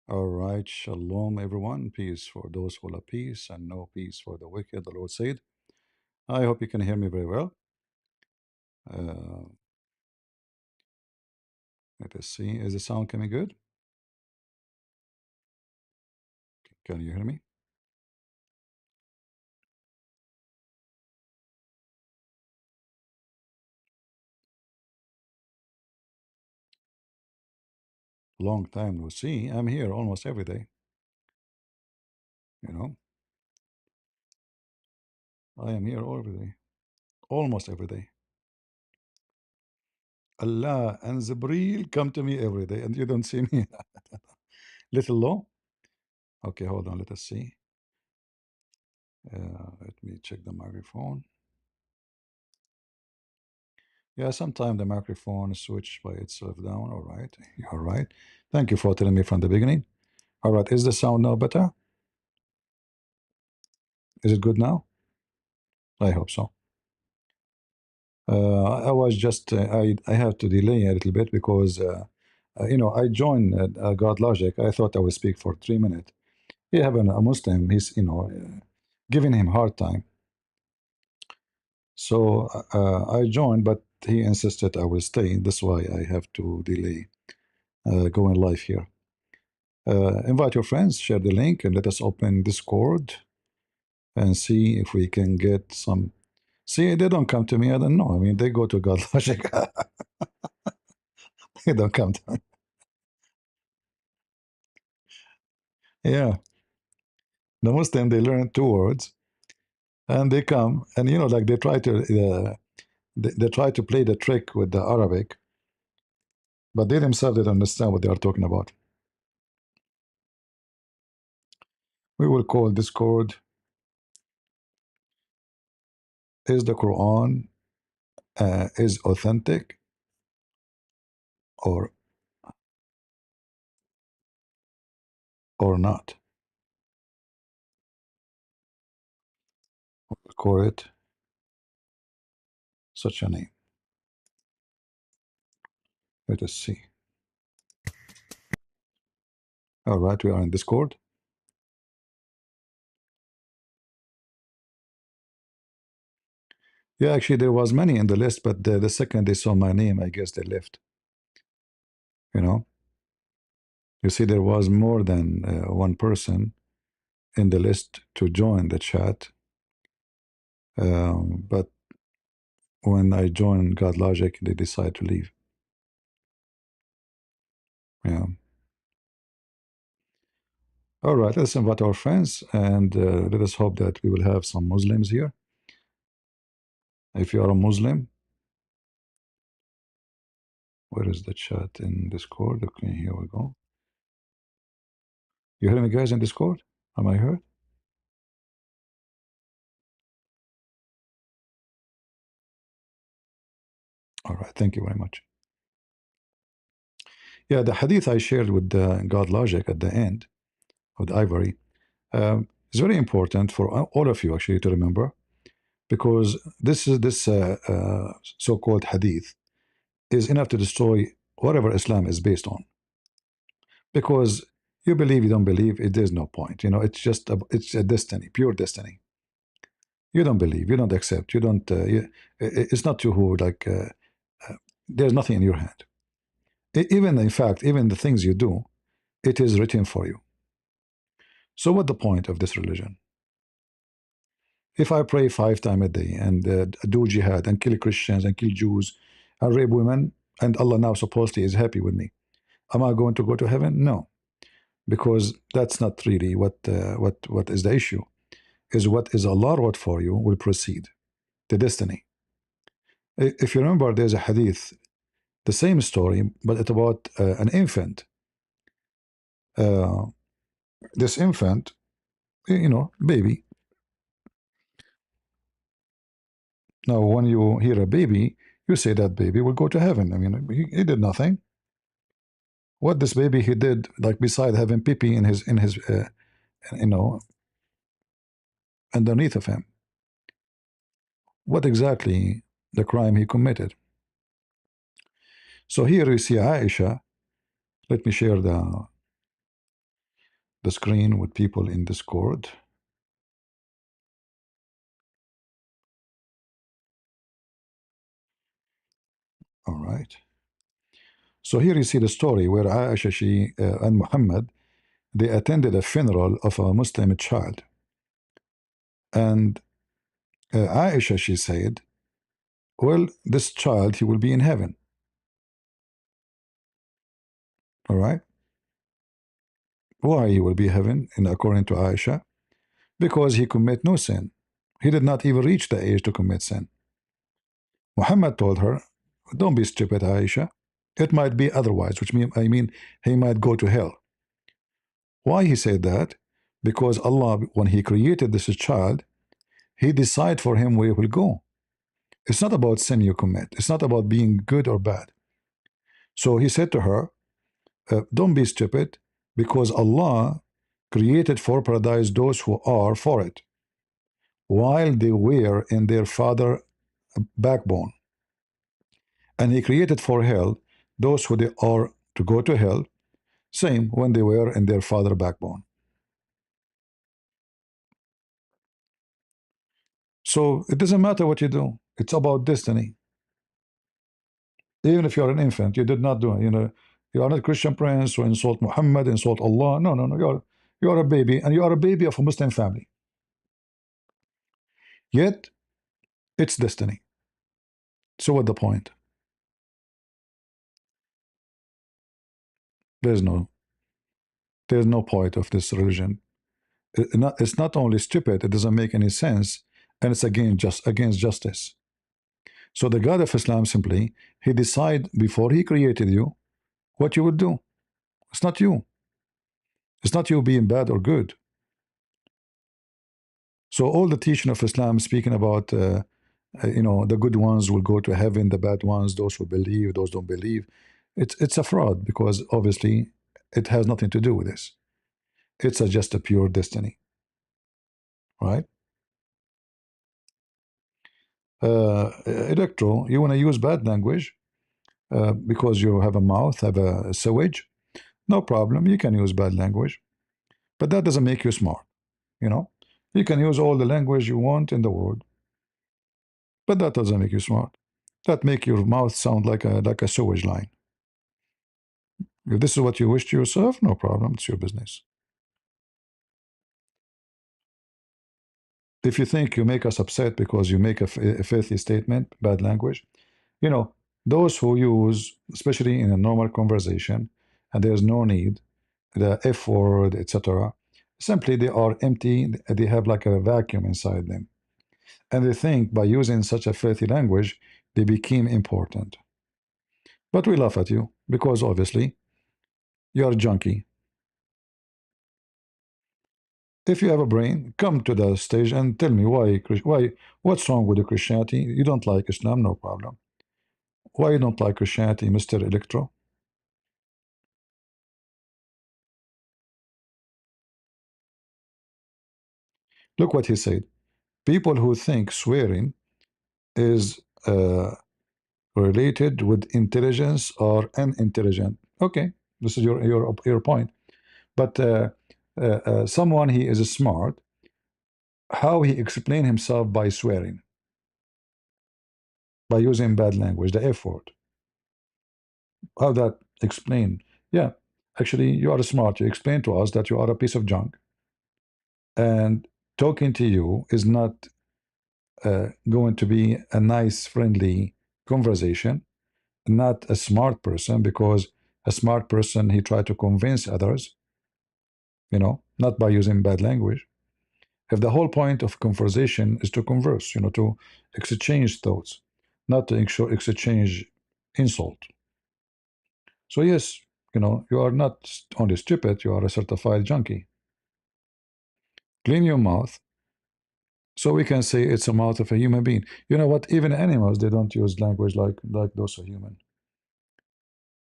All right, shalom, everyone. Peace for those who love peace and no peace for the wicked, the Lord said. I hope you can hear me very well. Uh, Let us see. Is the sound coming good? Can you hear me? Long time no see. I'm here almost every day. You know, I am here every day, almost every day. Allah and Zibril come to me every day, and you don't see me. Little low. Okay, hold on. Let us see. Let me check the microphone. Yeah, sometimes the microphone switch by itself down. All right, you're right. Thank you for telling me from the beginning. All right, is the sound now better? Is it good now? I hope so. I was just I have to delay a little bit because I joined God Logic. I thought I would speak for 3 minutes. He have a Muslim. He's giving him hard time. So I joined, but he insisted I will stay. That's why I have to delay going live here. Invite your friends, share the link, and let us open Discord and see if we can get some. See, they don't come to me. I don't know. I mean, they go to God Logic. They don't come to me. Yeah, the Muslim they learn two words and they come and like they try to play the trick with the Arabic, but they themselves don't understand what they are talking about. We will call Discord. Is the Quran is authentic or not? We'll call it such a name. Let us see. All right, we are in Discord. Yeah, actually, there was many in the list, but the second they saw my name, I guess they left. You know, you see, there was more than one person in the list to join the chat, but when I joined God Logic, they decide to leave. Yeah. All right, let's invite our friends and let us hope that we will have some Muslims here. If you are a Muslim, where is the chat in Discord? Okay, here we go. You hear me, guys, in Discord? Am I heard? All right, thank you very much. Yeah, the hadith I shared with God Logic at the end of the Ivory is very important for all of you actually to remember, because this so-called hadith is enough to destroy whatever Islam is based on. Because you believe, you don't believe, there's no point. It's a destiny, pure destiny. You don't believe, you don't accept, you don't. It's not you who uh, there's nothing in your hand. Even in fact, even the things you do, it is written for you. So what the point of this religion? If I pray 5 times a day and do jihad and kill Christians and kill Jews and rape women, and Allah now supposedly is happy with me, am I going to go to heaven? No, because that's not really what is the issue. Is what is Allah wrote for you will proceed. The destiny. If you remember, there's a hadith, the same story, but it's about an infant. Uh, this infant, baby. Now, when you hear a baby, you say that baby will go to heaven. I mean, he did nothing. What this baby he did, like beside having pee in his you know underneath of him, what exactly the crime he committed? So here you see Aisha. Let me share the the screen with people in Discord. All right. So here you see the story where Aisha and Muhammad, they attended a funeral of a Muslim child. And Aisha, she said, well, this child, he will be in heaven. All right. Why he will be heaven, in according to Aisha? Because he commit no sin. He did not even reach the age to commit sin. Muhammad told her, don't be stupid, Aisha. It might be otherwise, which mean he might go to hell. Why he said that? Because Allah, when He created this child, He decided for him where he will go. It's not about sin you commit. It's not about being good or bad. So he said to her, don't be stupid, because Allah created for paradise those who are for it, while they were in their father backbone. And He created for hell those who they are to go to hell, same when they were in their father backbone. So it doesn't matter what you do. It's about destiny. Even if you're an infant, you did not do it. You are not a Christian prince or insult Muhammad, insult Allah. No, no, no. You are a baby, and you are a baby of a Muslim family. Yet it's destiny. So what the point? There's no there's no point of this religion. It's not only stupid, it doesn't make any sense, and it's against justice. So the God of Islam simply, He decide before He created you what you would do. It's not you. It's not you being bad or good. So all the teaching of Islam speaking about the good ones will go to heaven, the bad ones, those who believe, those don't believe. It's a fraud, because obviously it has nothing to do with this. It's just a pure destiny, right? Electro, you want to use bad language because you have a mouth, have a sewage, no problem. You can use bad language, but that doesn't make you smart. You know, you can use all the language you want in the world, but that doesn't make you smart. That make your mouth sound like a sewage line. If this is what you wish to yourself, no problem. It's your business. If you think you make us upset because you make a filthy statement, bad language, you know, those who use, especially in a normal conversation, and there's no need, the F word, etc., simply they are empty. They have like a vacuum inside them. And they think by using such a filthy language, they became important. But we laugh at you because obviously you are a junkie. If you have a brain, come to the stage and tell me what's wrong with the Christianity? You don't like Islam, no problem. Why you don't like Christianity, Mr. Electro? Look what he said. People who think swearing is related with intelligence or unintelligent. Okay, this is your point. But someone he is smart, how he explain himself by swearing, by using bad language, the F word. How that explain? Yeah, actually, you are smart. You explain to us that you are a piece of junk, and talking to you is not going to be a nice, friendly conversation. Not a smart person, because a smart person he try to convince others. Not by using bad language. If the whole point of conversation is to converse, to exchange thoughts, not to exchange insult. So yes, you are not only stupid, you are a certified junkie. Clean your mouth, so we can say it's a mouth of a human being. You know what? Even animals, they don't use language like those are human.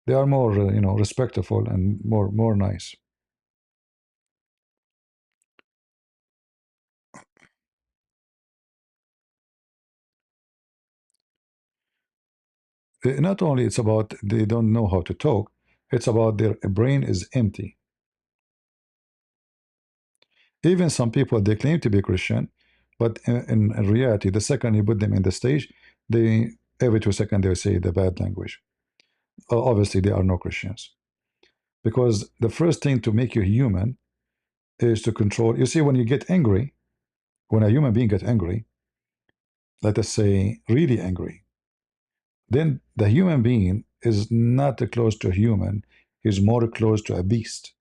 They are more, respectful and more nice. Not only it's about they don't know how to talk, it's about their brain is empty. Even some people, they claim to be Christian, but in reality, the second you put them in the stage, they every 2 seconds they say the bad language. Obviously, they are no Christians, because the first thing to make you human is to control. You see, when you get angry, when a human being gets angry, let us say really angry, then the human being is not close to a human; he's more close to a beast.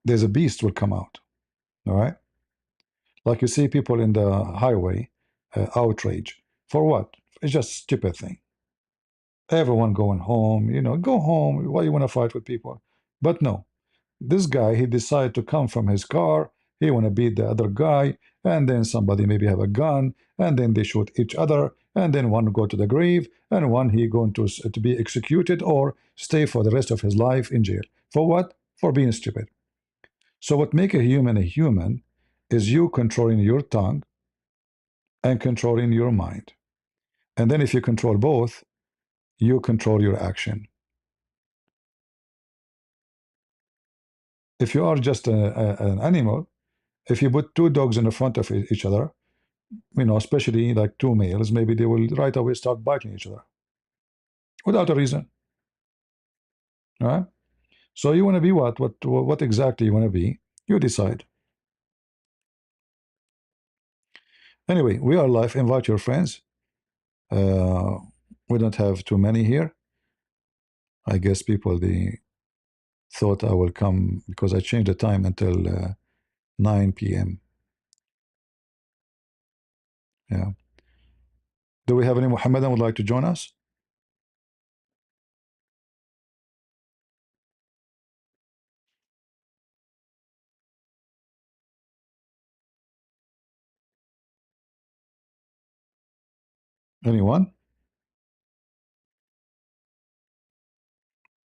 There's a beast will come out. All right, like you see people in the highway, outrage for what? It's just stupid thing. Everyone going home, go home. Why you want to fight with people? But no, this guy, he decided to come from his car. He want to beat the other guy, and then somebody maybe have a gun, and then they shoot each other, and then one go to the grave, and one he going to be executed or stay for the rest of his life in jail. For what? For being stupid. So what make a human is you controlling your tongue and controlling your mind. And then if you control both, you control your action. If you are just an animal, if you put two dogs in the front of each other, especially like two males, maybe they will right away start biting each other without a reason. All right. So you want to be what? What exactly you want to be? You decide. Anyway, we are live. Invite your friends. Uh, we don't have too many here. I guess people they thought I will come because I changed the time until 9 p.m. Yeah. Do we have any Muhammadan would like to join us? Anyone?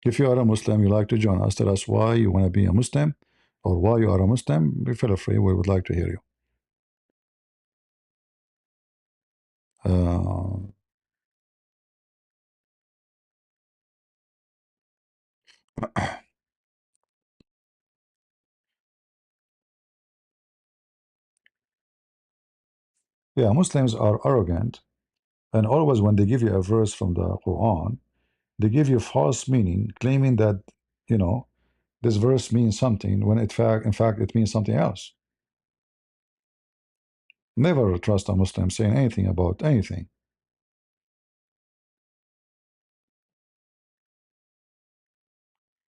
If you are a Muslim, you like to join us, tell us why you want to be a Muslim or why you are a Muslim. Feel free. We would like to hear you. Uh, yeah, Muslims are arrogant, and always when they give you a verse from the Quran, they give you false meaning, claiming that you know this verse means something when in fact it means something else. Never trust a Muslim saying anything about anything.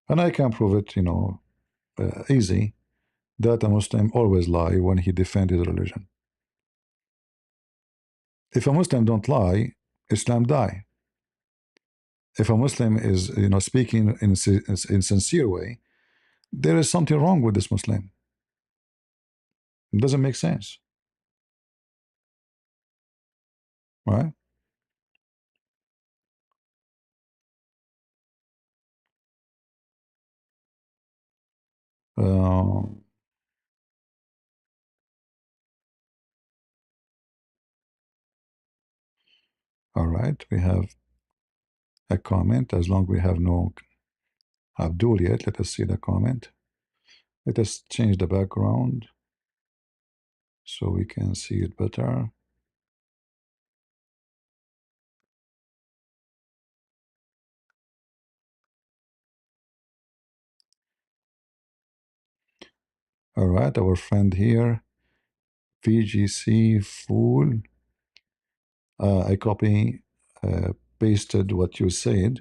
And I can prove it, easy, that a Muslim always lie when he defends his religion. If a Muslim don't lie, Islam die. If a Muslim is, speaking in sincere way, there is something wrong with this Muslim. It doesn't make sense, right? Uh, all right, we have a comment. As long we have no Abdul yet, let us see the comment. Let us change the background so we can see it better. All right, our friend here, VGC Fool. I copy, pasted what you said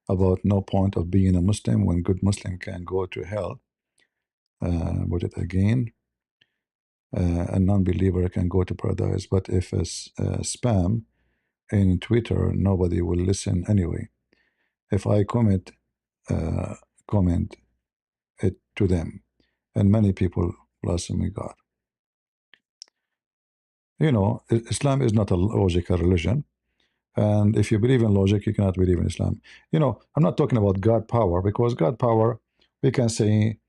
about no point of being a Muslim when good Muslim can go to hell. Put it again. A non-believer can go to paradise, but if it's spam in Twitter, nobody will listen anyway. If I uh, comment it to them, and many people blaspheme God. Islam is not a logical religion, and if you believe in logic, you cannot believe in Islam. I'm not talking about God power, because God power, we can say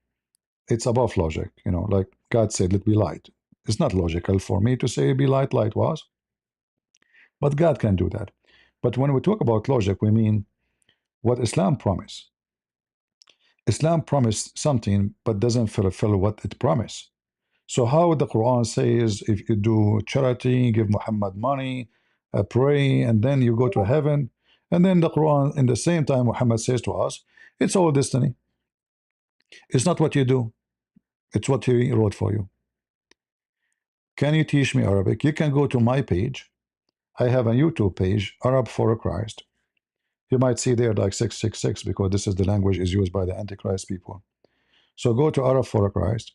it's above logic. Like God said, let be light. It's not logical for me to say be light, light was, but God can do that. But when we talk about logic, we mean what Islam promised. Islam promised something but doesn't fulfill what it promised. So how the Quran says if you do charity, give Muhammad money, pray, and then you go to heaven, and then the Quran in the same time Muhammad says to us, it's all destiny. It's not what you do, it's what he wrote for you. Can you teach me Arabic? You can go to my page. I have a YouTube page, Arab for Christ. You might see there like 666 because this is the language is used by the Antichrist people. So go to Arab for Christ,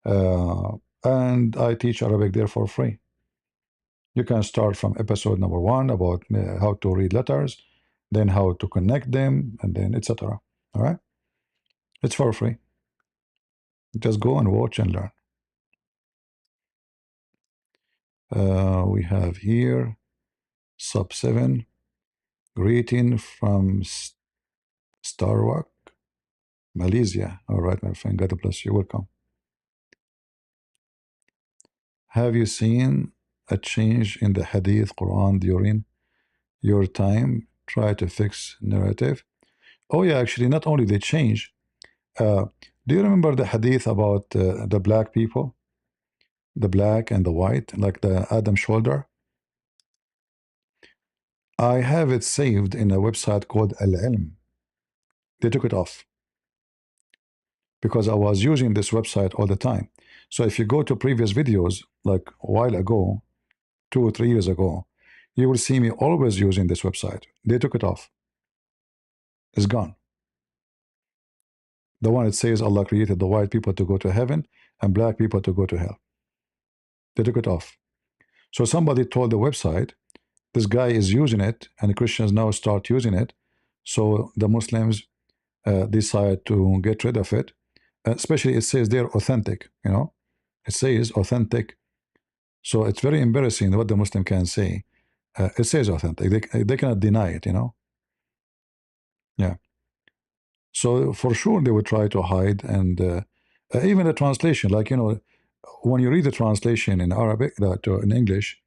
uh, and I teach Arabic there for free. You can start from episode number 1 about how to read letters, then how to connect them, and then etc. All right, it's for free. Just go and watch and learn. We have here sub 7 greeting from Starwalk, Malaysia. All right, my friend. God bless you. Welcome. Have you seen a change in the Hadith Quran during your time? Try to fix narrative. Oh yeah, actually, not only they change. Uh, do you remember the Hadith about the black people, the black and the white, like the Adam shoulder? I have it saved in a website called Al Ilm. They took it off because I was using this website all the time. So if you go to previous videos, like a while ago, 2 or 3 years ago, you will see me always using this website. They took it off. It's gone. The one that says Allah created the white people to go to heaven and black people to go to hell. They took it off. So somebody told the website, this guy is using it, and Christians now start using it. So the Muslims decide to get rid of it. Especially it says they're authentic, it says authentic. So it's very embarrassing what the Muslim can say. It says authentic. They cannot deny it. Yeah. So for sure they would try to hide, and even the translation, like when you read the translation in Arabic, in English,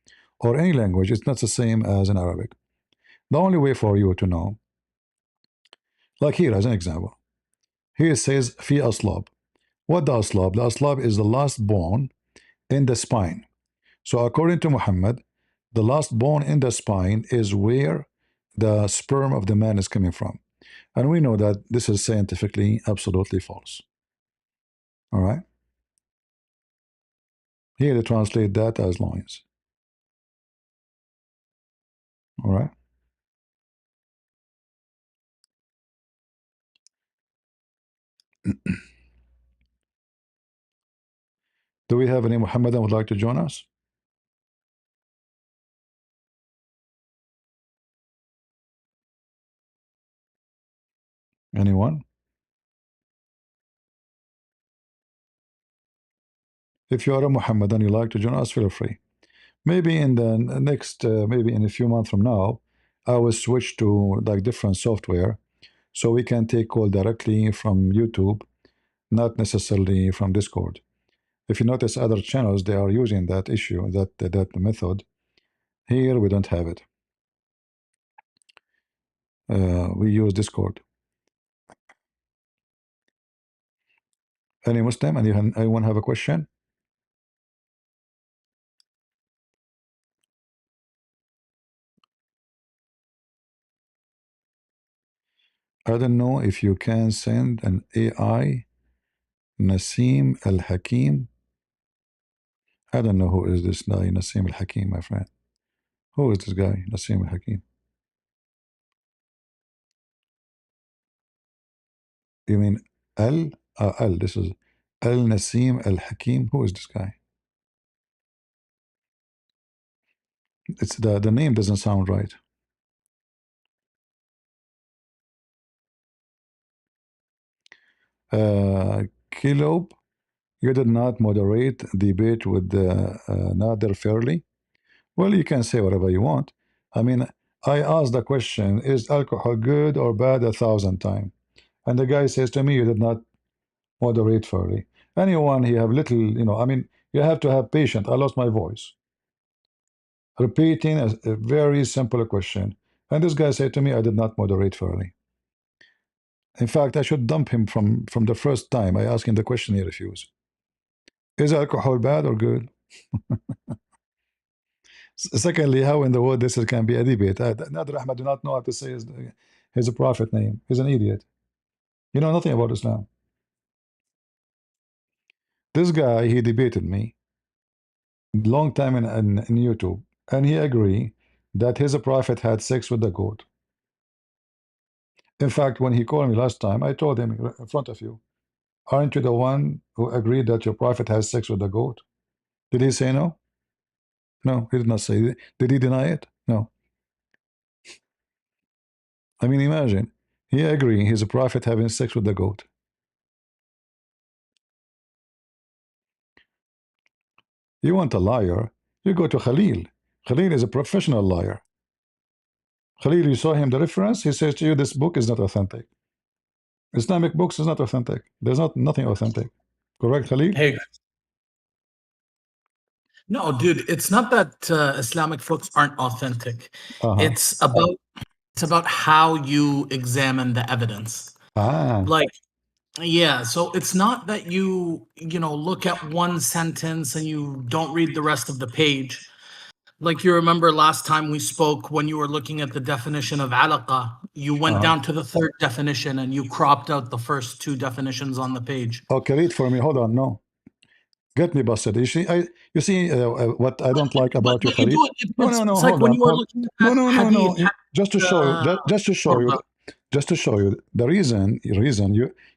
or any language, it's not the same as in Arabic. The only way for you to know, like here as an example, here it says fi aslab. What the aslab? The aslab is the last bone in the spine. So according to Muhammad, the last bone in the spine is where the sperm of the man is coming from. And we know that this is scientifically absolutely false. All right. Here they translate that as loins. All right. Do we have any Muhammadan would like to join us? Anyone? If you are a Muhammadan you like to join us, feel free. Maybe in the next, maybe in a few months from now, I will switch to like different software so we can take call directly from YouTube, not necessarily from Discord. If you notice other channels, they are using that issue, that method. Here we don't have it. We use Discord. Any Muslim? Anyone have a question? I don't know if you can send an AI Nassim Al Hakim. I don't know who is this guy, Nassim Al Hakim, my friend. Who is this guy, Nassim Al Hakim? You mean Al? This is Al Nassim Al Hakim. Who is this guy? It's the name doesn't sound right. Kilob, you did not moderate debate with Nader fairly. Well, you can say whatever you want. I mean, I asked the question, is alcohol good or bad 1,000 times? And the guy says to me, you did not moderate fairly. Anyone he have little, I mean, you have to have patience. I lost my voice. Repeating a very simple question. And this guy said to me, I did not moderate fairly. In fact, I should dump him from the first time I asked him the question. He refused. Is alcohol bad or good? Secondly, how in the world this can be a debate? Nader Ahmed do not know how to say his prophet name. He's an idiot. You know nothing about Islam. This guy, he debated me long time in YouTube, and he agreed that his prophet had sex with the goat. In fact, when he called me last time, I told him in front of you, aren't you the one who agreed that your prophet has sex with the goat? Did he say no? No, he did not say. Did he deny it? No. I mean, imagine. He agreed he's a prophet having sex with the goat. You want a liar? You go to Khalil. Khalil is a professional liar. Khalil, you saw him the reference. He says to you, this book is not authentic. Islamic books is not authentic. There's nothing authentic. Correct, Khalil? Hey, no, dude, it's not that Islamic books aren't authentic. It's about how you examine the evidence. Like, yeah, so it's not that you look at one sentence and you don't read the rest of the page. Like, you remember last time we spoke, when you were looking at the definition of alaqa, you went down to the third definition and you cropped out the first two definitions on the page. Okay, read for me. Hold on. No. Get me busted. You see what I don't like about you, Khalid? No, it's like when you were looking at no. Just to show you, just to show you the reason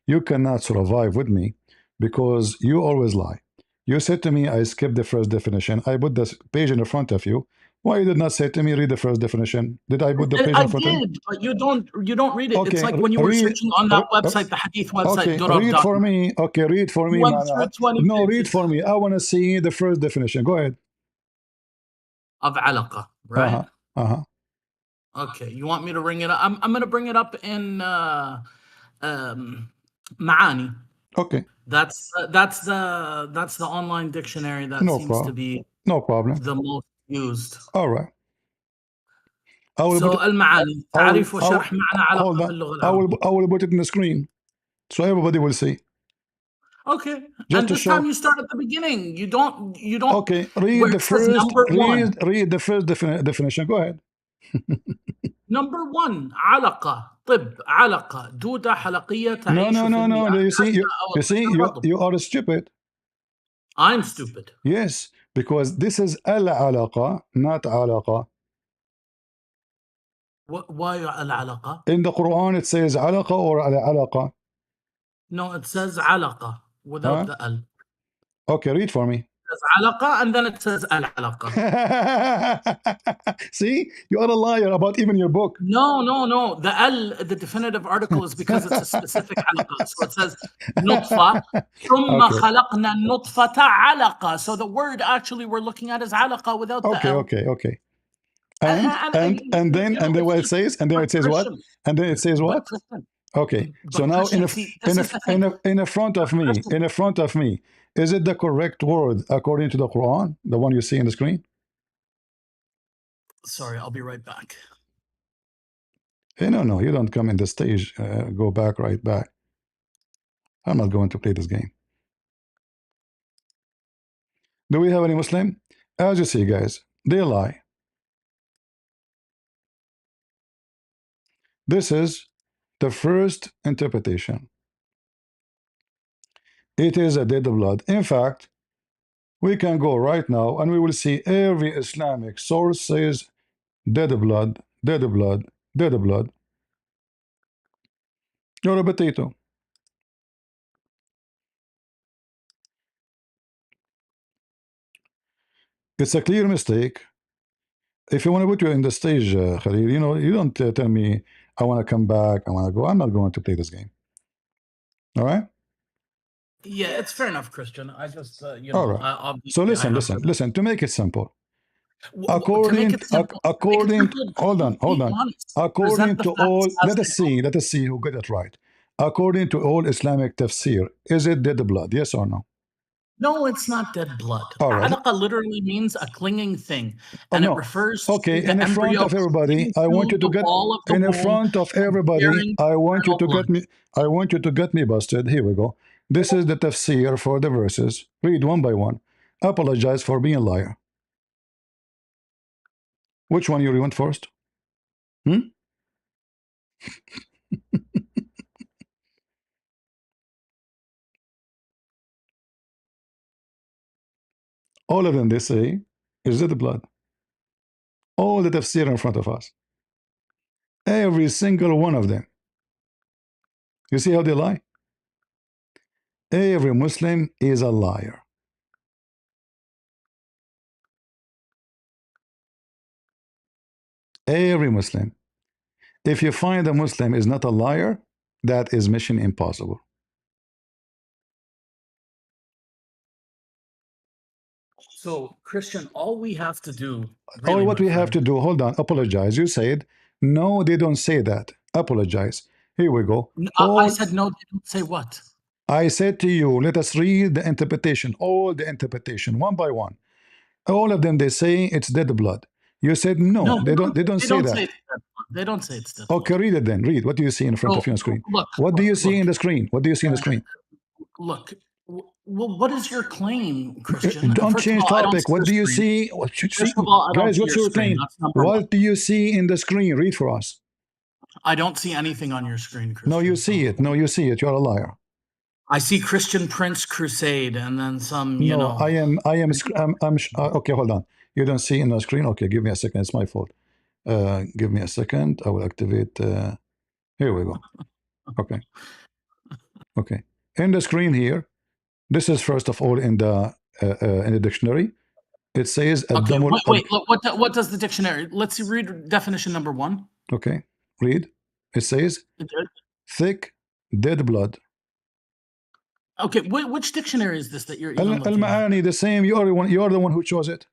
you cannot survive with me, because you always lie. You said to me, I skipped the first definition. I put this page in front of you. Why you did not say to me, read the first definition? Did I put the page in front of you? I did, but you don't read it. It's like when you were searching on that website, the hadith website. Okay, read for me. Okay, read for me. No, read for me. I want to see the first definition. Go ahead. Of alaqa, right? Okay, you want me to bring it up? I'm going to bring it up in Ma'ani. Okay. That's the online dictionary that seems to be the most used. All right. So المعاني تعريف وشرح معنى علاقة باللغة العربية. I will put it in the screen so everybody will see. Okay. And this time you start at the beginning. You don't. Okay. Read the first. Read the first definition. Go ahead. Number one, علاقة طب علاقة دودة حلقية تعيش في No. You are stupid. I'm stupid. Yes, because this is al-alaqa, not alaqa. Why al-alaqa? In the Quran it says alaqa or al-alaqa. No, it says alaqa without the al. Okay, read for me. It says alaqa and then it says al-alaqa. See, you are a liar about even your book. No. The definitive article is because it's a specific alaqa. So it says nutfa, ثم خلقنا النطفة علقة. So the word actually we're looking at is alaqa without the al. Okay. And then what it says, and then it says what? And then it says what? Okay. So now in front of me, is it the correct word according to the Quran, the one you see in the screen? Sorry, I'll be right back. Hey, no, you don't come in the stage. Go back, right back. I'm not going to play this game. Do we have any Muslim? As you see, guys, they lie. This is the first interpretation. It is a dead blood. In fact, we can go right now and we will see every Islamic source says dead blood, dead blood, dead blood. You're a potato. It's a clear mistake. If you want to put you in the stage, Khalil, you don't tell me, I want to come back, I want to go. I'm not going to play this game. All right? Yeah, it's fair enough, Christian. I just, all right. So listen, to make it simple. According hold on. According to all, let us see who got it right. According to all Islamic tafsir, is it dead blood? Yes or no? No, it's not dead blood. All right. Alaqa literally means a clinging thing, Oh and it no. refers to Okay, in the the front embryo of everybody, cling I want to you to the get wall of the in the womb front of and everybody. bearing I want you maternal to get blood. me. I want you to get me busted. Here we go. This is the tafsir for the verses. Read one by one. Apologize for being a liar. Which one you want first? Hmm? All of them they say is it the blood? All the tafsir in front of us. Every single one of them. You see how they lie? Every Muslim is a liar. Every Muslim. If you find a Muslim is not a liar, that is mission impossible. So, Christian, all we have to do, All really, what my we have friend. to do, hold on, apologize. You said, no, they don't say that. Apologize. Here we go. I All said no. They don't say what? I said to you, let us read the interpretation, all the interpretation, one by one. All of them they say it's dead blood. You said No, no, they don't they say don't say that. it's dead blood. They don't say it's dead Okay, blood. read it then. Read. What do you see in front of you on the So screen? look, What do look, you see look, in the screen? What do you see in the screen? look. Well, what is your claim, Christian? Don't First of change all, I don't topic. see What your do you screen. see? What should see? First of all, I don't Guys, see what's your your screen. claim? That's number one. What do you see in the screen? Read for us. I don't see anything on your screen, No, you Christian. see it. No, you see it. You're a liar. I see Christian Prince Crusade and then some, No, okay, hold on. You don't see in the screen? Okay, give me a second. It's my fault. Give me a second. I will activate. Here we go. Okay, okay. In the screen here, this is first of all in the dictionary. It says Okay, الدم. wait. Look, what does the dictionary? Let's see, read definition number one. Okay, read. It says thick, dead blood. Okay, which dictionary is this that you're even looking at? المعاني the same. You're the one who chose it.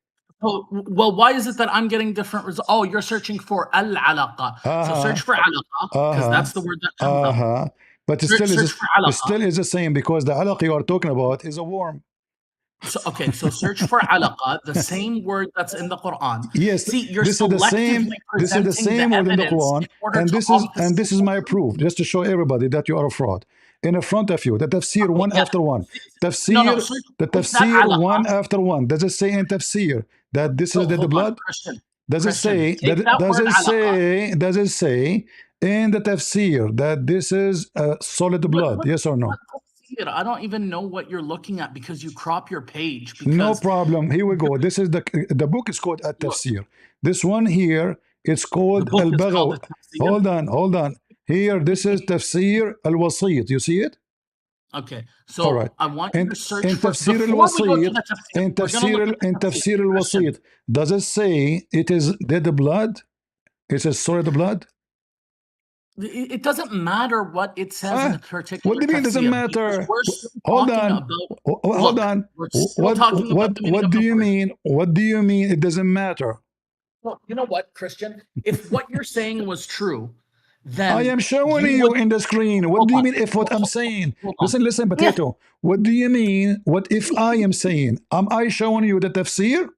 Oh, well, why is it that I'm getting different results? Oh, you're searching for al-alaqa. So search Uh-huh. for alaqa, because Uh-huh. that's the word that comes up. Uh-huh. But Search for it alaqa. still is the same because the alaq you are talking about is a worm. So, okay, so search for alaqa, the same word that's in the Quran. Yes, See, you're this is the same. selectively This is the presenting the same word in the evidence Quran, in order and to this is obfuscate my the truth. proof, just to show everybody that you are a fraud. In front of you, the tafsir Okay, one yeah. after one. No, Tafsir, search the with that tafsir one alaqa. after one. Does it say in tafsir that this is So the hold on, blood? Christian. Does it Christian, say take that word alaqa. does it say in the tafsir that this is solid What blood? what Yes or what no? tafsir? I don't even know what you're looking at because you crop your page No because problem. Here we the, go. This is the book is called At look, Tafsir. This one here it's the called book Al is called Baghaw. the tafsir. Hold on. Here, this is Tafsir Al Wasit. You see it? Okay, All right. so I want you to And search in for Tafsir Al before we go to Wasit, the tafsir. We're gonna look at the in tafsir, Tafsir Al Christian. Wasit, does it say it is dead blood? It says solid blood? It doesn't matter what it says in a Ah, what particular do you mean it doesn't tafsir because matter? we're still Hold talking on. about. Hold Look, on. we're still talking about the meaning What of do the you word. mean? What do you mean it doesn't matter? Well, you know what, Christian? If what you're saying was true, I then am showing you you would in the screen. What hold do you on, mean if what I'm saying? hold on. Listen, If potato. What do you mean? What if I am saying? Am I showing you the tafsir?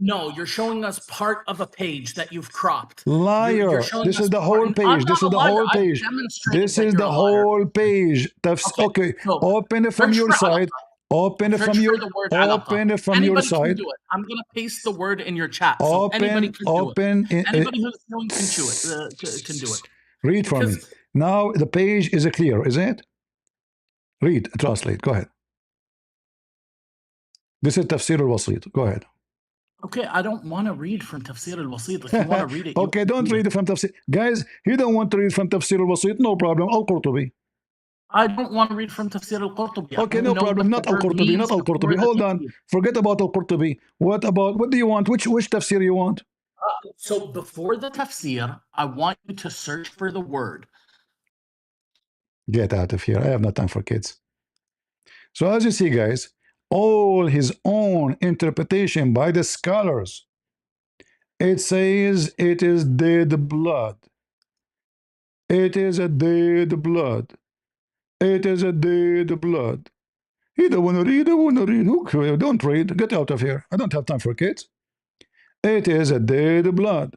no, you're showing us part of a page that you've cropped. You're Liar. showing This is us the part. whole I'm page. not This is a the liar. whole I've page. demonstrated This that is you're the a liar. whole page. Okay, Okay. so Open it from search your for side. alaqa. Open it from Search for your the word alaqa. Anybody can side. do it. I'm gonna paste the word in your chat, so anybody Open, can do it. open. Anybody who's viewing can do it. Can do it Read for me. because Now the page is clear, is it? Read, translate. Go ahead. This is Tafsir al-Wasit. Go ahead. okay, I don't want to read from Tafsir al-Wasit. If you want to read it, you Okay, can don't read read it. it from Tafsir. Guys, you don't want to read from Tafsir al-Wasit, no problem. Al-Qurtubi. I don't want to read from Tafsir al-Qurtubi. I Okay, want to no know problem. what the Not word Al-Qurtubi, not means Al-Qurtubi. before the Hold on. Tafsir. Forget about Al-Qurtubi. What do you want? Which Tafsir you want? So before the Tafsir, I want you to search for the word. Get out of here. I have no time for kids. So as you see, guys, all his own interpretation by the scholars, it says it is dead blood. It is a dead blood. It is a dead blood. He don't want to read. Don't want to read. Who don't read? Get out of here. I don't have time for kids. It is a dead blood.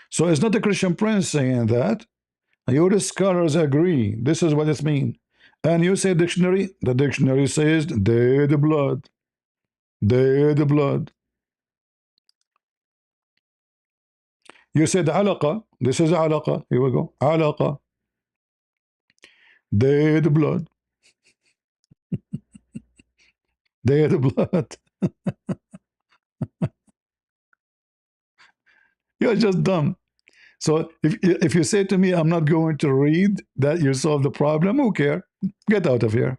So it's not a Christian Prince saying that. Your scholars agree. This is what it means. And you say dictionary. The dictionary says dead blood. Dead blood. You said alaqa. This is alaqa. Here we go. Alaqa. Dead blood. Dead blood. You're just dumb. So if you say to me, I'm not going to read that you solve the problem, who care? Get out of here.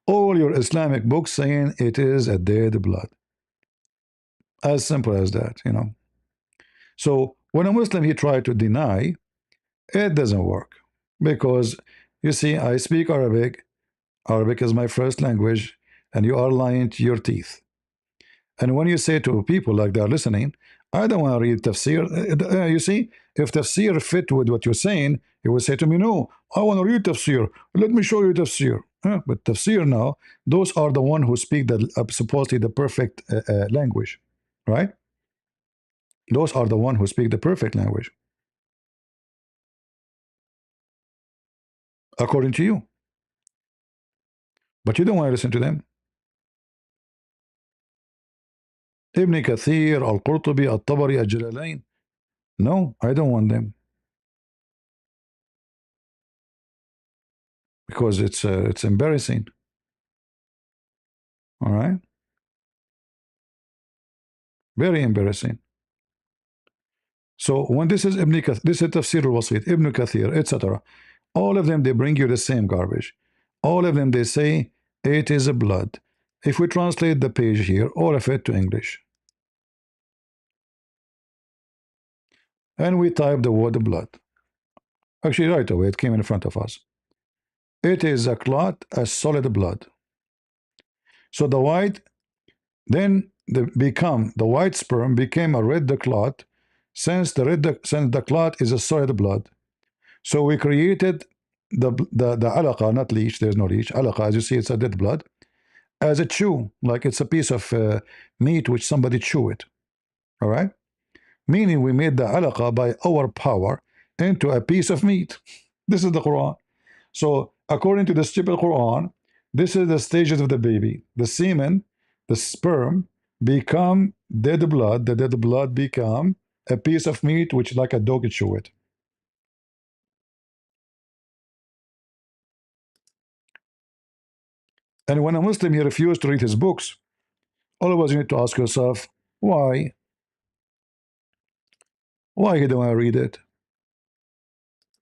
All your Islamic books saying it is a dead blood. As simple as that, you know. So when a Muslim he tried to deny, it doesn't work because you see, I speak Arabic. Arabic is my first language, and you are lying to your teeth. And when you say to people like they're listening, I don't want to read tafsir. You see, if tafsir fit with what you're saying, you will say to me, no, I want to read tafsir. Let me show you tafsir. But tafsir now, those are the one who speak the supposedly the perfect language, right? Those are the one who speak the perfect language, according to you. But you don't want to listen to them. Ibn Kathir, Al-Qurtubi, Al-Tabari, Al-Jalalain. No, I don't want them because it's embarrassing. All right, very embarrassing. So when this is Ibn Kathir, this is Tafsir al-Wasit, Ibn Kathir, etc. All of them, they bring you the same garbage. All of them, they say it is a blood. If we translate the page here, all of it to English, and we type the word blood, actually right away, it came in front of us. It is a clot, a solid blood. So the white, then the white sperm became a red clot, since the clot is a solid blood. So we created the alaqa, not leech. There's no leech. Alaqa, as you see, it's a dead blood, as a chew, like it's a piece of meat which somebody chew it. All right, meaning we made the alaqa by our power into a piece of meat. This is the Quran. So according to the stupid Quran, this is the stages of the baby. The semen, the sperm become dead blood. The dead blood become a piece of meat which like a dog chew it. And when a Muslim he refused to read his books, always you need to ask yourself, why? Why he don't want to read it?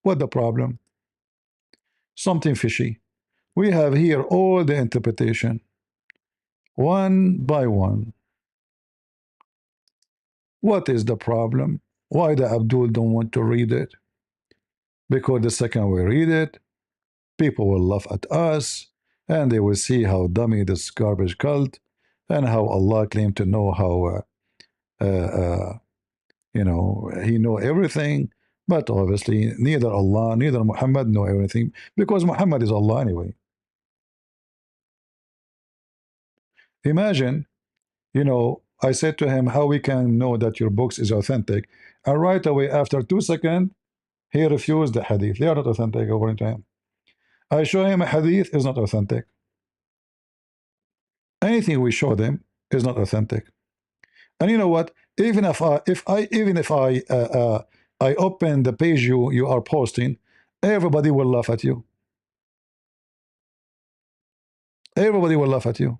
What the problem? Something fishy. We have here all the interpretation, one by one. What is the problem? Why the Abdul don't want to read it? Because the second we read it, people will laugh at us, and they will see how dummy this garbage cult, and how Allah claimed to know how, He know everything. But obviously, neither Allah, neither Muhammad know everything, because Muhammad is Allah anyway. Imagine, I said to him, how we can know that your books is authentic? And right away, after 2 seconds, he refused the hadith. They are not authentic according to him. I show him a hadith is not authentic. Anything we show them is not authentic. And you know what? Even if I open the page you are posting, everybody will laugh at you. Everybody will laugh at you.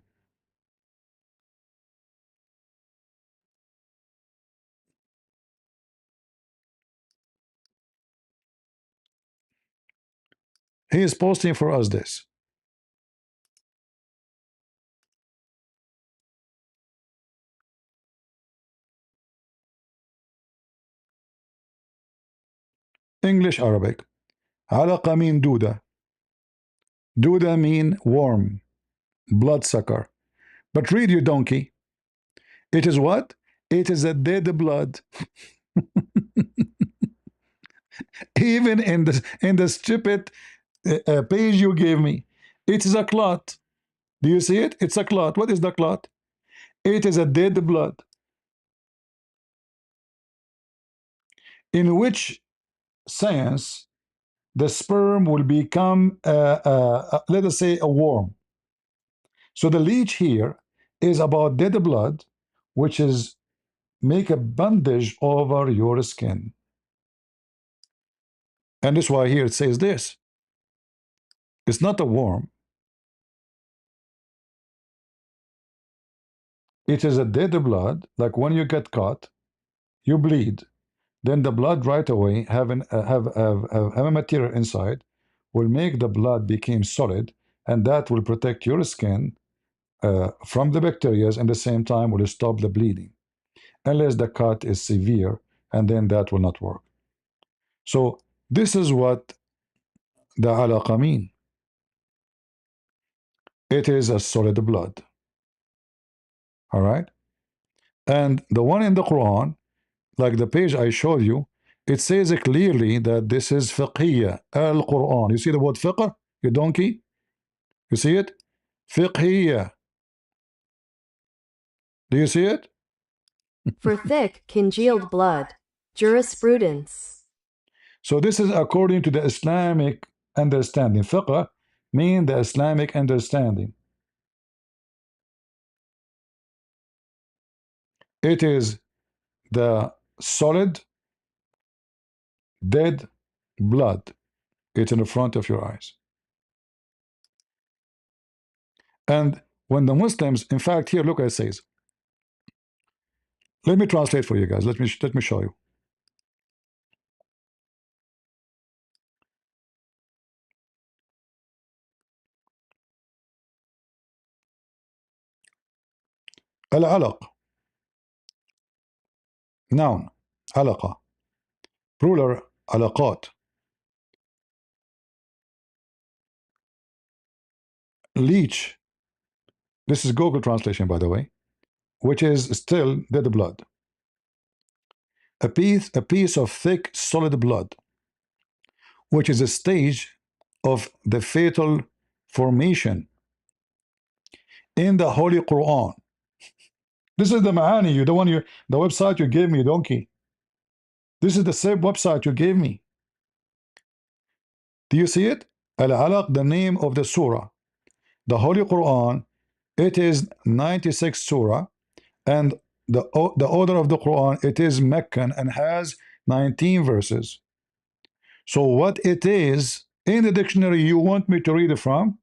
He is posting for us this. English, Arabic. Alaqa mean duda. Duda mean worm, bloodsucker. But read, you donkey. It is what? It is a dead blood. Even in the stupid page you gave me, It is a clot. Do you see it? It's a clot. What is the clot? It is a dead blood in which science the sperm will become, let us say, a worm. So the leech here is about dead blood, which is make a bandage over your skin. And that's why here it says this. It's not a worm. It is a dead blood, like when you get caught, you bleed. Then the blood right away have a material inside, will make the blood become solid, and that will protect your skin from the bacteria, and at the same time will stop the bleeding, unless the cut is severe, and then that will not work. So this is what the alaqa mean. It is a solid blood. All right? And the one in the Quran, like the page I showed you, it says clearly that this is fiqhiyya al-Quran. You see the word fiqh, you donkey? You see it? Fiqhiyya. Do you see it? For thick, congealed blood. Jurisprudence. So this is according to the Islamic understanding. Fiqh means the Islamic understanding. It is the solid, dead blood. It's in the front of your eyes. And when the Muslims, in fact, here, look what it says. Let me translate for you guys. Let me show you. Al-alaq, noun, alaqa, plural, alaqat. Leech, this is Google translation, by the way, which is still dead blood. A piece of thick, solid blood, which is a stage of the fatal formation in the Holy Quran. This is the Ma'ani, the website you gave me, donkey. This is the same website you gave me. Do you see it? Al-Alaq, the name of the surah. The Holy Quran, it is 96 surah, and the order of the Quran, it is Meccan and has 19 verses. So what it is in the dictionary you want me to read it from,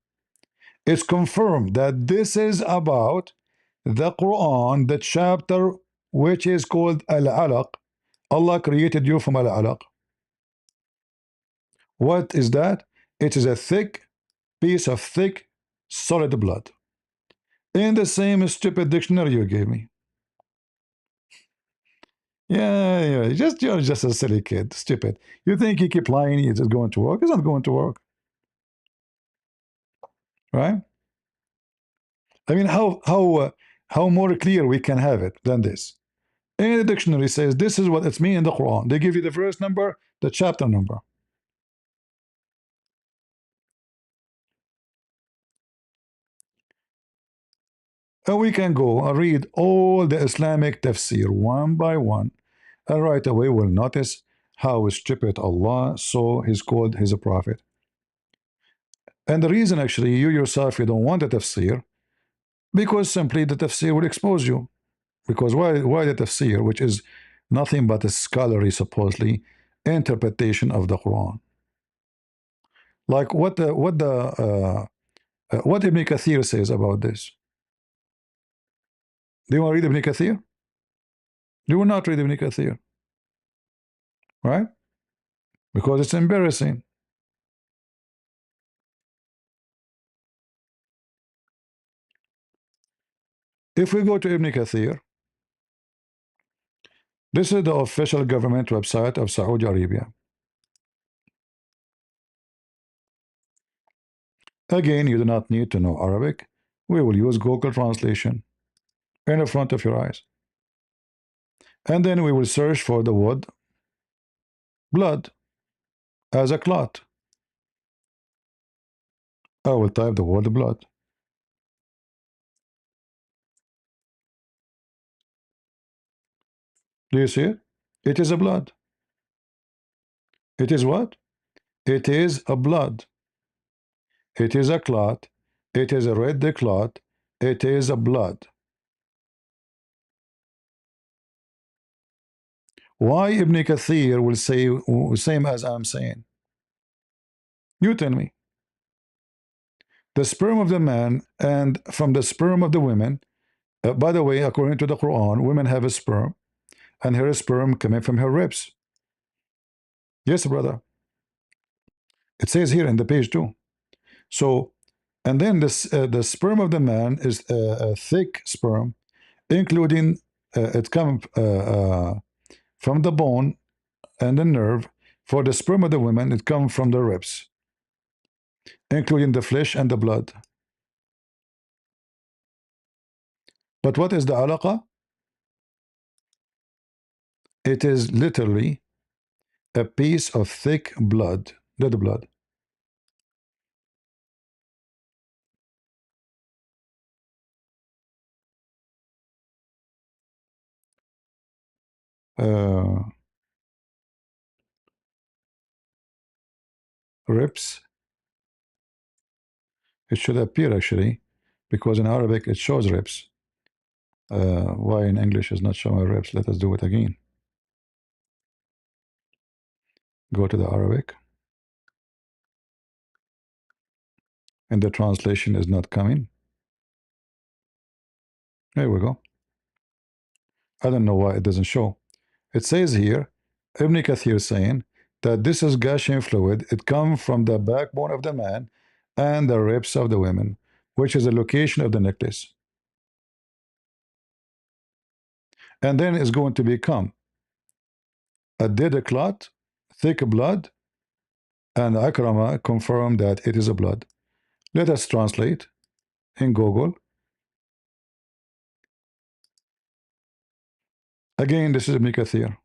it's confirmed that this is about the Quran, the chapter which is called Al-Alaq. Allah created you from Al-Alaq. What is that? It is a thick piece of thick, solid blood. In the same stupid dictionary you gave me. Yeah, you're just a silly kid, stupid. You think you keep lying, it's just going to work. It's not going to work. Right? I mean, how more clear we can have it than this? In the dictionary says this is what it's mean in the Quran. They give you the verse number, the chapter number. And we can go and read all the Islamic tafsir one by one, and right away we'll notice how stupid Allah saw His called His prophet. And the reason actually you yourself you don't want the tafsir, because simply the tafsir will expose you. Because why the tafsir, which is nothing but a scholarly supposedly interpretation of the Quran? Like what Ibn Kathir says about this. Do you want to read Ibn Kathir? You will not read Ibn Kathir, right? Because it's embarrassing. If we go to Ibn Kathir, this is the official government website of Saudi Arabia. Again, you do not need to know Arabic. We will use Google translation in the front of your eyes. And then we will search for the word blood as a clot. I will type the word blood. Do you see it? It is a blood. It is what? It is a blood. It is a clot. It is a red clot. It is a blood. Why Ibn Kathir will say same as I'm saying? You tell me. The sperm of the man and from the sperm of the women. By the way, according to the Quran, women have a sperm, and her sperm coming from her ribs. Yes, brother. It says here in the page too. So, and then this the sperm of the man is a thick sperm, including it comes from the bone and the nerve. For the sperm of the women, it comes from the ribs, including the flesh and the blood. But what is the alaqa? It is literally a piece of thick blood, dead blood. Uh, Ribs. It should appear actually, because in Arabic it shows ribs. Why in English is not showing ribs? Let us do it again. Go to the Arabic, and the translation is not coming. There we go. I don't know why it doesn't show. It says here, Ibn Kathir saying that this is gushing fluid. It comes from the backbone of the man and the ribs of the women, which is the location of the necklace. And then it's going to become a dead clot, thick blood, and Akrama confirmed that it is a blood. Let us translate in Google. Again, this is Ibn Kathir.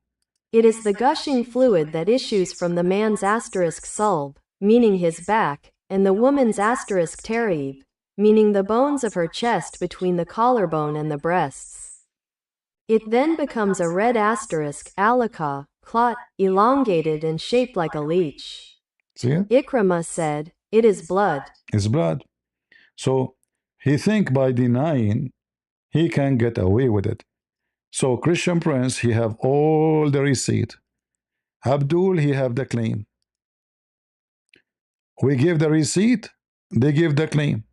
It is the gushing fluid that issues from the man's asterisk sulb, meaning his back, and the woman's asterisk tarib, meaning the bones of her chest between the collarbone and the breasts. It then becomes a red asterisk alaka, clot, elongated and shaped like a leech. See it? Ikramah said, it is blood. It's blood. So he think by denying he can get away with it. So Christian Prince, he have all the receipt. Abdul, he have the claim. We give the receipt, they give the claim.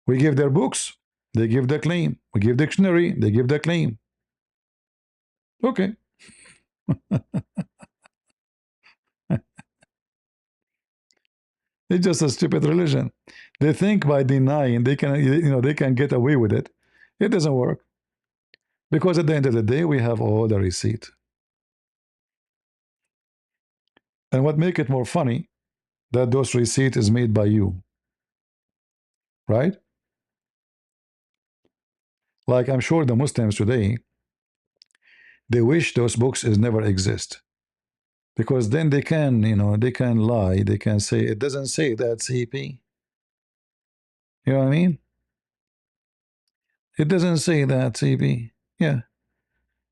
We give their books, they give the claim. We give dictionary, they give the claim. Okay. It's just a stupid religion. They think by denying they can, they can get away with it. It doesn't work, because at the end of the day we have all the receipt. And what make it more funny, that those receipt is made by you, right? Like I'm sure the Muslims today, they wish those books is never exist, because then they can, they can lie. They can say it doesn't say that CP. You know what I mean? It doesn't say that CP. Yeah.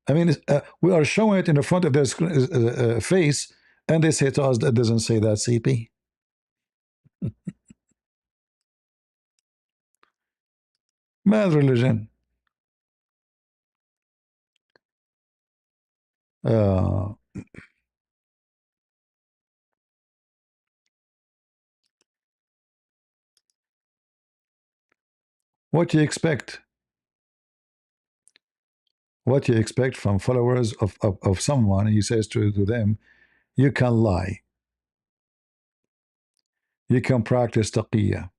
I mean, we are showing it in the front of their face, and they say to us that doesn't say that CP. Mad religion. Uh, what do you expect? What do you expect from followers of someone? He says to them, you can lie. You can practice taqiyya.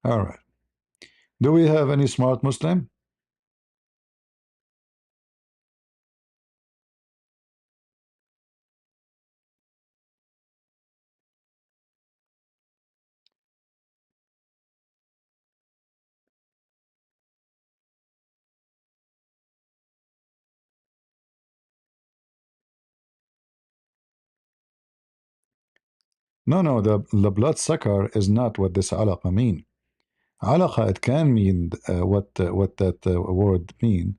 All right. Do we have any smart Muslim? No, the bloodsucker is not what this alaqa mean. Alaqa, it can mean what that word mean,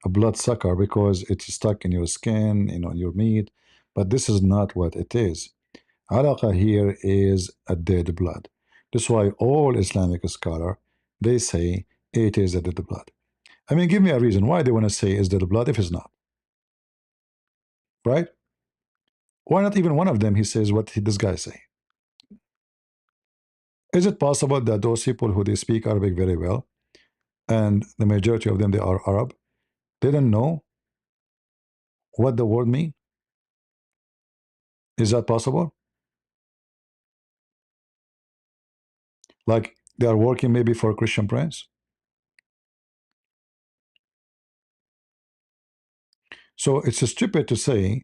a bloodsucker, because it's stuck in your skin, your meat, but this is not what it is. Alaqa here is a dead blood. That's why all Islamic scholar, they say it is a dead blood. I mean, give me a reason why they want to say it's dead blood if it's not, right? Why not even one of them? He says what this guy say. Is it possible that those people who they speak Arabic very well, and the majority of them they are Arab, they don't know what the word mean? Is that possible? Like they are working maybe for a Christian prince? So it's stupid to say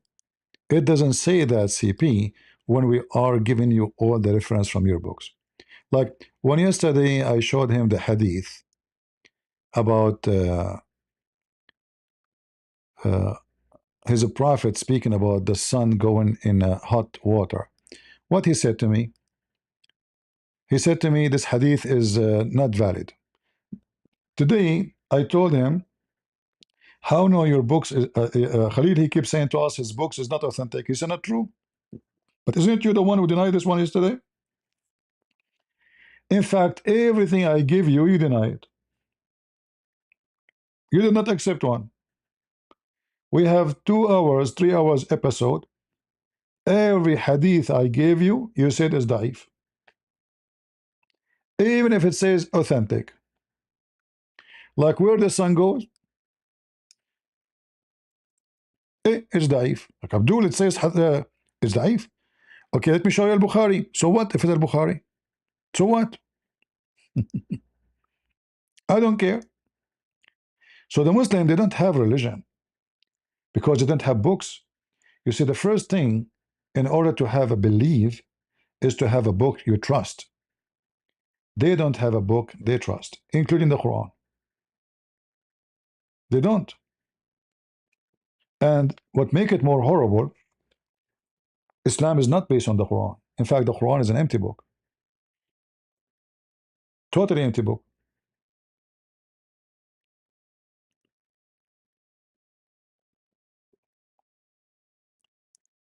it doesn't say that CP when we are giving you all the reference from your books. Like when yesterday I showed him the hadith about uh, his prophet speaking about the sun going in hot water. What he said to me? He said to me, this hadith is not valid. Today, I told him, how no your books, Khalid, he keeps saying to us, his books is not authentic. He said, not true. But isn't you the one who denied this one yesterday? In fact, everything I give you, you deny it. You did not accept one. We have 2 hours, 3 hours episode. Every hadith I gave you, you said is daif. Even if it says authentic. Like where the sun goes, it's daif. Like Abdul, it says it's daif. Okay, let me show you al-Bukhari. So what if it's al-Bukhari? So what? I don't care. So the Muslim, they don't have religion because they don't have books. You see, the first thing in order to have a belief is to have a book you trust. They don't have a book they trust, including the Quran. They don't. And what make it more horrible, Islam is not based on the Quran. In fact, the Quran is an empty book. Totally empty book.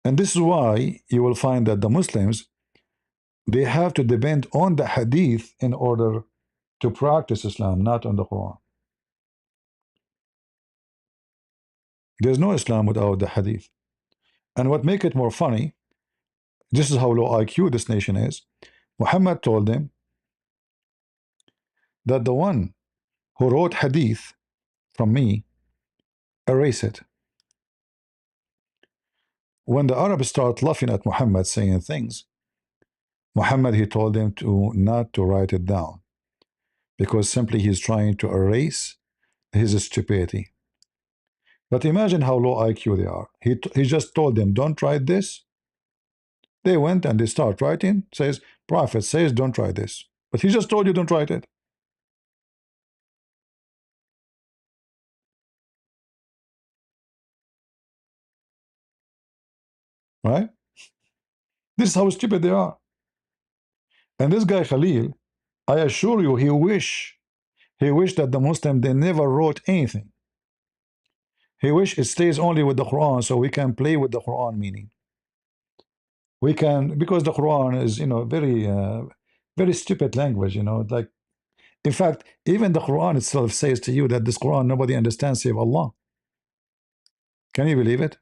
And this is why you will find that the Muslims, they have to depend on the hadith in order to practice Islam, not on the Quran. There's no Islam without the hadith. And what make it more funny, this is how low IQ this nation is. Muhammad told them that the one who wrote hadith from me, erase it. When the Arabs start laughing at Muhammad saying things, Muhammad, he told them to not to write it down because simply he's trying to erase his stupidity. But imagine how low IQ they are. He just told them, don't write this. They went and they start writing, says, Prophet says, don't try this. But he just told you, don't write it. Right? This is how stupid they are. And this guy Khalil, I assure you, he wished that the Muslim, they never wrote anything. He wish it stays only with the Quran so we can play with the Quran meaning. We can, because the Quran is, very stupid language, like, in fact, even the Quran itself says to you that this Quran nobody understands save Allah. Can you believe it?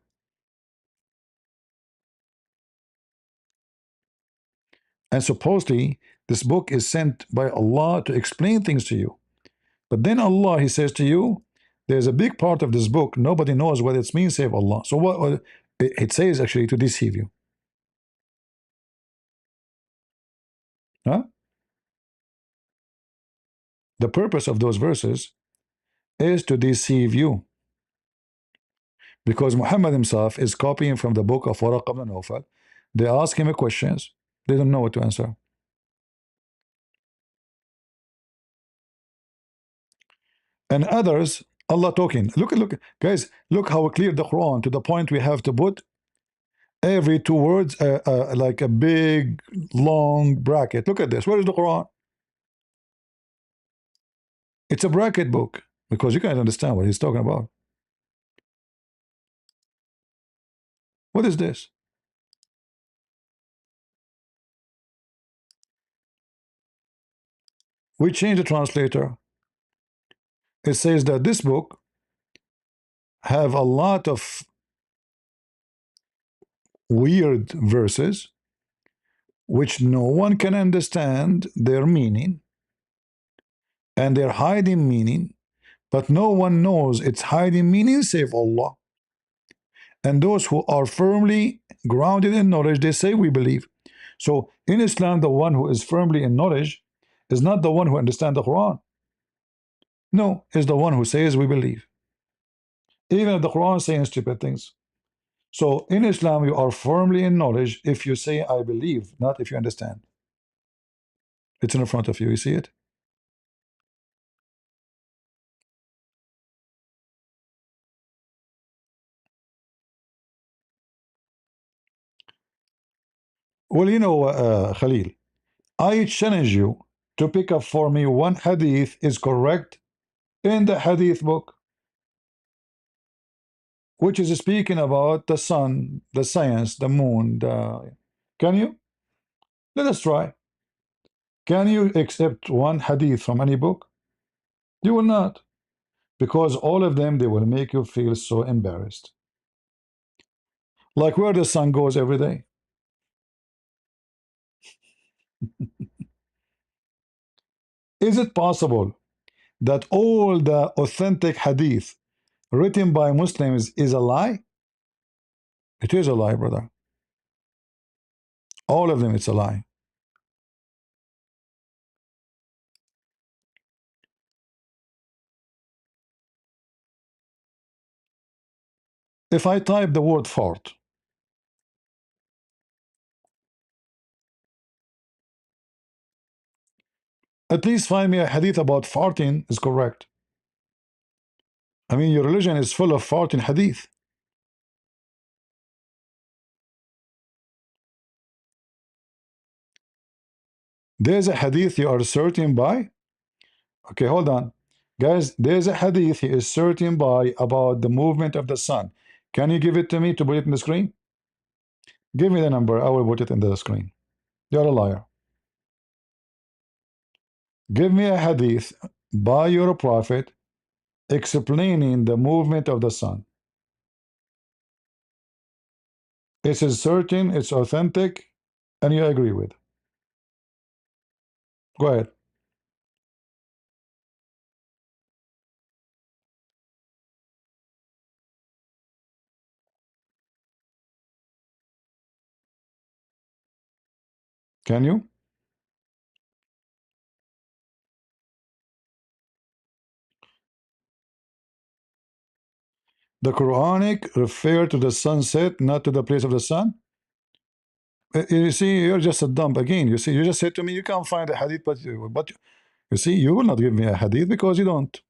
And supposedly this book is sent by Allah to explain things to you. But then Allah, he says to you, there's a big part of this book nobody knows what it means save Allah. So what it says actually to deceive you. Huh? The purpose of those verses is to deceive you. Because Muhammad himself is copying from the book of Waraq ibn Nawfal. They ask him questions, they don't know what to answer. And others, Allah talking. Look, guys, look how clear the Quran to the point we have to put Every two words, like a big, long bracket. Look at this. Where is the Quran? It's a bracket book because you can't understand what he's talking about. What is this? We change the translator. It says that this book have a lot of weird verses which no one can understand their meaning, and they're hiding meaning, but no one knows its hiding meaning save Allah. And those who are firmly grounded in knowledge, they say we believe. So in Islam, the one who is firmly in knowledge is not the one who understands the Quran. No, is the one who says we believe. Even if the Quran is saying stupid things. So in Islam, you are firmly in knowledge if you say I believe, not if you understand. It's in front of you. You see it? Well, you know, Khalil, I challenge you to pick up for me one hadith is correct in the hadith book, which is speaking about the sun, the science, the moon. Can you? Let us try. Can you accept one hadith from any book? You will not, because all of them they will make you feel so embarrassed. Like where the sun goes every day. Is it possible that all the authentic hadith written by Muslims is a lie? It is a lie, brother. All of them, it's a lie. If I type the word fart, at least find me a hadith about farting is correct. I mean, your religion is full of farting hadith. There's a hadith you are certain by. Okay, hold on. Guys, there's a hadith he is certain by about the movement of the sun. Can you give it to me to put it in the screen? Give me the number. I will put it in the screen. You're a liar. Give me a hadith by your prophet explaining the movement of the sun. It is certain, it's authentic, and you agree with. Go ahead. Can you? The Quranic refer to the sunset, not to the place of the sun. You see, you're just a dump again. You see, you just said to me, you can't find a hadith, but you see, you will not give me a hadith because you don't.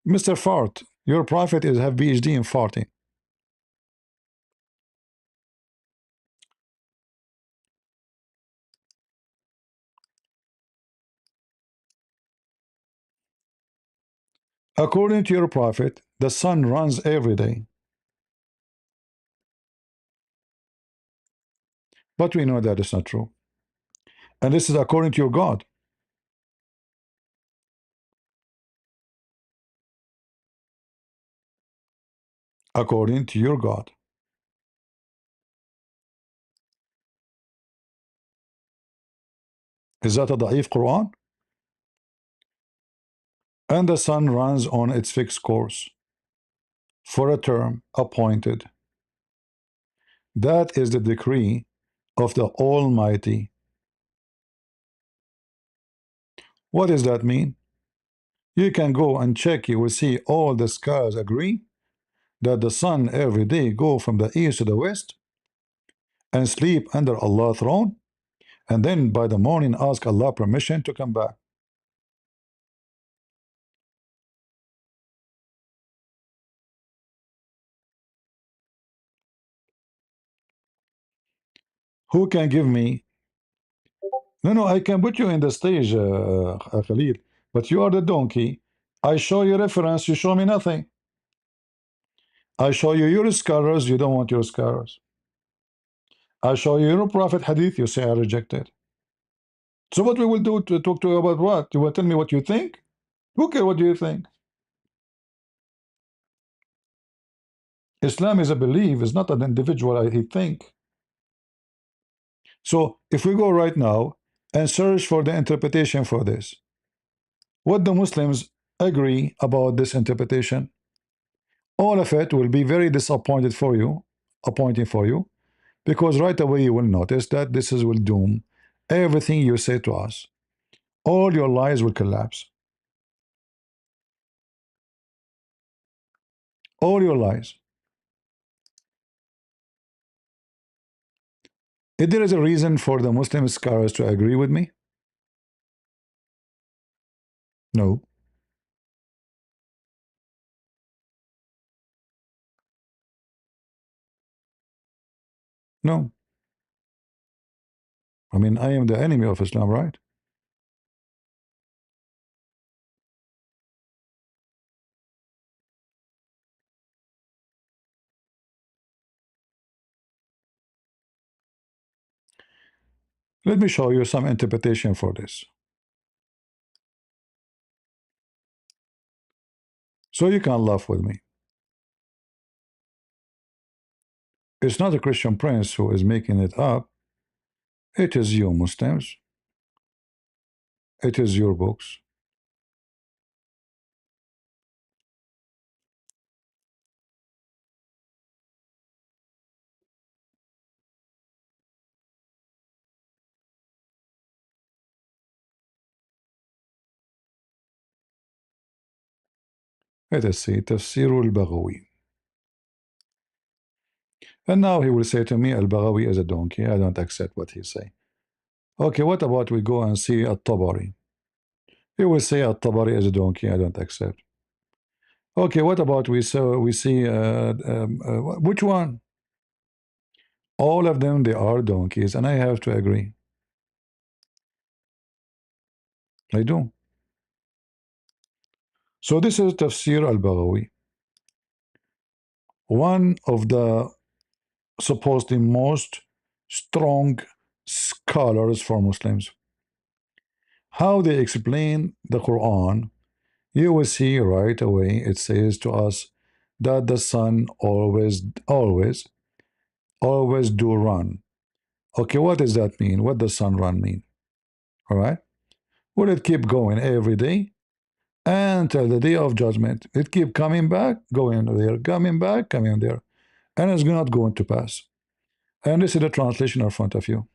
Mr. Fart, your prophet is have PhD in farting. According to your prophet, the sun runs every day. But we know that is not true. And this is according to your God. According to your God. Is that a da'if Quran? And the sun runs on its fixed course for a term appointed. That is the decree of the Almighty. What does that mean? You can go and check, you will see all the scholars agree that the sun every day go from the east to the west and sleep under Allah's throne, and then by the morning ask Allah permission to come back. Who can give me? No, I can put you in the stage, Khalid, but you are the donkey. I show you reference, you show me nothing. I show you your scholars, you don't want your scholars. I show you your prophet hadith, you say I reject it. So what we will do to talk to you about what? You will tell me what you think? Okay, what do you think? Islam is a belief, it's not an individual, I think. So if we go right now and search for the interpretation for this, what the Muslims agree about this interpretation, all of it will be very disappointed for you, appointing for you, because right away you will notice that this is will doom everything you say to us. All your lies will collapse. All your lies. If there is a reason for the Muslim scholars to agree with me, no. No. I mean, I am the enemy of Islam, right? Let me show you some interpretation for this. So you can laugh with me. It's not a Christian prince who is making it up. It is you Muslims. It is your books. Let us see, Tafsir al-Baghawi. And now he will say to me, al-Baghawi is a donkey. I don't accept what he say. Okay, what about we go and see al-Tabari? He will say al-Tabari is a donkey. I don't accept. Okay, what about we see which one? All of them, they are donkeys, and I have to agree. I do. So this is Tafsir al-Baghawi, one of the supposedly most strong scholars for Muslims. How they explain the Quran, you will see right away it says to us that the sun always do run. Okay, what does that mean? What does sun run mean? All right. Will it keep going every day until the day of judgment? It keep coming back, going there, coming back, coming there, and it's not going to pass. And this is the translation in front of you.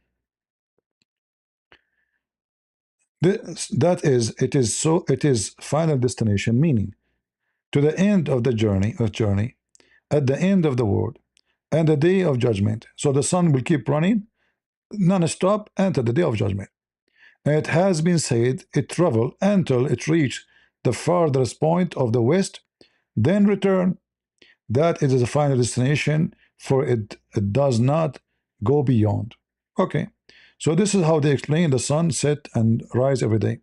That is, it is final destination, meaning to the end of the journey, at the end of the world, and the day of judgment. So the sun will keep running non-stop until the day of judgment. And it has been said it travel until it reach the farthest point of the west, then return. That is the final destination, for it does not go beyond. Okay, so this is how they explain the sun set and rise every day.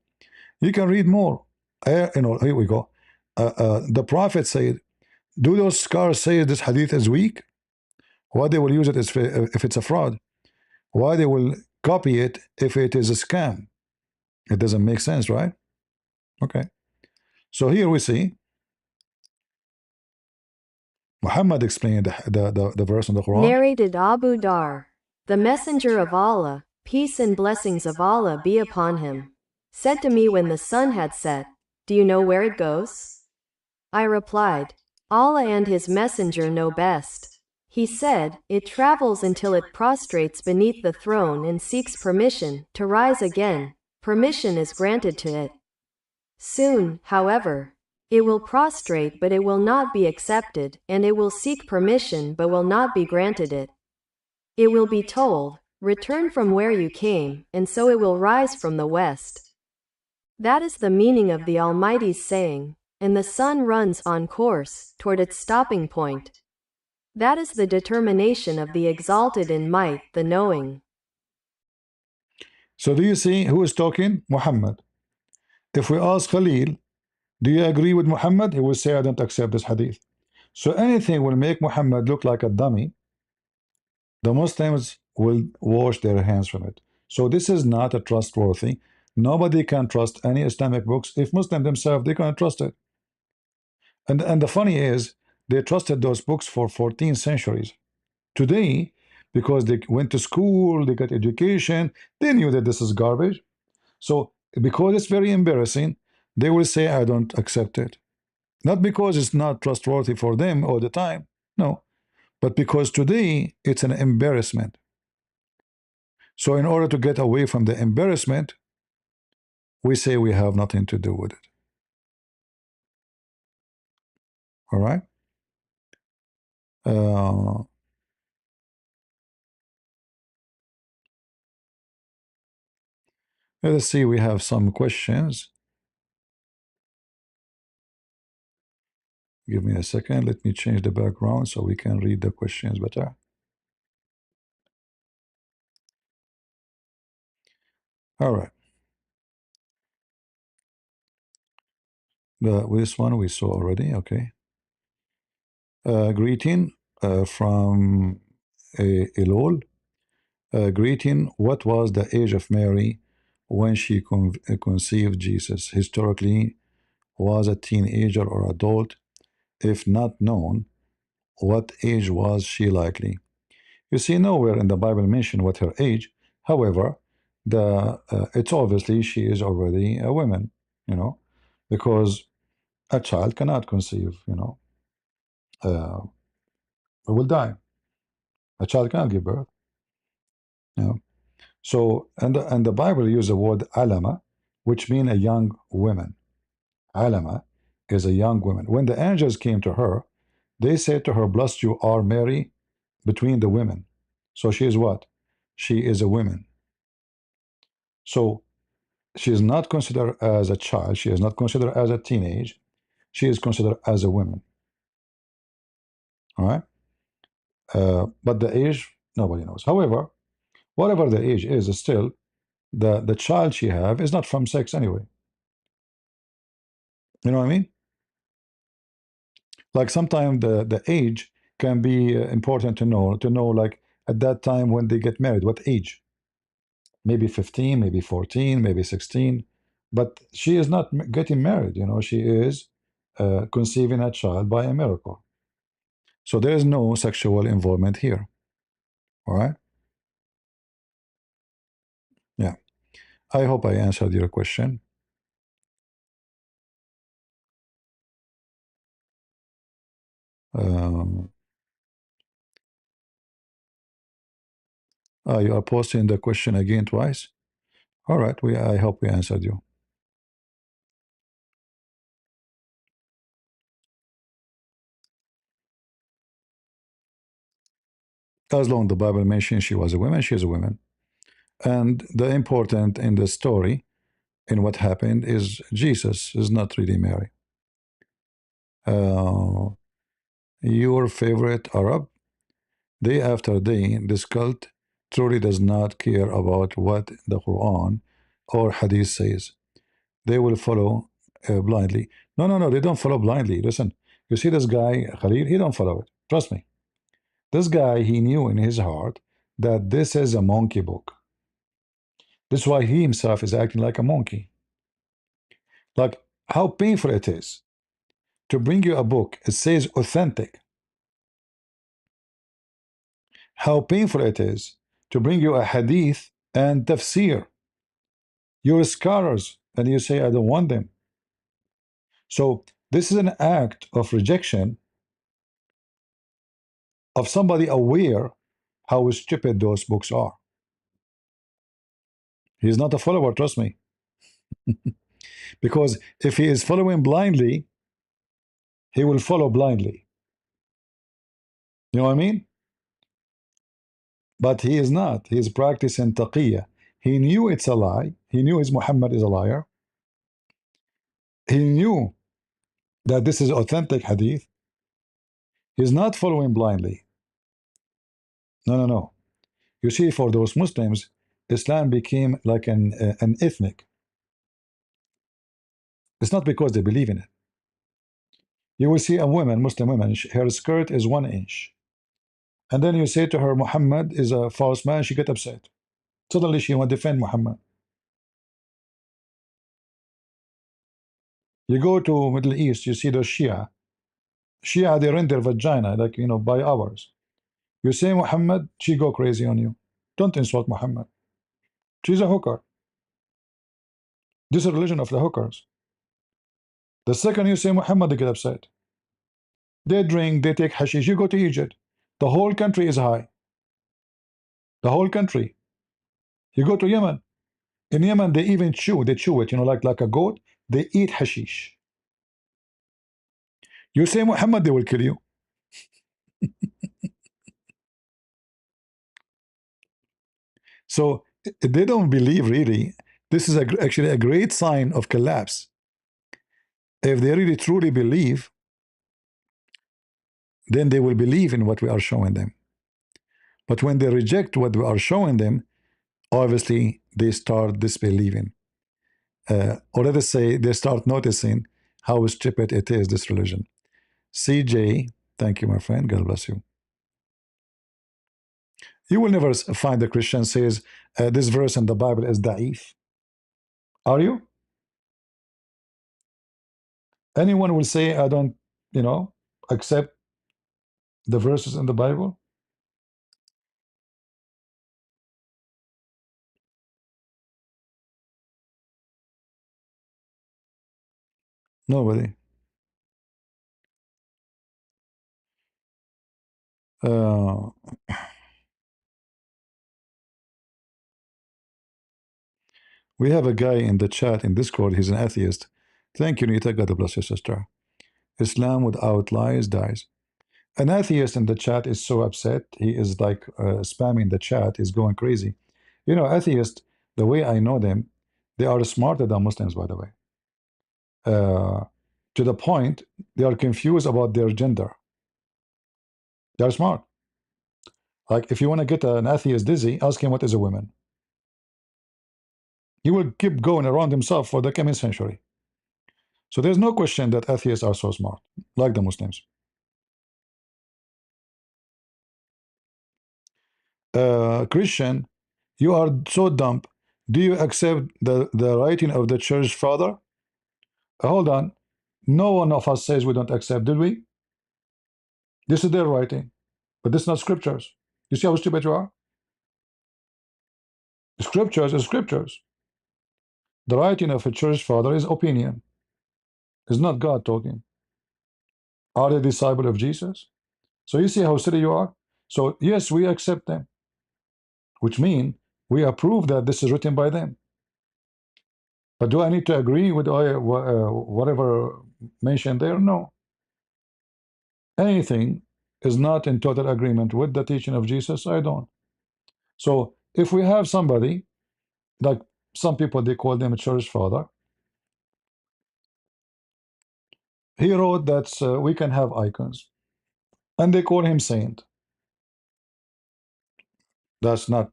You can read more. Here we go. The Prophet said, do those scholars say this hadith is weak? Why they will use it if it's a fraud? Why they will copy it if it is a scam? It doesn't make sense, right? Okay. So here we see Muhammad explained the verse in the Quran. Narrated Abu Dar, the Messenger of Allah, peace and blessings of Allah be upon him, said to me when the sun had set, do you know where it goes? I replied, Allah and his messenger know best. He said, it travels until it prostrates beneath the throne and seeks permission to rise again. Permission is granted to it. Soon, however, it will prostrate but it will not be accepted, and it will seek permission but will not be granted it. It will be told, return from where you came, and so it will rise from the west. That is the meaning of the Almighty's saying, and the sun runs on course toward its stopping point. That is the determination of the exalted in might, the knowing. So do you see who is talking? Muhammad. If we ask Khalil, do you agree with Muhammad? He will say, I don't accept this hadith. So anything will make Muhammad look like a dummy, the Muslims will wash their hands from it. So this is not a trustworthy. Nobody can trust any Islamic books. If Muslims themselves, they can't trust it. And the funny is, they trusted those books for 14 centuries. Today, because they went to school, they got education, they knew that this is garbage. So because it's very embarrassing, they will say, I don't accept it. Not because it's not trustworthy for them all the time, no, but because today it's an embarrassment. So in order to get away from the embarrassment, we say we have nothing to do with it. All right. Uh, let's see. We have some questions. Give me a second. Let me change the background so we can read the questions better. All right. This one we saw already. Okay. Greeting from Elol. Greeting. What was the age of Mary when she conceived Jesus? Historically, was a teenager or adult? If not known, what age was she likely? You see nowhere in the Bible mention what her age. However, the it's obviously she is already a woman, you know, because a child cannot conceive, will die. A child cannot give birth, you know. So and the Bible uses the word alama, which mean a young woman. Alama is a young woman. When the angels came to her, they said to her, "Blessed you are, Mary, between the women." So she is what? She is a woman. So she is not considered as a child. She is not considered as a teenage. She is considered as a woman. All right. But the age, nobody knows. However, whatever the age is still the child she have is not from sex anyway. You know what I mean? Like sometimes the age can be important to know like at that time when they get married, what age? Maybe 15, maybe 14, maybe 16. But she is not getting married, she is conceiving a child by a miracle. So there is no sexual involvement here. All right. Yeah. I hope I answered your question. Um, you are posting the question again twice. All right. I hope we answered you. As long the Bible mentions she was a woman, she is a woman. And the important in the story, in what happened, is Jesus is not really Mary. Your favorite Arab, day after day, this cult truly does not care about what the Quran or Hadith says. They will follow blindly. No, no, no, they don't follow blindly. Listen, you see this guy, Khalil, he don't follow it. Trust me. This guy, he knew in his heart that this is a monkey book. This is why he himself is acting like a monkey. Like how painful it is to bring you a book, it says authentic. How painful it is to bring you a hadith and tafsir. You're scholars and you say, I don't want them. So this is an act of rejection of somebody aware how stupid those books are. He's not a follower, trust me. Because if he is following blindly, he will follow blindly. You know what I mean? But he is not. He is practicing taqiyya. He knew it's a lie. He knew his Muhammad is a liar. He knew that this is authentic hadith. He's not following blindly. No, no, no. You see, for those Muslims, Islam became like an ethnic. It's not because they believe in it. You will see a woman, Muslim woman, her skirt is 1 inch. And then you say to her, Muhammad is a false man, she get upset. Suddenly she want to defend Muhammad. You go to Middle East, you see the Shia. Shia, they rent their vagina, like, by hours. You say Muhammad, she go crazy on you. Don't insult Muhammad. She's a hooker. This is a religion of the hookers. The second you say Muhammad, they get upset. They drink, they take hashish. You go to Egypt, the whole country is high. The whole country. You go to Yemen. In Yemen, they even they chew it, like a goat. They eat hashish. You say Muhammad, they will kill you. So they don't believe really. This is actually a great sign of collapse. If they really truly believe, then they will believe in what we are showing them. But when they reject what we are showing them, obviously they start disbelieving. Or let us say they start noticing how stupid it is, this religion. CJ, thank you, my friend. God bless you. You will never find a Christian says this verse in the Bible is da'if. Are you? Anyone will say, I don't, accept the verses in the Bible? Nobody. Uh, we have a guy in the chat in Discord. He's an atheist. Thank you, Nita. God bless your sister. Islam without lies dies. An atheist in the chat is so upset. He is like spamming the chat. He's going crazy. Atheists, the way I know them, they are smarter than Muslims, by the way. To the point, they are confused about their gender. They are smart. Like, if you want to get an atheist dizzy, ask him what is a woman. He will keep going around himself for the coming century. So there's no question that atheists are so smart, like the Muslims. Christian, you are so dumb. Do you accept the writing of the church father? Hold on. No one of us says we don't accept, did we? This is their writing, but this is not scriptures. You see how stupid you are? Scriptures is scriptures. The writing of a church father is opinion. It's not God talking. Are they disciple of Jesus? So you see how silly you are? So yes, we accept them, which means we approve that this is written by them. But do I need to agree with whatever mentioned there? No. Anything is not in total agreement with the teaching of Jesus, I don't. So if we have somebody, like some people, they call them a church father, he wrote that we can have icons, and they call him saint. That's not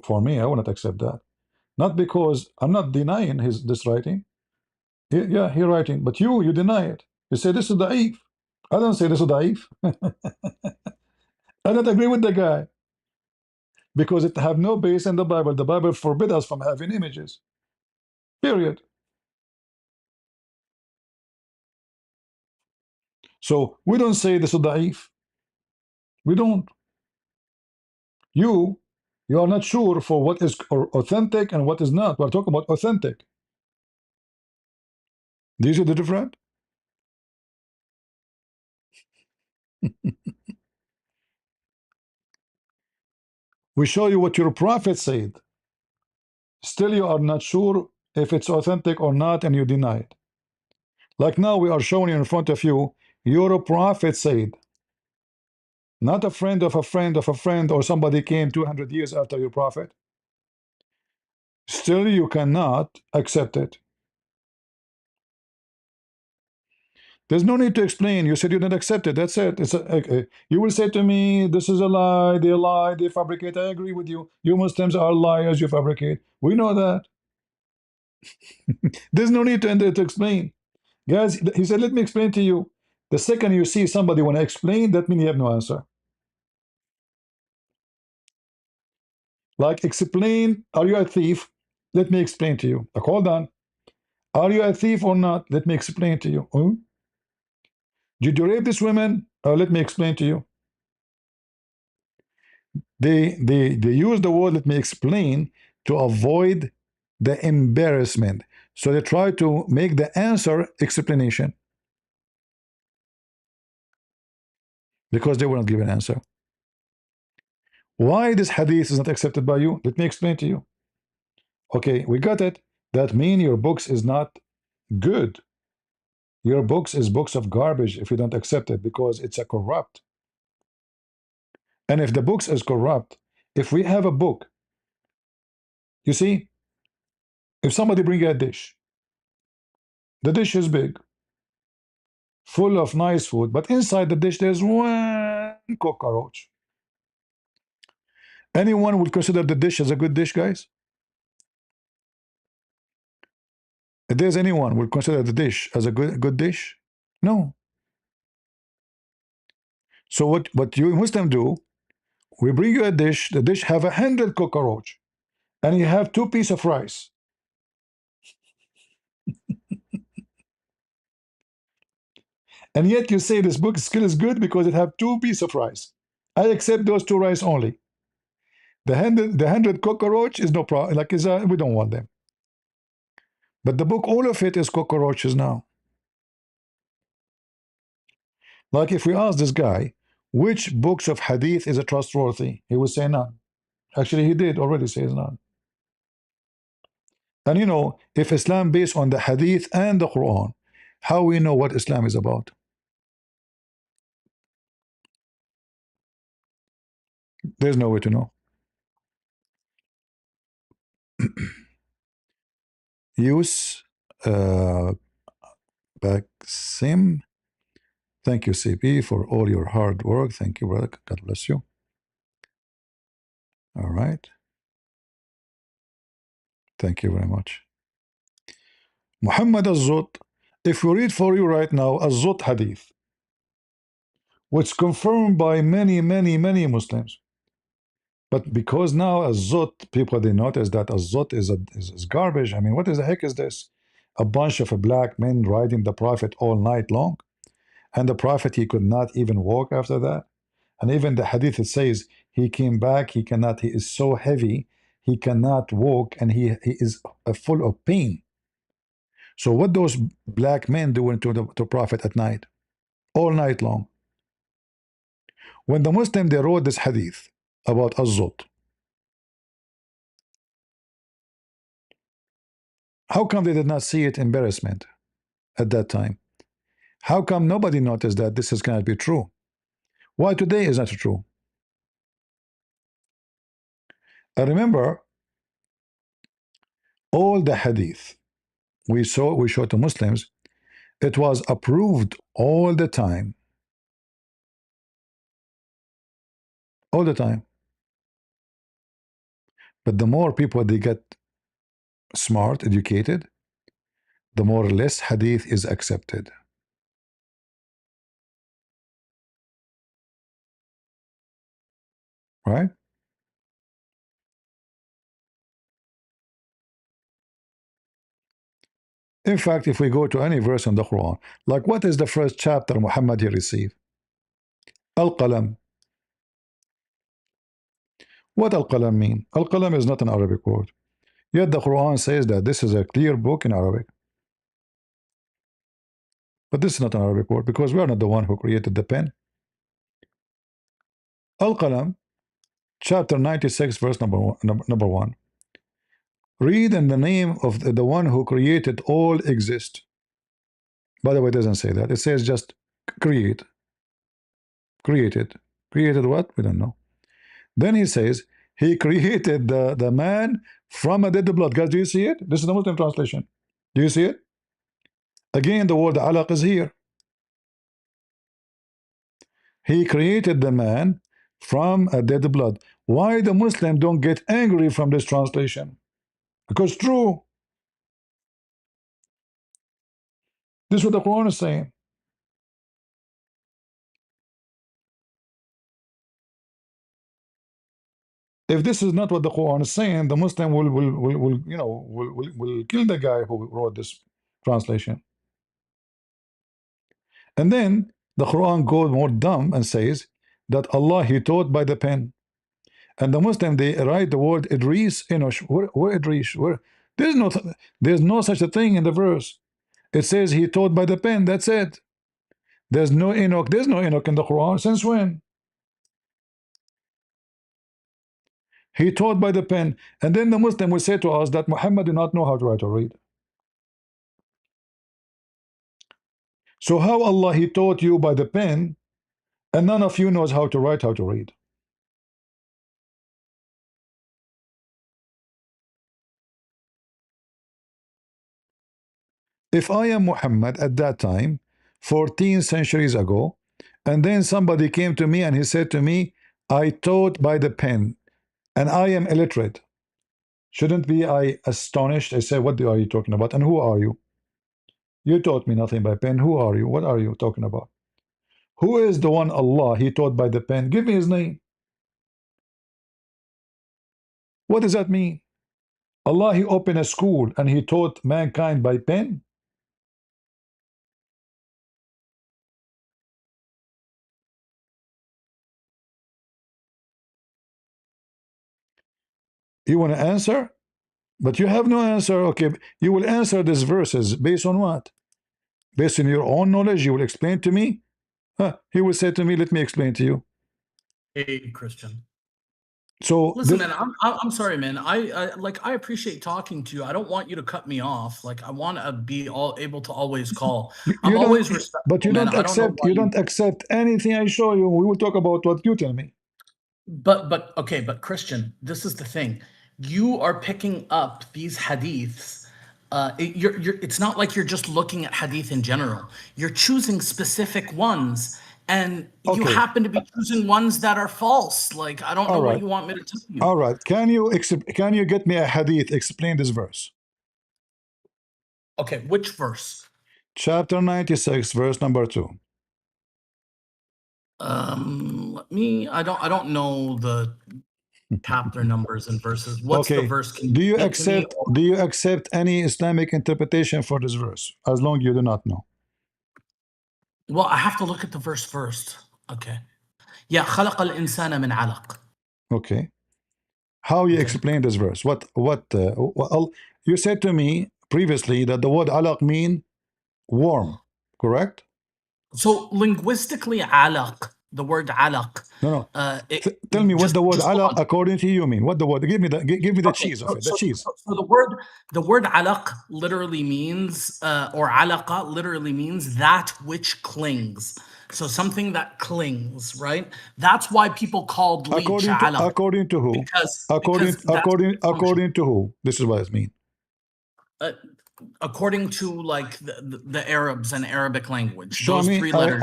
for me. I will not accept that. Not because I'm not denying this writing. Yeah, he writing, but you deny it. You say this is da'if. I don't say this is da'if. I don't agree with the guy because it have no base in the Bible. The Bible forbid us from having images. Period. So we don't say this is da'if. We don't. You are not sure for what is authentic and what is not. We're talking about authentic. Do you see the difference? We show you what your prophet said. Still, you are not sure if it's authentic or not, and you deny it. Like now, we are showing you in front of you, your prophet said, not a friend of a friend of a friend, or somebody came 200 years after your prophet. Still, you cannot accept it. There's no need to explain. You said you didn't accept it. That's it. You will say to me, this is a lie, they fabricate. I agree with you. You Muslims are liars, you fabricate. We know that. There's no need to explain. Guys, he said, let me explain to you. The second you see somebody want to explain, that means you have no answer. Like, explain, are you a thief? Let me explain to you. Like, hold on. Are you a thief or not? Let me explain to you. Did you rape this woman? Let me explain to you. They use the word let me explain to avoid the embarrassment. So they try to make the answer explanation because they will not give an answer. Why this hadith is not accepted by you? Let me explain to you. Okay, we got it. That means your books is not good. Your books is books of garbage if you don't accept it because it's a corrupt. And if the books is corrupt, if we have a book, you see, if somebody bring you a dish, the dish is big, full of nice food, but inside the dish there's one cockroach. Anyone would consider the dish as a good dish, guys? If there's anyone would consider the dish as a good dish? No. So what you Muslim do, we bring you a dish, the dish have 100 cockroach, and you have 2 pieces of rice. And yet you say this book still is good because it have 2 pieces of rice. I accept those 2 rice only. The 100 cockroach is no problem. Like we don't want them. But the book, all of it is cockroaches now. Like if we ask this guy, which books of hadith is a trustworthy? He would say none. Actually, he did already say none. And you know, if Islam based on the hadith and the Quran, how we know what Islam is about? There's no way to know. Use Baksim. Thank you, CP, for all your hard work. Thank you, brother. God bless you. All right. Thank you very much. Muhammad al-Zut, if we read for you right now, al-Zut hadith, which confirmed by many, many, many Muslims. But because now al-Zut, people, they notice that al-Zut is garbage. I mean, what is the heck is this? A bunch of black men riding the Prophet all night long. And the Prophet, he could not even walk after that. And even the hadith, it says, he came back, he is so heavy, he cannot walk, and he is full of pain. So what those black men doing to the Prophet at night? All night long. When the Muslim, they wrote this hadith about al-Zut, how come they did not see it embarrassment at that time? How come nobody noticed that this is cannot be true? Why today is not true? I remember all the hadith we showed to Muslims, it was approved all the time. All the time. But the more people they get smart, educated, the more or less hadith is accepted. Right? In fact, if we go to any verse in the Quran, like what is the first chapter Muhammad he received? Al-Qalam. What Al-Qalam mean? Al-Qalam is not an Arabic word. Yet the Quran says that this is a clear book in Arabic. But this is not an Arabic word because we are not the one who created the pen. Al-Qalam, chapter 96, verse number one. Read in the name of the one who created all exist. By the way, it doesn't say that. It says just create. Created. Created what? We don't know. Then he says, he created the man from a dead blood. Guys, do you see it? This is the Muslim translation. Do you see it? Again, the word alaq is here. He created the man from a dead blood. Why the Muslim don't get angry from this translation? Because true. This is what the Quran is saying. If this is not what the Quran is saying, the Muslim will kill the guy who wrote this translation. And then the Quran goes more dumb and says that Allah He taught by the pen. And the Muslim they write the word Idris Enosh. Where Idris? Where there's no such a thing in the verse. It says he taught by the pen. That's it. There's no Enoch. There's no Enoch in the Quran. Since when? He taught by the pen. And then the Muslim will say to us that Muhammad did not know how to write or read. So how Allah He taught you by the pen, and none of you knows how to write, how to read? If I am Muhammad at that time, 14 centuries ago, and then somebody came to me and he said to me, I taught by the pen, and I am illiterate, shouldn't be I astonished? I say, what are you talking about? And who are you? You taught me nothing by pen. Who are you? What are you talking about? Who is the one Allah He taught by the pen? Give me his name. What does that mean? Allah He opened a school and He taught mankind by pen? You want to answer? But you have no answer. Okay, you will answer these verses based on what? Based on your own knowledge, you will explain to me? He will say to me, let me explain to you. Hey, Christian. So listen, man, I'm sorry, man. I appreciate talking to you. I don't want you to cut me off. Like, I want to be able to always call. I'm always respectful, but you man. don't accept. You don't accept anything I show you. We will talk about what you tell me. But okay, but Christian, this is the thing. You are picking up these hadiths. It's not like you're just looking at hadith in general. You're choosing specific ones, and you happen to be choosing ones that are false. Like, I don't know what you want me to tell you. All right. Can you get me a hadith? Explain this verse. Okay, which verse? Chapter 96, verse number 2. I don't know the chapter numbers and verses. What's the verse? Do you accept any Islamic interpretation for this verse? As long as you do not know. Well, I have to look at the verse first. Okay. Yeah, خلق الإنسان من علق. Okay. How you explain this verse? What you said to me previously that the word alaq mean worm, correct? So linguistically, alaq, the word alaq. No. Tell me what the word alaq according to you mean. What the word? Give me the cheese of it. The cheese. So the word alaq literally means, or alaqa literally means that which clings. So something that clings, right? That's why people called leech alaq. According to who? According to who? This is what it means. According to like the Arabs and Arabic language, show those me, three letters.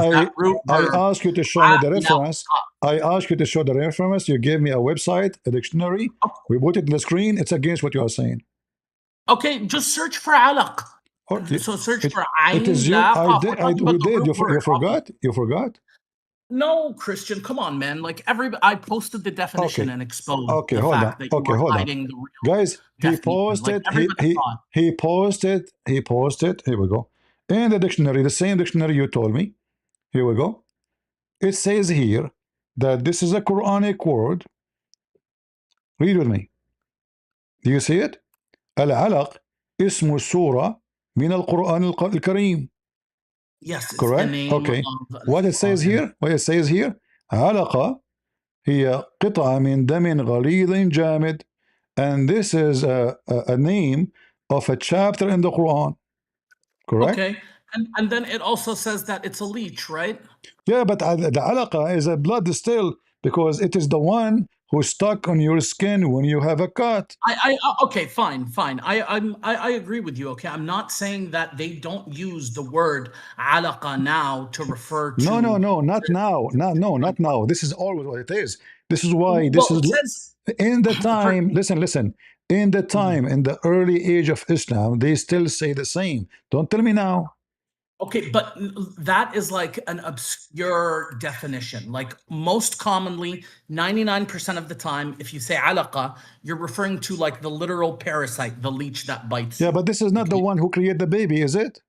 I ask you to show me the reference. I ask you to show the reference. You gave me a website, a dictionary. We put it in the screen. It's against what you are saying. Okay, just search for alaq. So search for ayn. It is you. We did. You forgot. You forgot. No, Christian, come on, man. Like I posted the definition and exposed the fact that you are hiding the real. Guys, he posted. He posted. Here we go. In the dictionary, the same dictionary you told me. Here we go. It says here that this is a Quranic word. Read with me. Do you see it? Al-alaq ismu surah min al-Quran al-Kareem. Yes, it's correct. The name okay. Of what it says here? What it says here? علقة هي قطعة من دم غليظ جامد, and this is a name of a chapter in the Quran. Correct. Okay, and then it also says that it's a leech, right? Yeah, but the alaqa is a blood still. because it is the one who's stuck on your skin when you have a cut. Okay, fine. I agree with you. Okay, I'm not saying that they don't use the word alaqa now to refer No, no, to. no, not now. Not now. This is always what it is. This is why this Well, is it says in the for. time. Listen. In the Mhm. time, in the early age of Islam, they still say the same. Don't tell me now. Okay, but that is like an obscure definition. Like most commonly, 99% of the time, if you say alaqa, you're referring to like the literal parasite, the leech that bites Yeah, you. but this is not the Okay. one who created the baby, is it?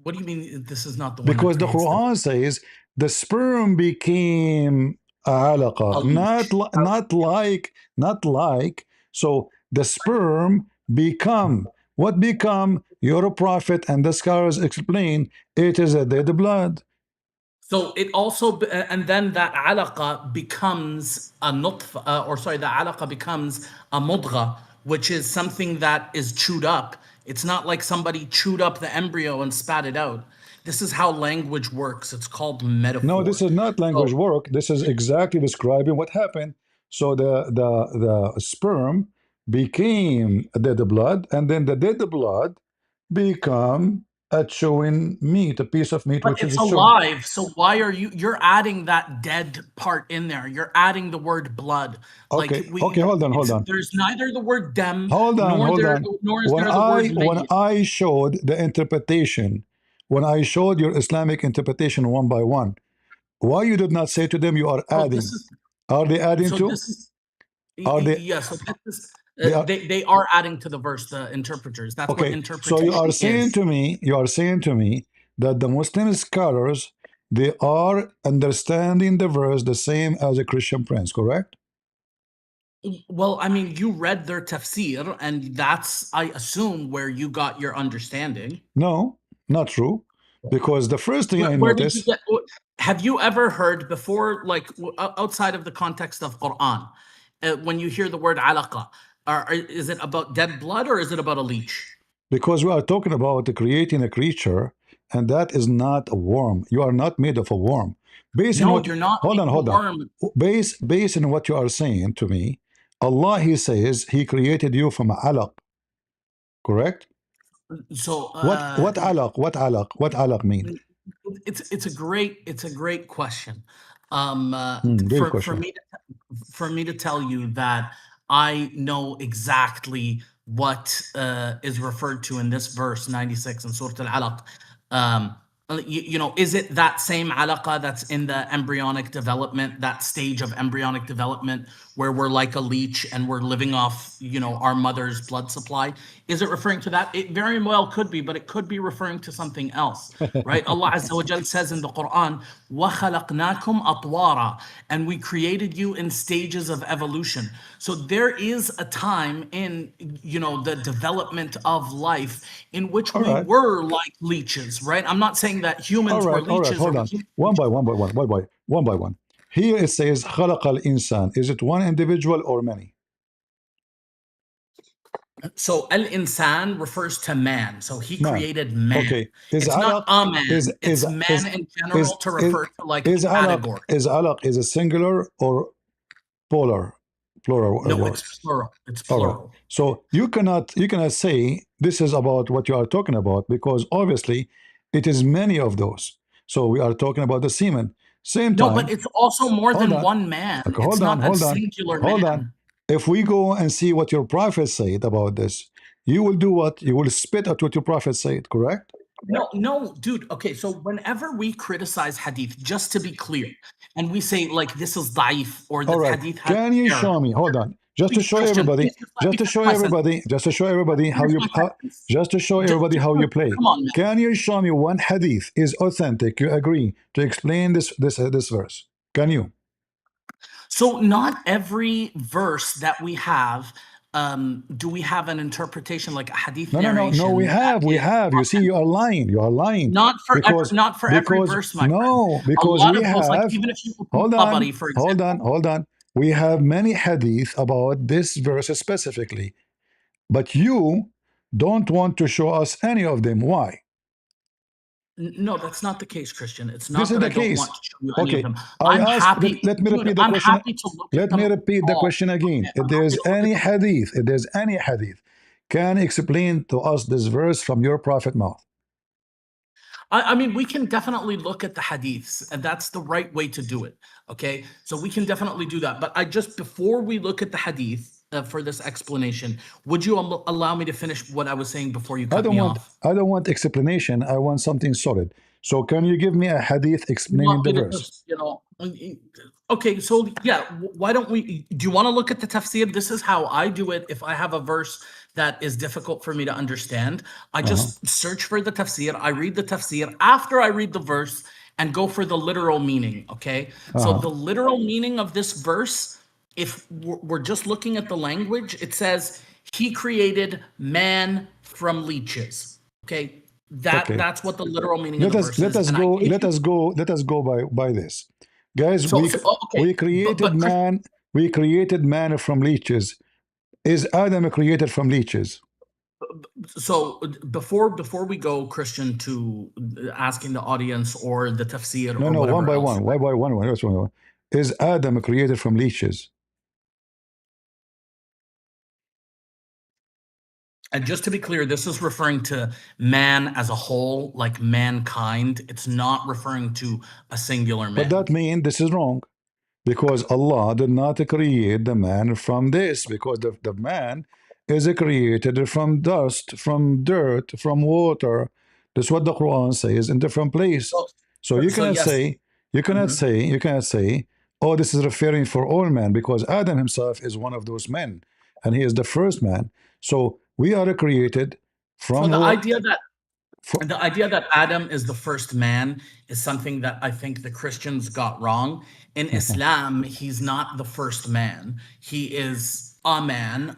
What do you mean this is not the one that Because the creates the Quran says the sperm became a a alaqa, leech? not like. So the sperm become what become? Your prophet and the scholars explain it is a dead blood. So it also, and then that alaqa becomes a nutfa, or sorry, the alaqa becomes a mudgha, which is something that is chewed up. It's not like somebody chewed up the embryo and spat it out. This is how language works. It's called No, this metaphor. is not language So, work. This is exactly describing what happened. So the sperm became dead blood, and then the dead blood become a chewing meat, a piece of meat but which is it's a chewing. alive. So why are you're adding that dead part in there? You're adding the word blood. Like Okay, okay, hold on, hold it's on, there's neither the word dem hold on, hold on. nor is there the word When mayyit. I showed the interpretation, when I showed your Islamic interpretation one by one, why you did not say to them you are So this adding? is Are they adding so to? this is Are they? yeah. So this is They are. they are adding to the verse. The interpreters. That's what Okay, so interpretation is. you are saying to me that the Muslim scholars they are understanding the verse the same as a Christian prince, correct? Well, I mean, you read their tafsir, and that's, I assume, where you got your understanding. No, not true, because the first thing I Where did you notice get? Have you ever heard before, like outside of the context of Quran, when you hear the word alaqa, is it about dead blood or is it about a leech? because we are talking about creating a creature, and that is not a worm. You are not made of a worm. Based on No, what, you're not hold making a on. worm. Based on what you are saying to me, Allah He says He created you from alaq, correct? So What alaq? What alaq? What alaq mean? it's a great question. Great question. For me to tell you that I know exactly what is referred to in this verse 96 in Surah Al-Alaq. Is it that same alaqa that's in the embryonic development, that stage of embryonic development where we're like a leech and we're living off, our mother's blood supply? Is it referring to that? It very well could be, but it could be referring to something else, right? Allah Azza wa Jal says in the Quran, وَخَلَقْنَاكُمْ أَطْوَارًا, and we created you in stages of evolution. So there is a time in, the development of life in which All we right. were like leeches, right? I'm not saying that humans were All right. leeches or Hold on. One by one by one. One by one. Here it says خلق الإنسان. Is it one individual or many? so al-insan refers to man. So he Man. created man. Okay. Is It's not alaq a man. is It's man in general is to is refer to like a category. is alaq is a singular or polar plural No, it's words? plural. It's All right. plural. So you cannot say this is about what you are talking about because obviously it is many of those. So we are talking about the semen. Same No, but time, it's also more hold than on. one man. Okay, It's not a singular hold on. man. If we go and see what your prophet said about this, you will do what? You will spit at what your prophet said, correct? No, no, dude. Okay, so whenever we criticize hadith, just to be clear, and we say like this is daif or All this right. hadith has Can you error, show me? Hold on. Just to please, show Christian, everybody, please just let me finish my sentence. just to show everybody how Finish you my how, sentence. just to show everybody how you play. Come on, man. Can you show me one hadith is authentic? You agree to explain this verse? Can you? So not every verse that we have, do we have an interpretation like a hadith No. narration that We is have. You see, you are lying. You are lying not for every verse, my friend. A because lot we of those, like have. even if you open Hold on, Tabari, for example. hold on. We have many hadith about this verse specifically, but you don't want to show us any of them. Why? No, that's not the case, Christian. It's This not is that the I don't want case. to show you any of Okay, them. I I'm ask. happy, Let me dude, repeat the I'm question. happy to look at Let me them repeat the all. question again. Okay, If I'm there happy is to look at any them. hadith, if there's any hadith, can explain to us this verse from your prophet mouth? I mean, we can definitely look at the hadiths, and that's the right way to do it. Okay, so we can definitely do that. But I just, before we look at the hadith for this explanation, would you allow me to finish what I was saying before you cut me off? I don't want explanation. I want something solid. So can you give me a hadith You explaining want the me to verse? just, okay, so yeah, why don't we, do you want to look at the tafsir? This is how I do it. If I have a verse that is difficult for me to understand, I just search for the tafsir, I read the tafsir after I read the verse and go for the literal meaning, okay? So the literal meaning of this verse, if we're just looking at the language, it says, he created man from leeches, okay? Okay. That's what the literal meaning of the verse is. And I gave you Let us go by this. Guys, okay, we created but Chris, man, from leeches. Is Adam created from leeches? so before we go, Christian, to asking the audience or the tafsir No, or no, one whatever by else, one. Why by one? That's one. Is Adam created from leeches? and just to be clear, this is referring to man as a whole, like mankind. It's not referring to a singular But man. that means this is wrong. Because Allah did not create the man from this, because the man is created from dust, from dirt, from water. That's what the Quran says in different place. So, So you so cannot yes. say, oh, this is referring for all men, because Adam himself is one of those men, and he is the first man. So we are created So from what? the idea that Adam is the first man is something that I think the Christians got wrong. In Islam, he's not the first man. He is a man.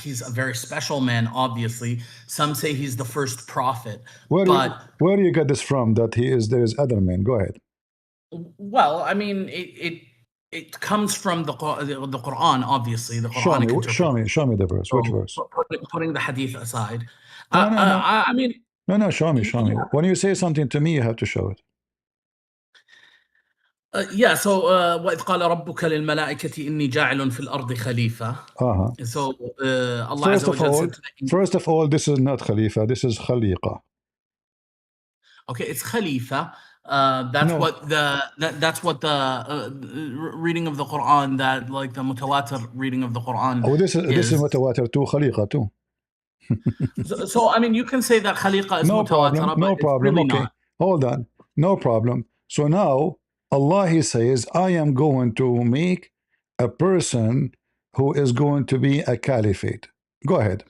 He's a very special man, obviously. Some say he's the first prophet. But, Where do you get this from? That there is other men? Go ahead. well, I mean, it comes from the Quran, obviously, the Quranic interpretation. Show me the verse. Which So verse? putting the hadith aside, No, no, no. I mean, No, show me, show me. yeah. When you say something to me, you have to show it. Yeah, so وَإِذْ قَالَ رَبُّكَ لِلْمَلَائِكَةِ إِنِّي جَاعِلٌ فِي الْأَرْضِ خَلِيفَةً. So Allah Azza wa Jalla said to the First of all, this is not Khalifa, this is Khaliqa. okay, it's Khalifa. That's No. what the reading of the Quran, that like the mutawatir reading of the Quran. Oh, this is mutawatir too, Khaliqa too. So I mean, you can say that Khaliqa is mutawatir, no but it's problem. really Okay, not. hold on. No problem. So now Allah, He says, I am going to make a person who is going to be a caliphate. Go ahead.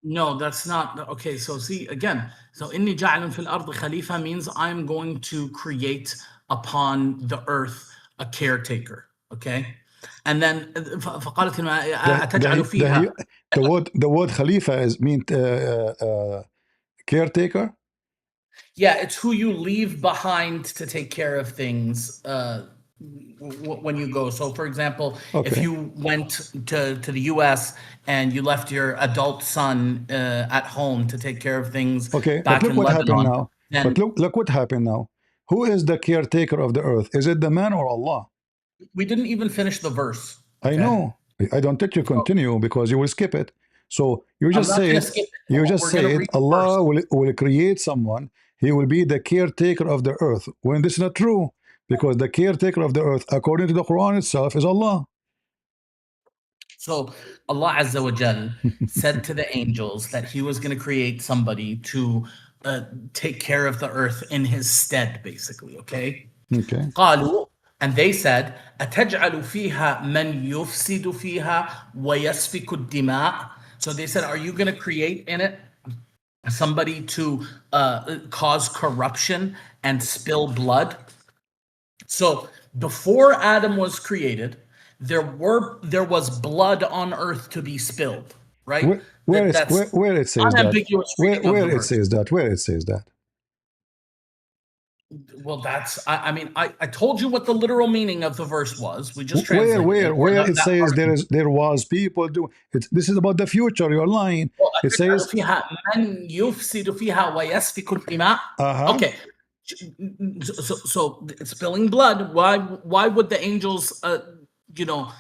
No, that's not okay. So see again. So inni ja'alun fil ardi khalifa means I'm going to create upon the earth a caretaker. Okay, and then فقالت أتجعل فيها. The word Khalifa is mean caretaker. Yeah, it's who you leave behind to take care of things when you go. So, for example, if you went to the U.S. and you left your adult son at home to take care of things back in Lebanon, now. But look what happened now. Who is the caretaker of the earth? Is it the man or Allah? We didn't even finish the verse. Okay? I know. I don't let you continue because you will skip it. So you just say Allah will create someone. He will be the caretaker of the earth. When this is not true, because the caretaker of the earth, according to the Quran itself, is Allah. So Allah Azza wa Jal said to the angels that He was going to create somebody to take care of the earth in His stead, basically. Okay. Okay. قالوا, and they said, أتجعل فيها من يفسد فيها ويسفك الدماء. So they said, are you going to create in it somebody to cause corruption and spill blood? So before Adam was created, there was blood on earth to be spilled, right? Where it says unambiguous that? Where it says that? Where it says that? Well, that's I mean I told you what the literal meaning of the verse was. We just translated where it says there was people doing it. This is about the future. You're lying. It says okay. So spilling blood. Why would the angels, you know,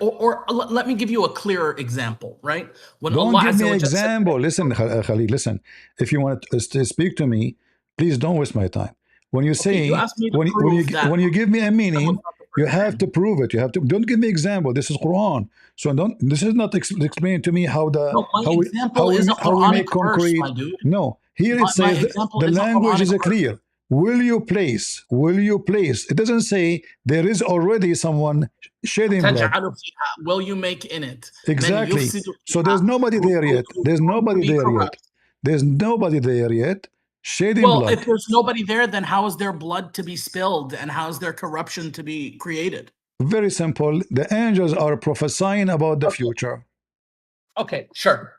or let me give you a clearer example, right? When Don't Allah give me Azza an wa Jalla said to the example. Listen, angels, Khalid, listen. If you want to speak to me, please don't waste my time. When you okay, you say, asked me to prove that when you give me a Adam was meaning, not the you first have man. to prove it. You have to. Don't give me example. This is Quran. So don't. This is not explaining to me how the No, my example is a how we Quranic make verse, concrete. my dude. No, here it My says example the is a language Quranic is verse. clear. Will you place? Will you place? It doesn't say there is already someone shedding blood. تَجْعَلُ فِيهَا, will you make in it? مَنْ Exactly. يُفْسِدُ So فِيهَا, there's nobody there yet. who's There's going to nobody be there yet. corrupt. There's nobody there yet shedding Well, if blood. there's nobody there, then how is there blood to be spilled and how is there corruption to be created? Very simple. The angels are prophesying about the Okay, future. okay, sure.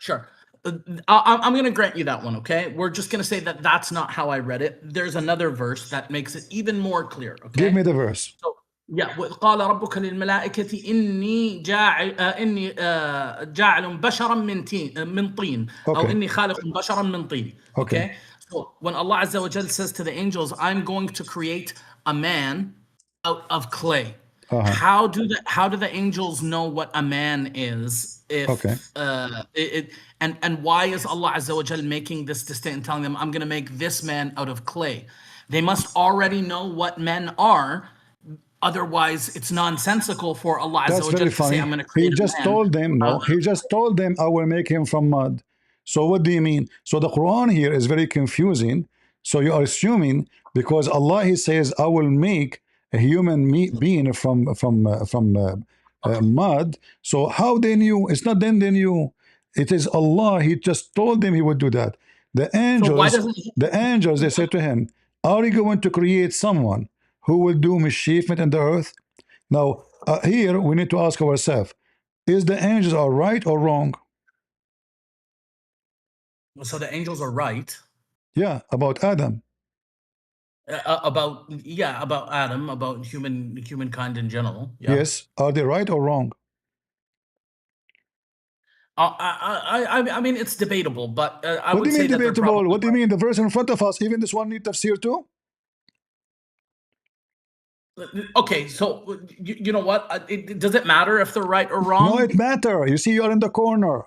I'm going to grant you that one, okay? We're just going to say that that's not how I read it. There's another verse that makes it even more clear, Give me okay? the verse. So, yeah, وَإِذْ قَالَ رَبُّكَ لِلْمَلَائِكَةِ إِنِّي جَاعِلٌ بَشَرًا من طين أو Okay. إِنِّي خَالِقٌ بَشَرًا من طين. Okay. Okay? So when Allah Azza wa Jal says to the angels, I'm going to create a man out of clay. Uh-huh. How do the angels know what a man is Okay. if and why is Allah Azza wa Jal making this distinct and telling them I'm going to make this man out of clay? They must already know what men are. Otherwise, it's nonsensical for Allah Azza That's wa very Jal to say, I'm funny. going to He create a just man. told them, no, he just told them, I will make him from mud. So what do you mean? So the Quran here is very confusing. So you are assuming because Allah he says, I will make a human being Okay. mud. So how they knew? It's not then they knew. It is Allah. He just told them he would do that. So why doesn't he? The angels, they said to him, are you going to create someone who will do mischief in the earth? Now, here we need to ask ourselves, is the angels are right or wrong? So the angels are right Yeah, about Adam. about Adam, about humankind in general. Yeah. Yes, are they right or wrong? I mean, it's debatable, but I What do would you say mean that they're debatable? probably What do you mean the verse in front of us, even this one need tafsir too? right. Okay, so you know what? Does it matter if they're right or No, wrong? it matter. You see, you're in the corner.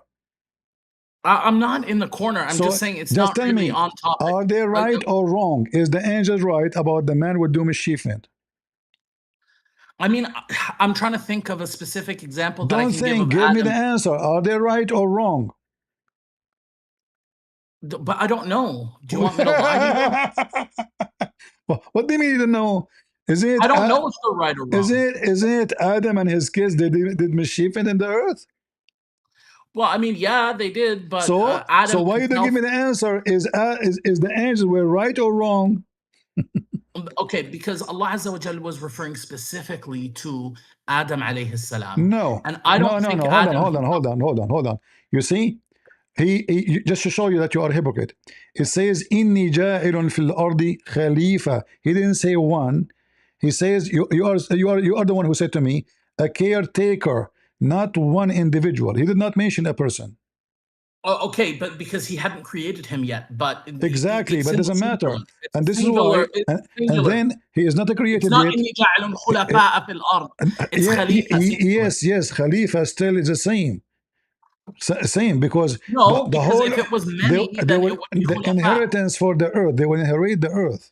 I'm not in the corner. I'm just So saying it's just not tell really me, on topic. are they Uh, right or wrong? Is the angel right about the man with do mischief? I mean, I'm trying to think of a specific example that I Don't can give think, of give me the Adam, answer. Are they right or wrong? but I don't know. Do you want me to lie to you? What do you mean you don't know? Is it I don't know if they're right or is wrong. it is it Adam and his kids did mischief in the earth? Well, I mean, yeah, they did, but So Adam why you don't give himself. me the answer? Is the angels were right or wrong? Okay, because Allah Azza wa Jal was referring specifically to Adam alayhi salam, No, and I don't no. think Hold on, Adam himself. hold on. You see, just to show you that you are a hypocrite. It says inni ja'ilun fil ardi khalifa. He didn't say one. He says you are the one who said to me a caretaker, not one individual. He did not mention a person. Oh, okay, but because he hadn't created him yet, but Exactly, it's but in the doesn't matter. singular. It's And a this is why, singular. It's and singular. then he is not It's created not yet. inni ja'alun khulafa'a fil ard. It's Yeah, Khalifa singular. yes, Khalifa still is the same. Same because No, the because whole if it was many, they then it will would be the khulafa. inheritance for the earth. They will inherit the earth.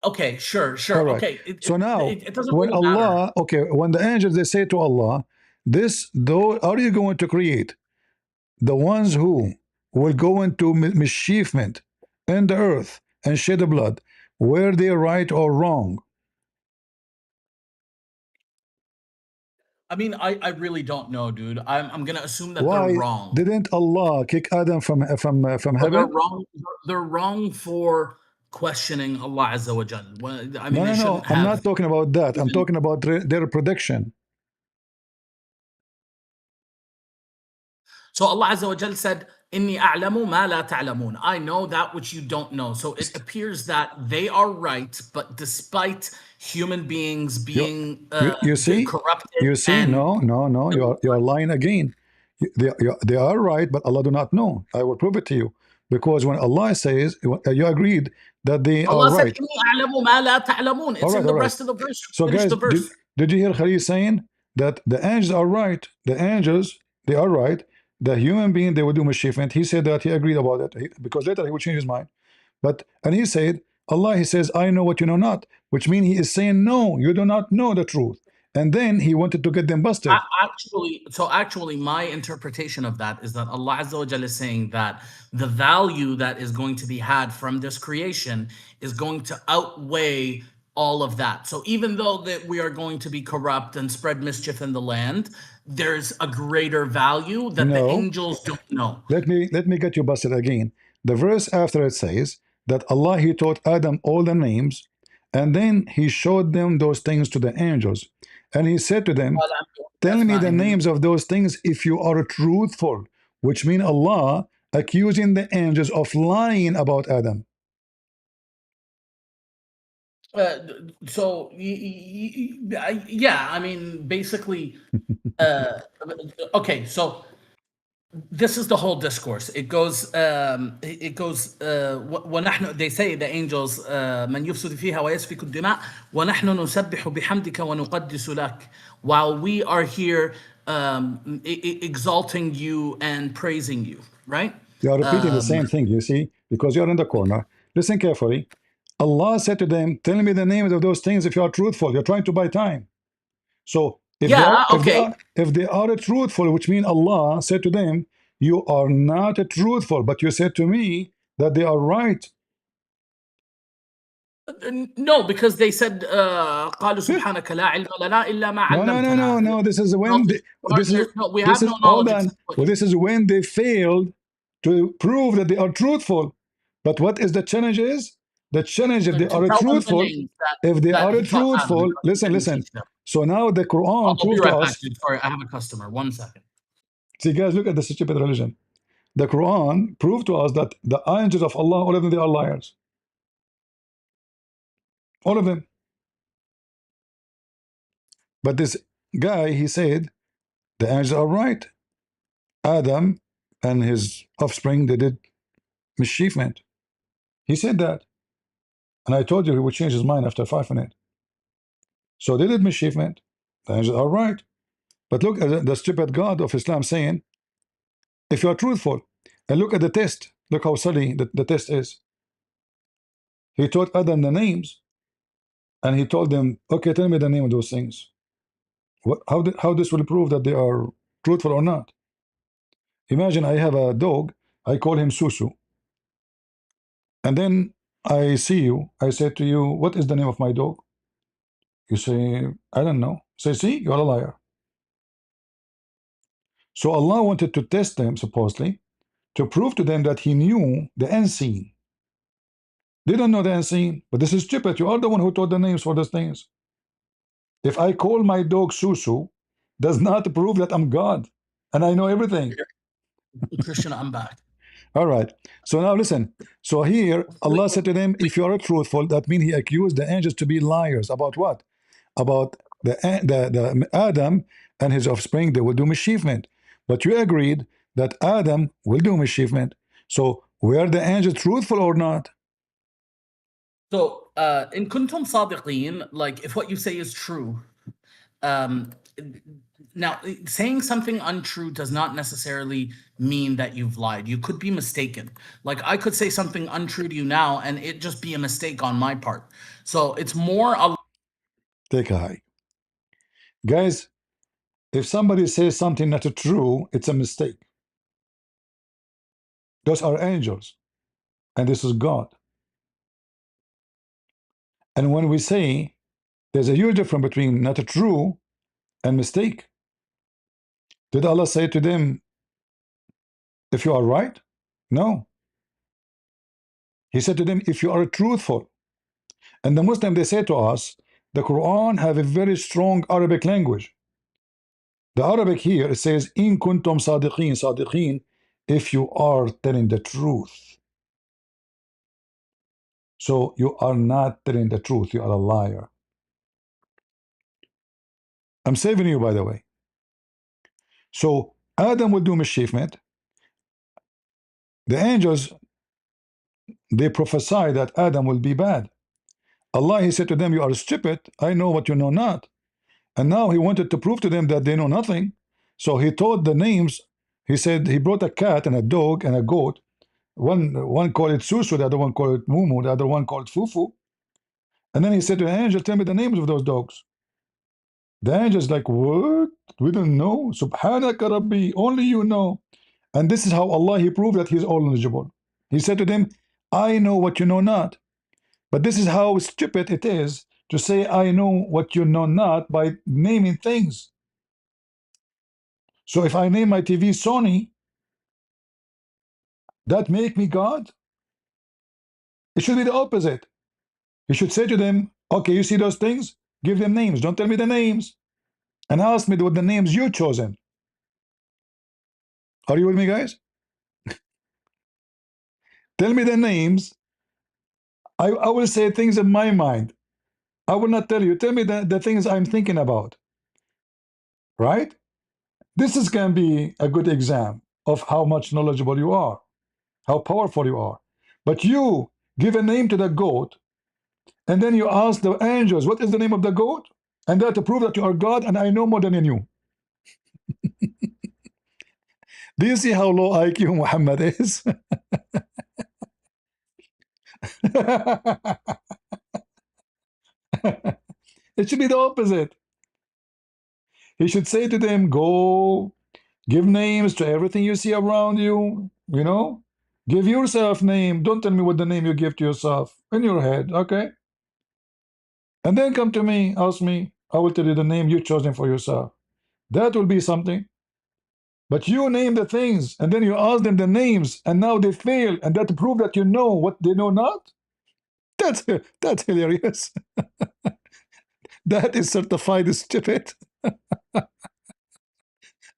Okay, sure. All right. Okay, So now, it doesn't when really matter. Allah, okay, when the angels they say to Allah, this though, are you going to create the ones who will go into mischievement in the earth and shed the blood? Were they right or wrong? I mean, I really don't know, dude. I'm gonna assume that they're Why wrong. didn't Allah kick Adam from So they're heaven? wrong. They're wrong for questioning Allah Azza wa Jal. Well, I mean, No, they no. shouldn't I'm have not talking about that. I'm even. talking about their prediction. So Allah Azza wa Jal said, "Inni a'lamu ma la ta'lamun." I know that which you don't know. So it appears that they are right, but despite human beings You, being you see, corrupted you see. and No. You are lying again. They are right, but Allah do not know. I will prove it to you. Because when Allah says, you agreed that they are Allah said, right. "Inni a'lamu ma la ta'lamun." It's in the rest of the verse. So Finish guys, the verse. did you hear Khalil saying that the angels are right? The angels, they are right. The human being, they will do mischievement. He said that he agreed about it because later he would change his mind. But and he said, Allah, he says, I know what you know not, which means he is saying, no, you do not know the truth. And then he wanted to get them busted. Actually, my interpretation of that is that Allah Azza wa Jalla is saying that the value that is going to be had from this creation is going to outweigh all of that. So even though that we are going to be corrupt and spread mischief in the land, there's a greater value that the angels don't know. Let me get you busted again. The verse after it says that Allah, he taught Adam all the names, and then he showed them those things to the angels, and he said to them, tell me the names of those things if you are truthful, which means Allah accusing the angels of lying about Adam. Yeah, I mean, basically, okay, so this is the whole discourse. It goes, ونحن, they say, the angels, من يفسد فيها ويسفك الدماء ونحن نسبح بحمدك ونقدس لك, while we are here exalting you and praising you, right? You are repeating the same thing, you see, because you're in the corner. Listen carefully. Allah said to them, tell me the names of those things if you are truthful. You're trying to buy time. So if they are truthful, which means Allah said to them, you are not truthful, but you said to me that they are right. No, because they said قالوا سبحانك لا علم لنا إلا ما علمتنا. No. This is when we have no knowledge. Well, this is when they failed to prove that they are truthful. But what is the challenge is? The challenge, if they are truthful, listen. So now the Quran proved to us. Sorry, I have a customer. 1 second. See, guys, look at the stupid religion. The Quran proved to us that the angels of Allah, all of them, they are liars. All of them. But this guy, he said, the angels are right. Adam and his offspring, they did mischievement. He said that. And I told you he would change his mind after 5 minutes. So they did mischievement. The angels are right. But look at the stupid God of Islam saying, if you are truthful, and look at the test, look how silly the test is. He taught Adam the names, and he told them, okay, tell me the name of those things. How this will prove that they are truthful or not? Imagine I have a dog, I call him Susu. And then I see you, I say to you, what is the name of my dog? You say, I don't know. Say, see, you're a liar. So Allah wanted to test them, supposedly, to prove to them that He knew the unseen. They don't know the unseen, but this is stupid. You are the one who taught the names for those things. If I call my dog Susu, does not prove that I'm God and I know everything. Christian, I'm back. All right. So now listen. So here, Allah said to them, if you are truthful, that means He accused the angels to be liars. About what? About the Adam and his offspring, they will do mischievement. But you agreed that Adam will do mischievement. So were the angels truthful or not? So in kuntum sadiqeen, like if what you say is true, now saying something untrue does not necessarily mean that you've lied. You could be mistaken. Like I could say something untrue to you now and it just be a mistake on my part. So it's more take a hike. Guys, if somebody says something not true, it's a mistake. Those are angels, and this is God. And when we say there's a huge difference between not true and mistake, did Allah say to them, if you are right? No. He said to them, if you are truthful. And the Muslim, they say to us, the Quran have a very strong Arabic language. The Arabic here, it says, in kuntum sadiqeen, sadiqeen, if you are telling the truth. So you are not telling the truth, you are a liar. I'm saving you, by the way. So Adam will do mischievement. The angels, they prophesy that Adam will be bad. Allah, he said to them, you are stupid. I know what you know not. And now he wanted to prove to them that they know nothing. So he told the names. He said he brought a cat and a dog and a goat. One called it Susu, the other one called it Mumu, the other one called it Fufu. And then he said to the angel, tell me the names of those dogs. The angel's like, what? We don't know. Subhanaka Rabbi, only you know. And this is how Allah, he proved that he's all knowledgeable. He said to them, I know what you know not. But this is how stupid it is to say, I know what you know not by naming things. So if I name my TV Sony, that make me God? It should be the opposite. You should say to them, okay, you see those things? Give them names. Don't tell me the names. And ask me what the names you chosen. Are you with me, guys? Tell me the names. I will say things in my mind. I will not tell you. Tell me the things I'm thinking about. Right? This is going to be a good exam of how much knowledgeable you are, how powerful you are. But you give a name to the goat, and then you ask the angels, what is the name of the goat? And that to prove that you are God and I know more than you. Do you see how low IQ Muhammad is? It should be the opposite. He should say to them, go give names to everything you see around you, you know? Give yourself name. Don't tell me what the name you give to yourself in your head, okay? And then come to me, ask me. I will tell you the name you chosen for yourself. That will be something. But you name the things, and then you ask them the names, and now they fail, and that prove that you know what they know not. That's hilarious. That is certified stupid.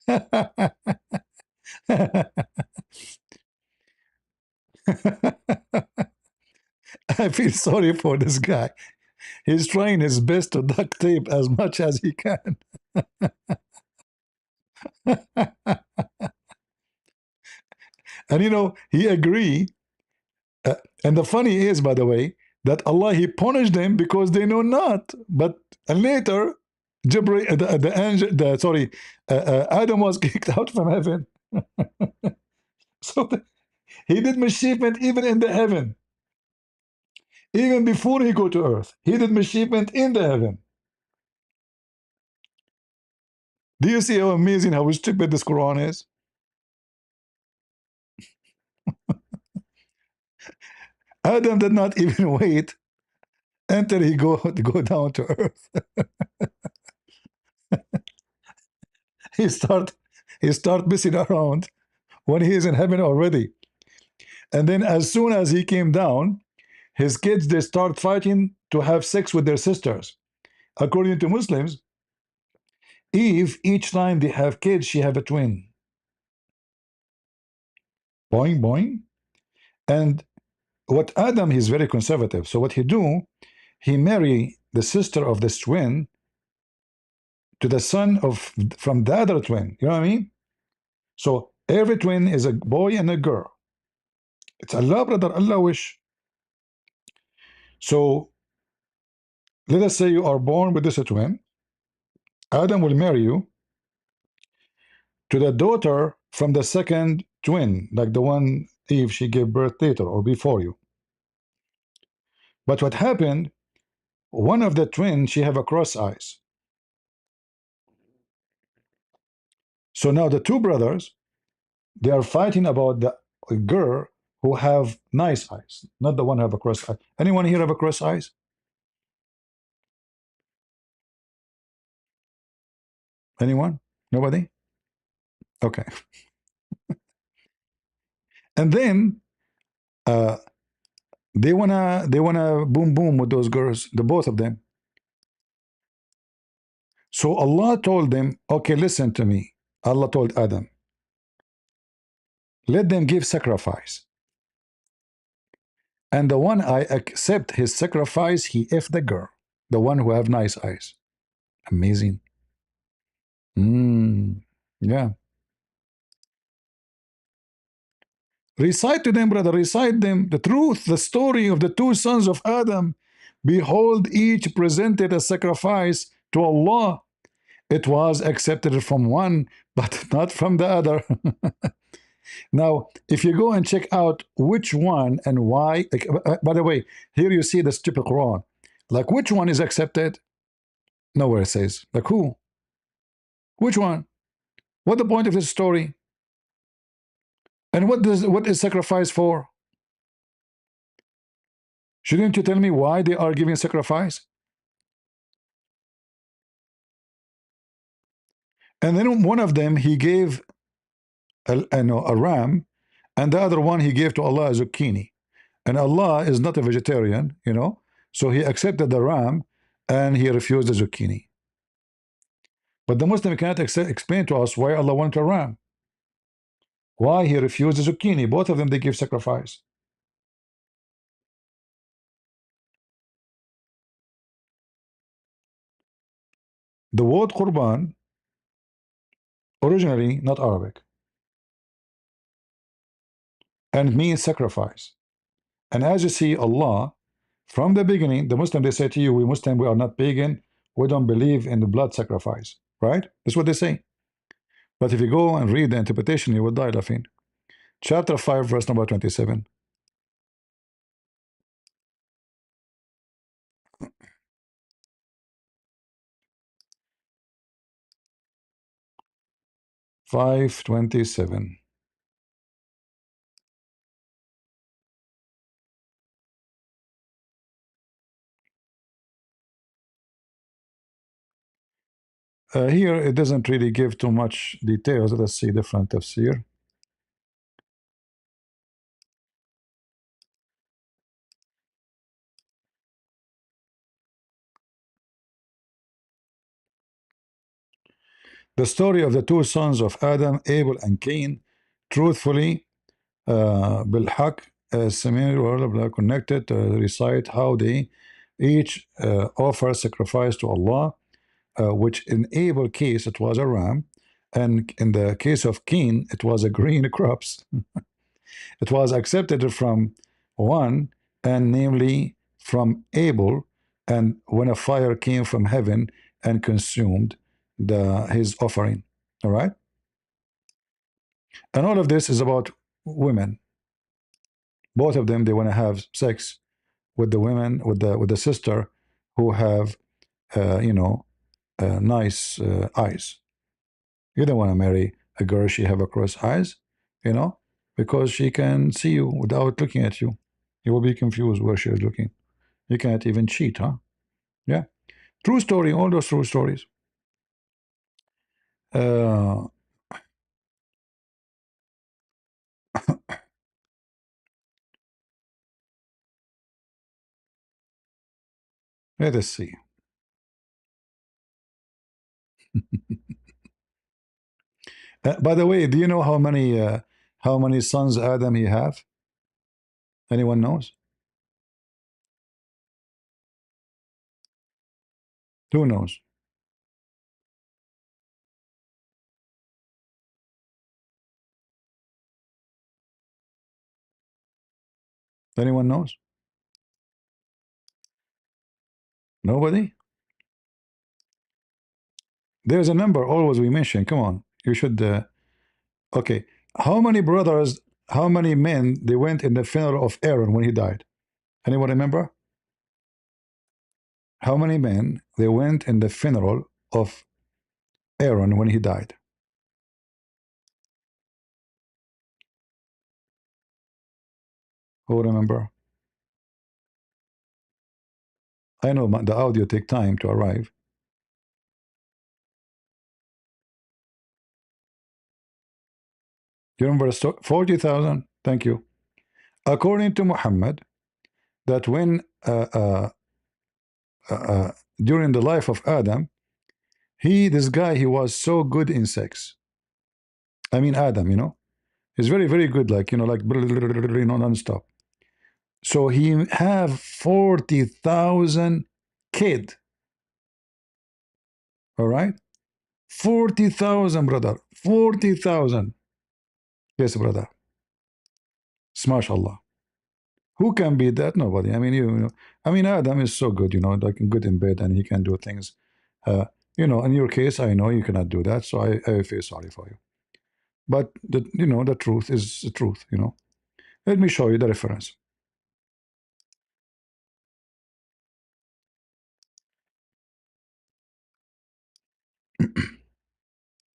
I feel sorry for this guy. He's trying his best to duct tape as much as he can. And you know, he agree. And the funny is, by the way, that Allah, he punished them because they know not. But later, Jibril, the angel, Adam was kicked out from heaven. So he did mischievement even in the heaven. Even before he go to earth, he did mischievement in the heaven. Do you see how amazing, how stupid this Quran is? Adam did not even wait until he go down to earth. he start he start messing around when he is in heaven already. And then as soon as he came down, his kids, they start fighting to have sex with their sisters. According to Muslims, Eve, each time they have kids, she have a twin. Boing, boing. And what Adam, he's very conservative. So what he do, he marry the sister of this twin to the son of from the other twin. You know what I mean? So every twin is a boy and a girl. It's Allah, brother, Allah wish. So let us say you are born with this twin. Adam will marry you to the daughter from the second twin, like the one Eve, she gave birth later or before you. But what happened, one of the twins, she have a cross eyes. So now the two brothers, they are fighting about the girl who have nice eyes, not the one who have a cross eye. Anyone here have a cross eyes? Anyone? Nobody? Okay. And then uh, they wanna boom boom with those girls, the both of them. So Allah told them, okay, listen to me. Allah told Adam, let them give sacrifice. And the one I accept his sacrifice, he F the girl, the one who have nice eyes. Amazing. Yeah. Recite to them, brother, recite them the truth, the story of the two sons of Adam. Behold, each presented a sacrifice to Allah. It was accepted from one, but not from the other. Now, if you go and check out which one and why, like, by the way, here you see the stupid Quran. Like, which one is accepted? Nowhere it says. Like, who? Which one? What the point of this story? And what is sacrifice for? Shouldn't you tell me why they are giving sacrifice? And then one of them he gave a ram, and the other one he gave to Allah a zucchini. And Allah is not a vegetarian, so he accepted the ram and he refused the zucchini. But the Muslim cannot explain to us why Allah wanted a ram, why he refused the zucchini. Both of them they give sacrifice. The word Qurban originally not Arabic and means sacrifice. And as you see, Allah from the beginning, the Muslim they say to you, we Muslim we are not pagan, we don't believe in the blood sacrifice, right? That's what they say. But if you go and read the interpretation, you will die laughing. Chapter 5, verse number 27. Five 27. Here it doesn't really give too much details. Let us see different tafsir. The story of the two sons of Adam, Abel and Cain, truthfully, بالحق, similar connected, recite how they each offer sacrifice to Allah, which in Abel case it was a ram, and in the case of Cain it was a green crops. It was accepted from one, and namely from Abel, and when a fire came from heaven and consumed his offering. All right, and all of this is about women. Both of them they want to have sex with the women, with the sister who have nice eyes. You don't want to marry a girl she have a cross eyes, because she can see you without looking at you. You will be confused where she is looking. You can't even cheat, huh? Yeah. True story, all those true stories. Uh, Let us see. By the way, do you know how many sons Adam he have? Anyone knows? Who knows? Anyone knows? Nobody? There's a number always we mention. Come on, you should. Okay, how many brothers? How many men they went in the funeral of Aaron when he died? Anyone remember? How many men they went in the funeral of Aaron when he died? Who remember? I know the audio take time to arrive. You remember the story? 40,000. Thank you. According to Muhammad, that when during the life of Adam, this guy, he was so good in sex. I mean, Adam, he's very, very good, like, like, non-stop. So he have 40,000 kid. All right? 40,000, brother. 40,000. Yes, brother. Smash Allah. Who can beat that? Nobody. I mean, I mean, Adam is so good, like good in bed, and he can do things. Uh, in your case, I know you cannot do that, so I feel sorry for you. But the truth is the truth. Let me show you the reference.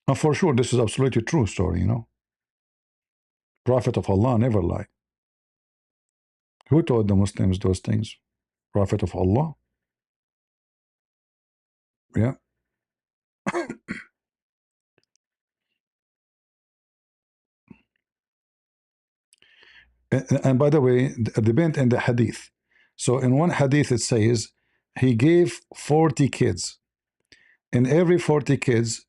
Now, for sure, this is absolutely true story. Prophet of Allah never lie. Who taught the Muslims those things? Prophet of Allah. Yeah. And by the way, depend in the hadith. So in one hadith it says he gave 40 kids. In every 40 kids,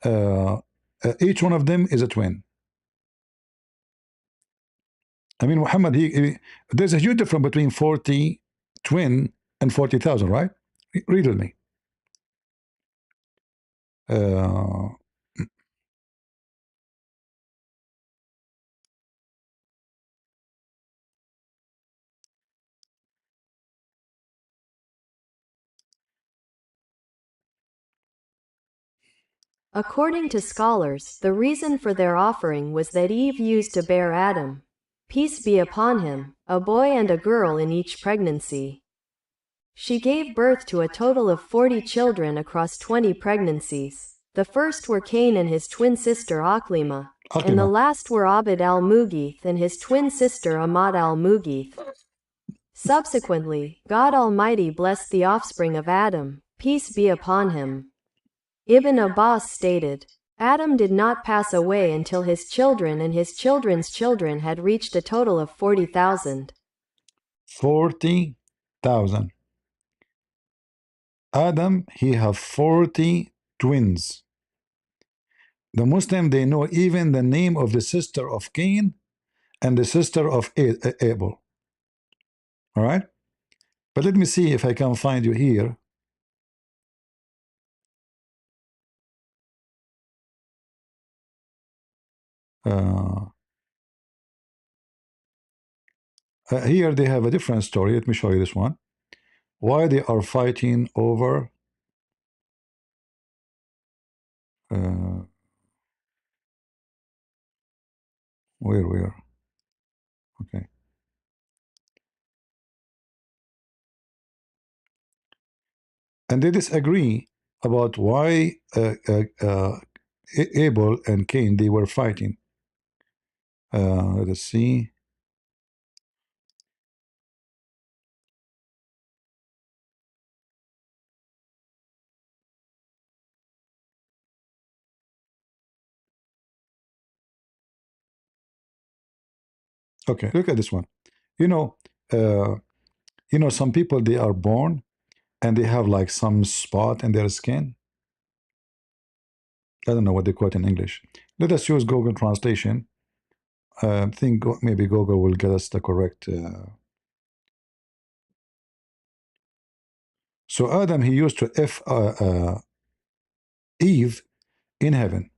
each one of them is a twin. I mean, Muhammad, there's a huge difference between 40 twin and 40,000, right? Read with me. Uh, According to scholars, the reason for their offering was that Eve used to bear Adam, peace be upon him, a boy and a girl in each pregnancy. She gave birth to a total of 40 children across 20 pregnancies. The first were Cain and his twin sister Aklima, and the last were Abd al-Mughith and his twin sister Ahmad al-Mughith. Subsequently, God Almighty blessed the offspring of Adam, peace be upon him. Ibn Abbas stated, Adam did not pass away until his children and his children's children had reached a total of 40,000. 40,000. Adam, he have 40 twins. The Muslim, they know even the name of the sister of Cain and the sister of Abel. All right? But let me see if I can find you here. Here they have a different story. Let me show you this one. Why they are fighting over where? Okay. And they disagree about why Abel and Cain, they were fighting. Let us see. Okay, look at this one. You know, some people, they are born and they have like some spot in their skin. I don't know what they call it in English. Let us use Google translation. I think maybe Google will get us the correct. So Adam, he used to F Eve in heaven.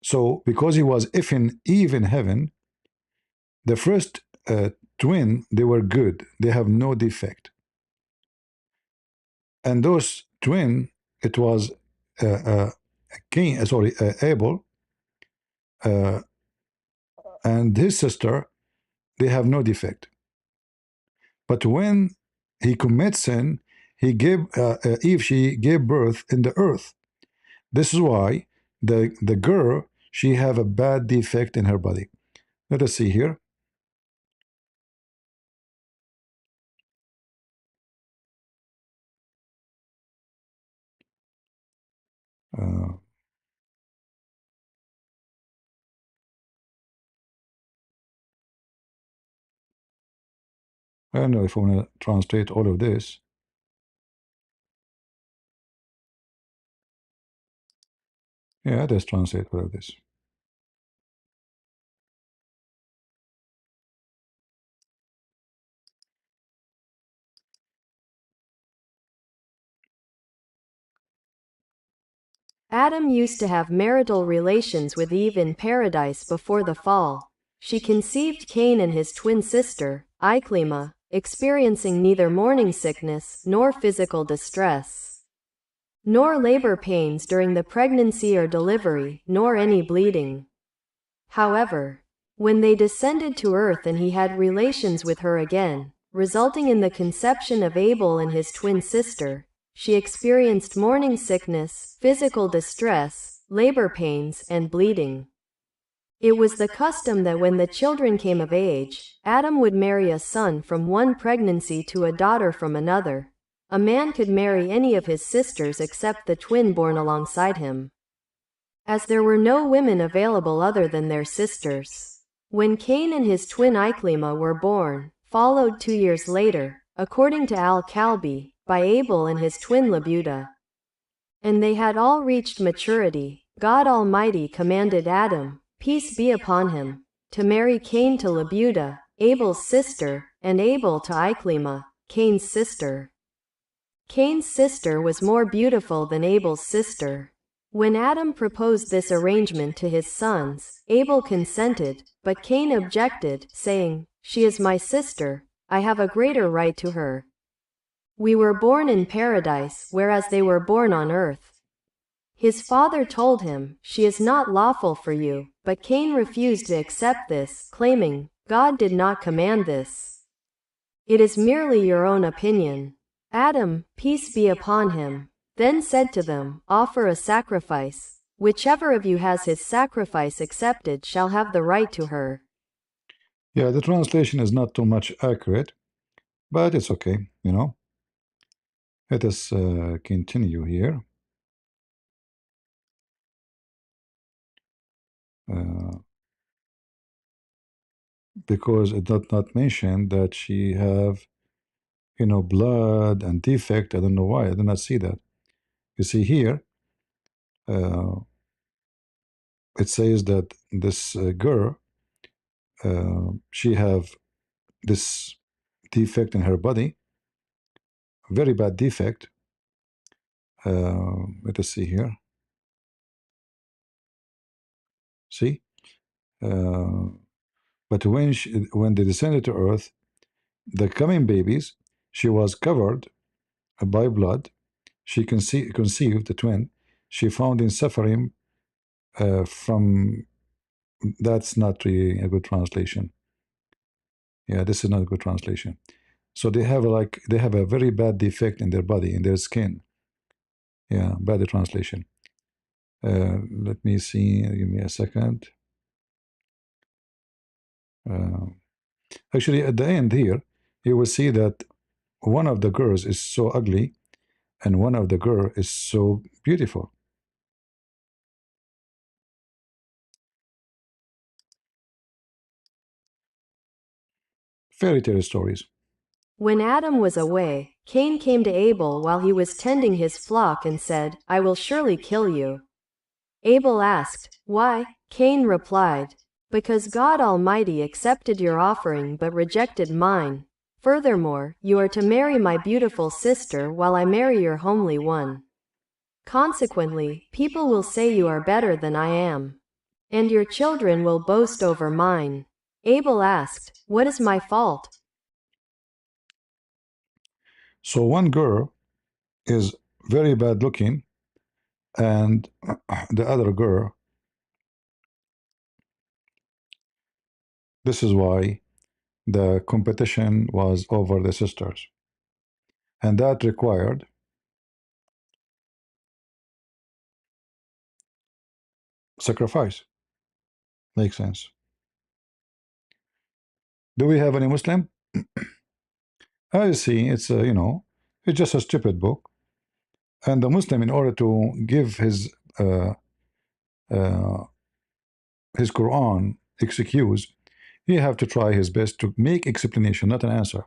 So because he was effing Eve in heaven, the first twin, they were good. They have no defect. And those twin, it was Cain, Abel, and his sister, they have no defect. But when he commits sin, he gave Eve, she gave birth in the earth. This is why the girl, she have a bad defect in her body. Let us see here. I don't know if I want to translate all of this. Yeah, let's translate all of this. Adam used to have marital relations with Eve in paradise before the fall. she conceived Cain and his twin sister, Iclima, experiencing neither morning sickness nor physical distress, nor labor pains during the pregnancy or delivery, nor any bleeding. However, when they descended to earth and he had relations with her again, resulting in the conception of Abel and his twin sister, she experienced morning sickness, physical distress, labor pains, and bleeding. It was the custom that when the children came of age, Adam would marry a son from one pregnancy to a daughter from another. A man could marry any of his sisters except the twin born alongside him, as there were no women available other than their sisters. When Cain and his twin Iclima were born, followed 2 years later, according to Al-Kalbi, by Abel and his twin Labuda, and they had all reached maturity, God Almighty commanded Adam, peace be upon him, to marry Cain to Labuda, Abel's sister, and Abel to Iclima, Cain's sister. Cain's sister was more beautiful than Abel's sister. When Adam proposed this arrangement to his sons, Abel consented, but Cain objected, saying, "She is my sister, I have a greater right to her. We were born in paradise, whereas they were born on earth." His father told him, "She is not lawful for you," but Cain refused to accept this, claiming, "God did not command this. It is merely your own opinion." Adam, peace be upon him, then said to them, "Offer a sacrifice. Whichever of you has his sacrifice accepted shall have the right to her." Yeah, the translation is not too much accurate, but it's okay, you know. Let us continue here. Because it did not mention that she have, you know, blood and defect. I don't know why. I did not see that. You see here, it says that this girl, she have this defect in her body, very bad defect. Let us see here. See, but when they descended to earth, the coming babies, she was covered by blood. She conceived the twin. She found in suffering from. That's not really a good translation. Yeah, this is not a good translation. So they have a very bad defect in their body, in their skin. Yeah, bad translation. Let me see. Give me a second. Actually, at the end here, you will see that one of the girls is so ugly, and one of the girl is so beautiful. Fairy tale stories. When Adam was away, Cain came to Abel while he was tending his flock and said, "I will surely kill you." Abel asked, "Why?" Cain replied, "Because God Almighty accepted your offering but rejected mine. Furthermore, you are to marry my beautiful sister while I marry your homely one. Consequently, people will say you are better than I am, and your children will boast over mine." Abel asked, "What is my fault?" So one girl is very bad looking, and the other girl, this is why the competition was over the sisters, and that required sacrifice. Makes sense. Do we have any Muslim? I see. It's a, you know, it's just a stupid book, and the Muslim, in order to give uh, uh, his Quran excuse, he have to try his best to make explanation, not an answer.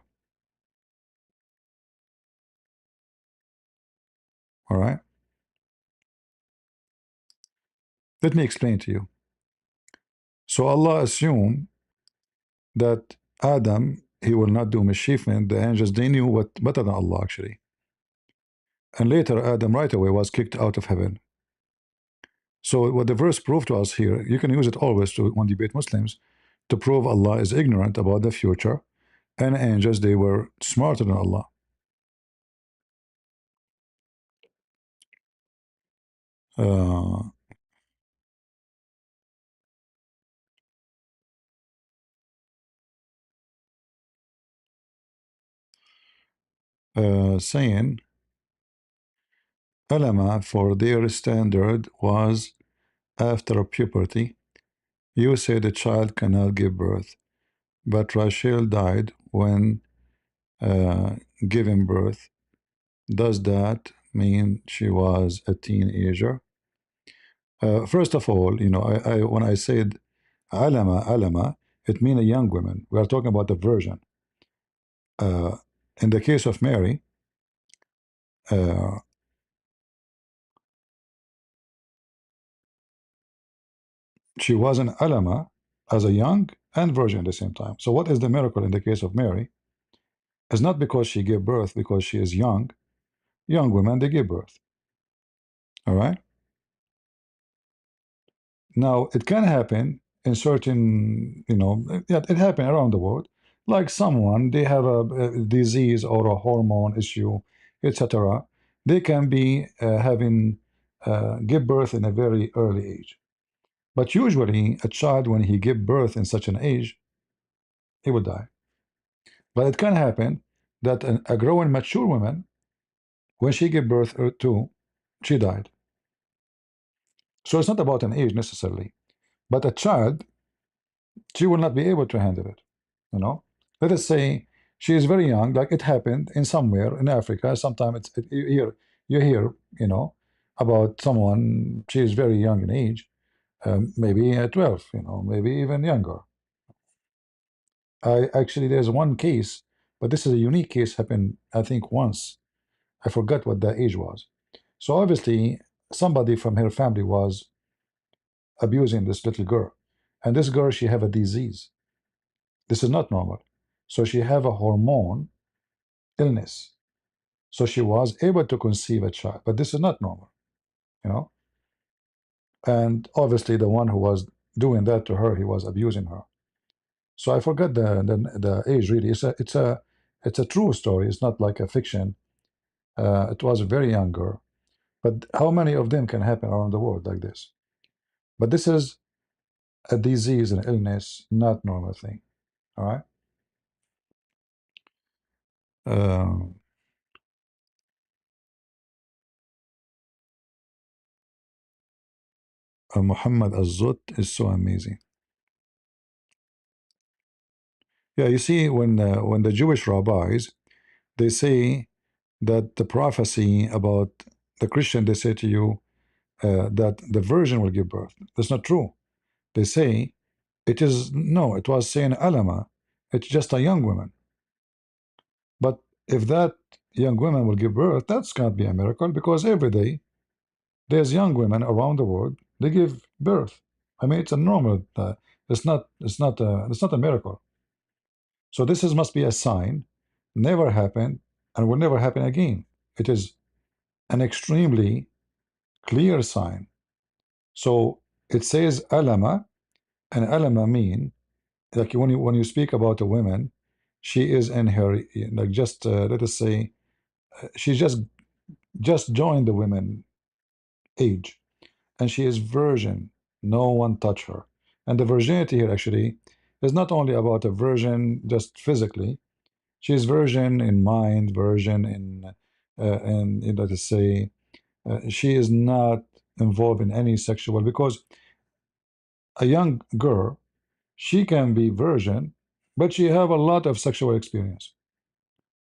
All right. Let me explain to you. So Allah assumed that Adam, he will not do mischievement. The angels, they knew what better than Allah actually. And later Adam right away was kicked out of heaven. So what the verse proved to us here, you can use it always to when debate Muslims, to prove Allah is ignorant about the future, and angels, they were smarter than Allah. Uh, saying ulama for their standard was after puberty. You say the child cannot give birth, but Rachel died when giving birth. Does that mean she was a teenager? First of all, when I said alama, it means a young woman. We are talking about the virgin. Uh, in the case of Mary, uh, she was an alama as a young and virgin at the same time. So what is the miracle in the case of Mary? It's not because she gave birth, because she is young. Young women, they give birth. All right. Now it can happen in certain, yeah, it happen around the world. Like someone, they have a disease or a hormone issue, etc. They can be having give birth in a very early age. But usually, a child, when he give birth in such an age, he will die. But it can happen that a growing mature woman, when she gave birth to, she died. So it's not about an age necessarily. But a child, she will not be able to handle it. Let us say she is very young, like it happened in somewhere in Africa. Sometimes you hear, about someone, she is very young in age, maybe 12, maybe even younger. I actually, there's one case, but this is a unique case, happened I think once. I forgot what the age was. So obviously somebody from her family was abusing this little girl, and this girl, she have a disease. This is not normal. So she have a hormone illness. So she was able to conceive a child, but this is not normal, you know. And obviously, the one who was doing that to her, he was abusing her. So I forgot the age. Really, it's a true story. It's not like a fiction. It was a very young girl. But how many of them can happen around the world like this? But this is a disease, an illness, not normal thing. All right. Uh, Muhammad Azut is so amazing. Yeah, you see, when the Jewish rabbis, they say that the prophecy about the Christian, they say to you that the virgin will give birth. That's not true. They say it is no. It was saying alama. It's just a young woman. But if that young woman will give birth, that's can't be a miracle because every day there's young women around the world. They give birth. I mean, it's a normal. It's not. It's not. It's not a miracle. So this is must be a sign, never happened, and will never happen again. It is an extremely clear sign. So it says alama, and alama mean like when you speak about a woman, she is in her like just let us say she just joined the women age, and she is virgin. No one touch her, and the virginity here actually is not only about a virgin just physically. She is virgin in mind, virgin in, and let us say, she is not involved in any sexual because a young girl, she can be virgin, but she have a lot of sexual experience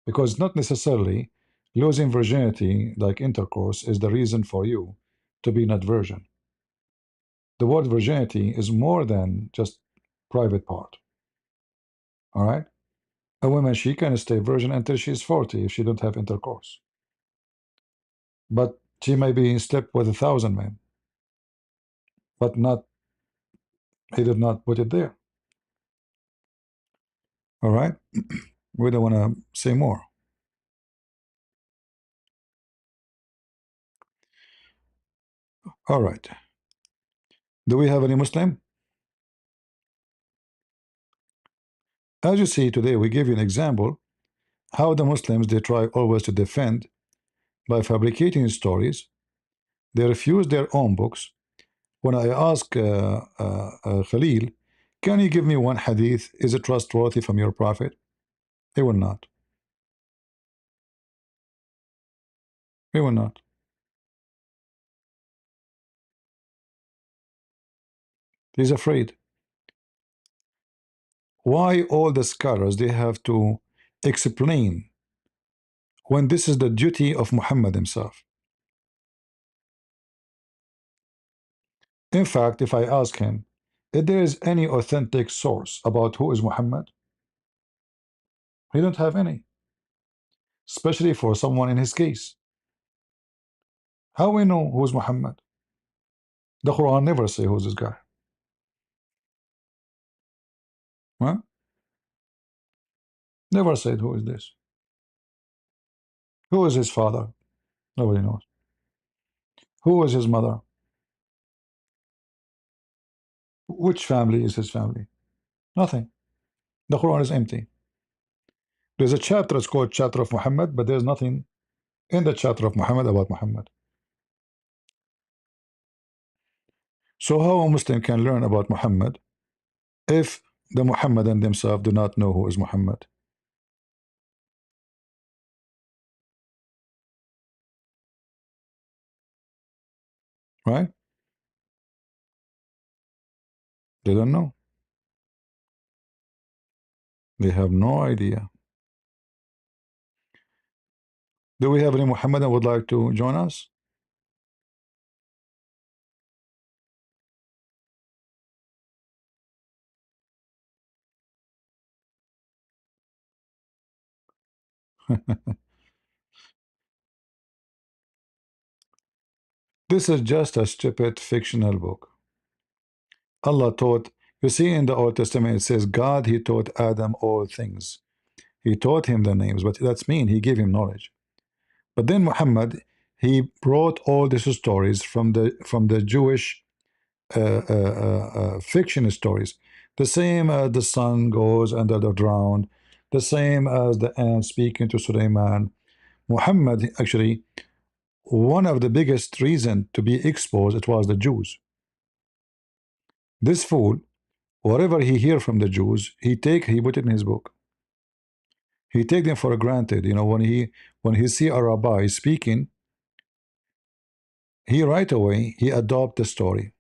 because not necessarily losing virginity like intercourse is the reason for you to be not virgin. The word virginity is more than just private part. All right, a woman, she can stay virgin until she's 40 if she don't have intercourse. But she may be slept with 1,000 men, but not he did not put it there. All right, we don't want to say more. All right, do we have any Muslim? As you see today, we give you an example how the Muslims, they try always to defend by fabricating stories. They refuse their own books. When I ask Khalil, can you give me one hadith? Is it trustworthy from your prophet? He will not. He will not. He's afraid. Why all the scholars they have to explain when this is the duty of Muhammad himself? In fact, if I ask him if there is any authentic source about who is Muhammad, he don't have any, especially for someone in his case. How we know who is Muhammad? The Quran never say who's this guy. Huh? Never said who is this. Who is his father? Nobody knows. Who is his mother? Which family is his family? Nothing. The Quran is empty. There's a chapter, it's called Chapter of Muhammad, but there's nothing in the chapter of Muhammad about Muhammad. So how a Muslim can learn about Muhammad if the Muhammadan themselves do not know who is Muhammad? Right? They don't know. They have no idea. Do we have any Muhammadan would like to join us? This is just a stupid fictional book. Allah taught, you see in the Old Testament it says God, he taught Adam all things. He taught him the names, but that's mean he gave him knowledge. But then Muhammad, he brought all these stories from the Jewish fiction stories. The same as the sun goes under the ground, the same as the ant speaking to Suleiman. Muhammad actually, one of the biggest reason to be exposed, it was the Jews. This fool, whatever he hear from the Jews, he put it in his book. He take them for granted. You know, when he see a rabbi speaking, he right away he adopt the story.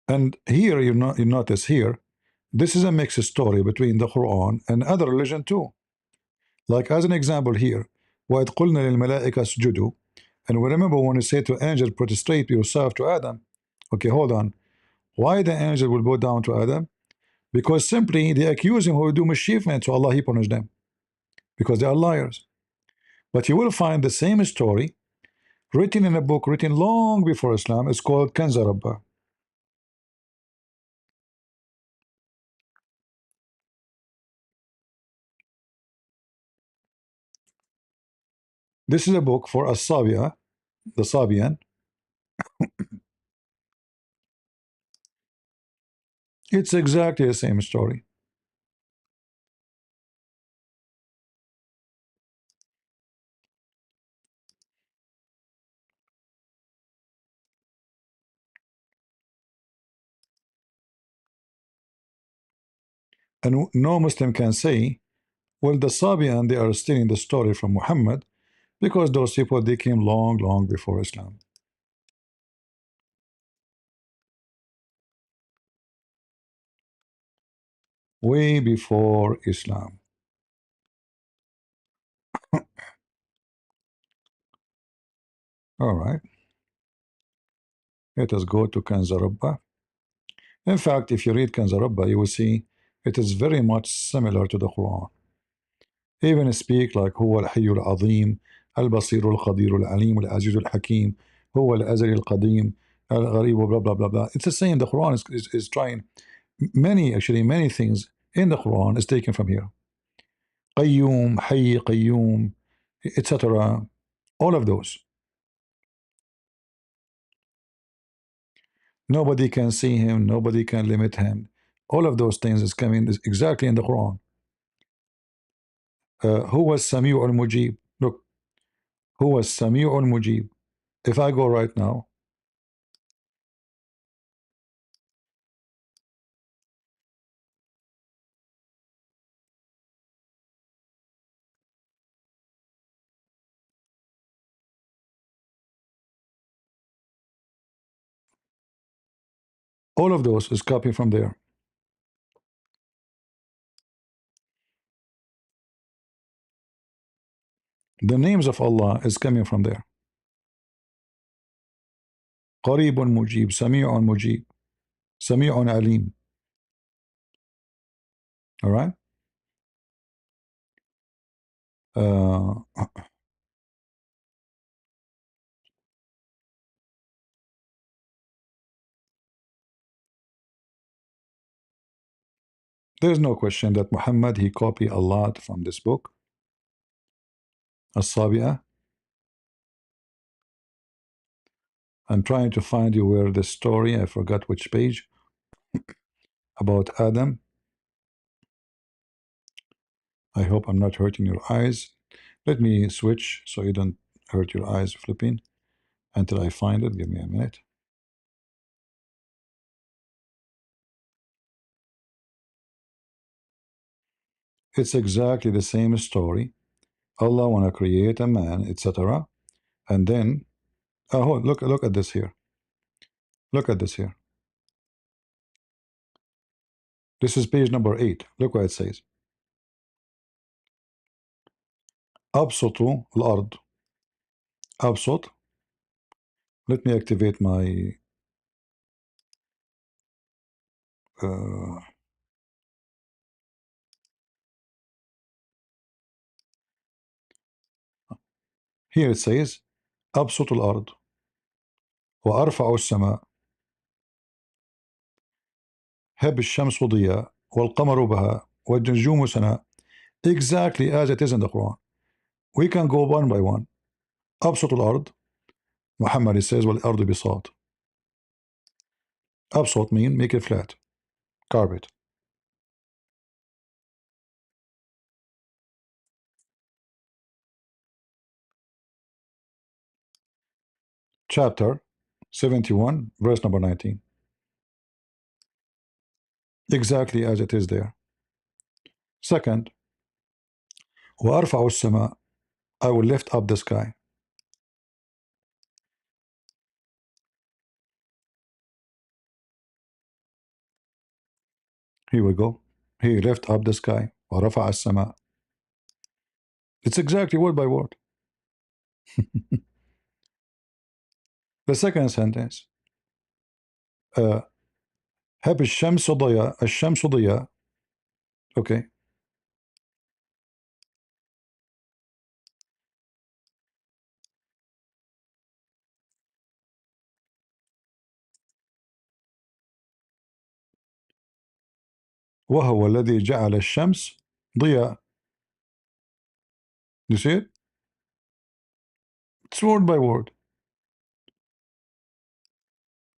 And here you notice here, this is a mixed story between the Quran and other religion too. Like as an example here, وَإِذْ قُلْنَا لِلْمَلَائِكَ اسْجُدُوا, and we remember when you say to angel, prostrate yourself to Adam. Okay, hold on. Why the angel will go down to Adam? Because simply they accuse him who will do mischief, so Allah he punish them because they are liars. But you will find the same story written in a book written long before Islam. It's called Kanz Rabba. This is a book for As-Sabia, the Sabian. It's exactly the same story. And no Muslim can say, well, the Sabian, they are stealing the story from Muhammad, because those people, they came long, long before Islam. Way before Islam. All right. Let us go to Kanz Rabba. In fact, if you read Kanz Rabba, you will see it is very much similar to the Quran. Even speak like هو الحي العظيم البصير القدير العليم العزيز الحكيم هو الأزلي القديم الغريب blah blah blah blah. It's the same. The Quran is trying many things in the Quran is taken from here. Qayyum, Hayy, Qayyum, etc. All of those. Nobody can see him, nobody can limit him. All of those things is coming exactly in the Quran. Who was Sami'ul Mujib? Look, who was Sami'ul Mujib? If I go right now, all of those is copied from there. The names of Allah is coming from there. Qareebun Mujib, Sami'un Mujib, Sami'un Alim. All right. There's no question that Muhammad, he copied a lot from this book, As-Sabi'ah. I'm trying to find you where the story, I forgot which page, about Adam. I hope I'm not hurting your eyes. Let me switch so you don't hurt your eyes flipping until I find it. Give me a minute. It's exactly the same story. Allah want to create a man, etc. And then, oh, look at this here. Look at this here. This is page number 8. Look what it says. أبسط الأرض. أبسط. Let me activate my here it says أبسط الأرض وأرفع السماء هب الشمس ضياء والقمر بهاء والنجوم سناء. Exactly as it is in the Quran. We can go one by one. أبسط الأرض. Muhammad says والأرض بساط. أبسط mean make it flat. Carpet. Chapter 71 verse number 19. Exactly as it is there. Second, وأرفع السماء. I will lift up the sky. Here we go. He lift up the sky. ورفع السماء. It's exactly word by word. The second sentence. هب الشمس ضياء. الشمس ضياء. Okay. وهو الذي جعل الشمس ضياء. You see it? It's word by word.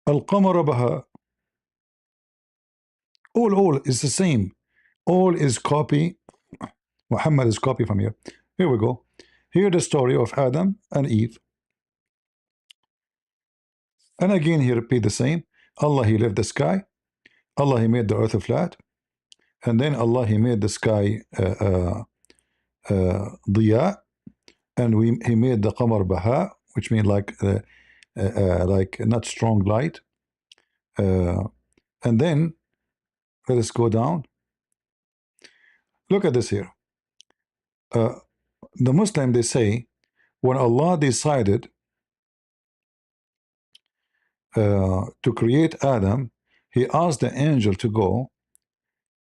القمر بهاء. All is the same. All is copy. Muhammad is copy from here. Here we go. Here the story of Adam and Eve. And again he repeat the same. Allah he left the sky. Allah he made the earth flat. And then Allah he made the sky ضياء. And he made the qamar baha, which means like not strong light. And then let us go down. Look at this here. The Muslim, they say, when Allah decided to create Adam, he asked the angel to go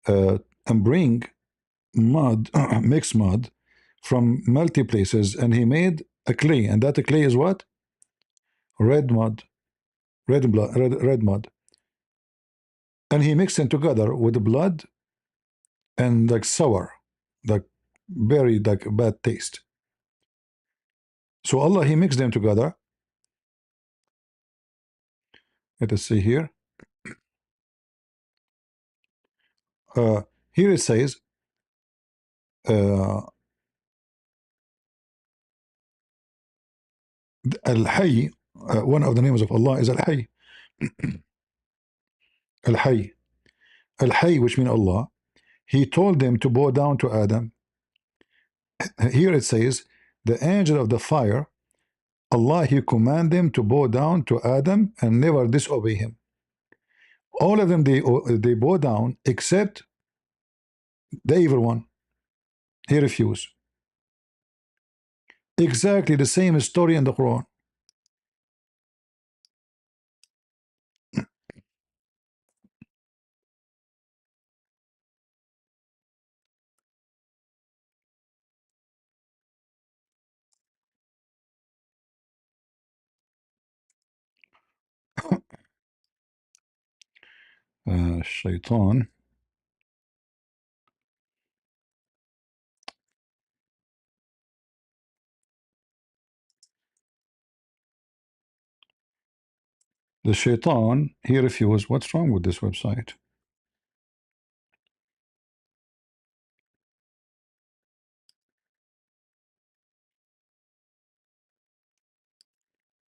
and bring mud, mixed mud from multi places, and he made a clay, and that clay is what? Red mud, red mud. And he mixed it together with blood and like sour, like very like bad taste. So Allah he mixed them together. Let us see here. Here it says, Al-Hayy, one of the names of Allah is Al-Hayy. Al-Hayy. Al-Hayy, which means Allah. He told them to bow down to Adam. Here it says, the angel of the fire, Allah, He command them to bow down to Adam and never disobey Him. All of them, they bow down except the evil one. He refused. Exactly the same story in the Quran. Shaitan. The Shaitan, he refused. What's wrong with this website?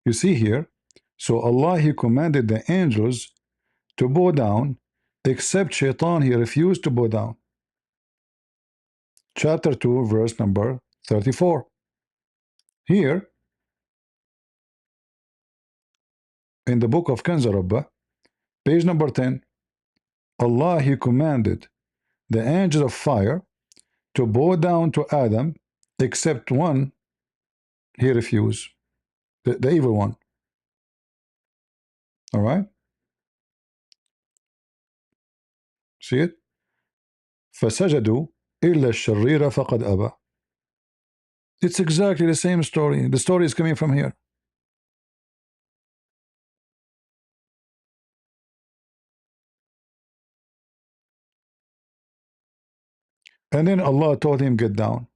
You see here, so Allah, He commanded the angels to bow down, except Shaitan, he refused to bow down. Chapter 2, verse number 34. Here, in the book of Kanz Rabbah, page number 10, Allah, He commanded the angel of fire to bow down to Adam, except one, he refused, the evil one. All right? See it? فَسَجَدُوا إِلَّا الشَّرِّيرَ فَقَدْ أَبَى. It's exactly the same story. The story is coming from here. And then Allah told him, get down.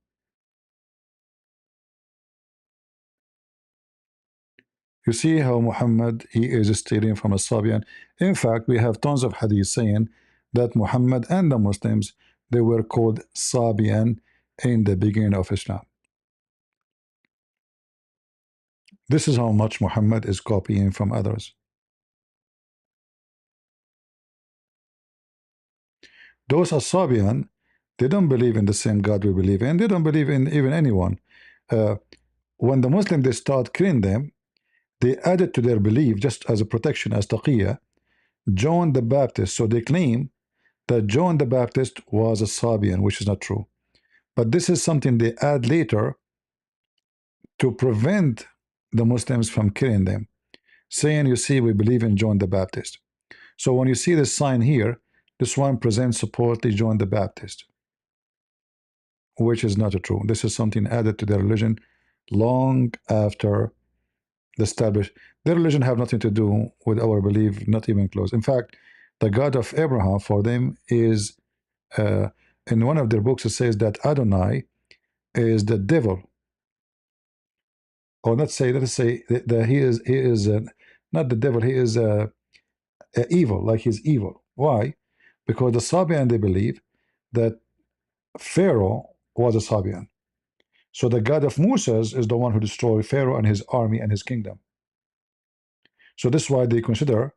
You see how Muhammad, he is stealing from a Sabian. In fact, we have tons of hadith saying that Muhammad and the Muslims, they were called Sabian in the beginning of Islam. This is how much Muhammad is copying from others. Those Asabian, they don't believe in the same God we believe in. They don't believe in even anyone. When the Muslim, they start killing them, they added to their belief, just as a protection, as taqiyya, John the Baptist. So they claim that John the Baptist was a Sabian, which is not true. But this is something they add later to prevent the Muslims from killing them, saying, you see, we believe in John the Baptist. So when you see this sign here, this one presents support to John the Baptist, which is not true. This is something added to their religion long after the established. Their religion have nothing to do with our belief, not even close. In fact, the God of Abraham for them is, in one of their books, it says that Adonai is the devil. Or let's say that he is not the devil, he is evil, like he's evil. Why? Because the Sabian, they believe that Pharaoh was a Sabian. So the God of Moses is the one who destroyed Pharaoh and his army and his kingdom. So this is why they consider,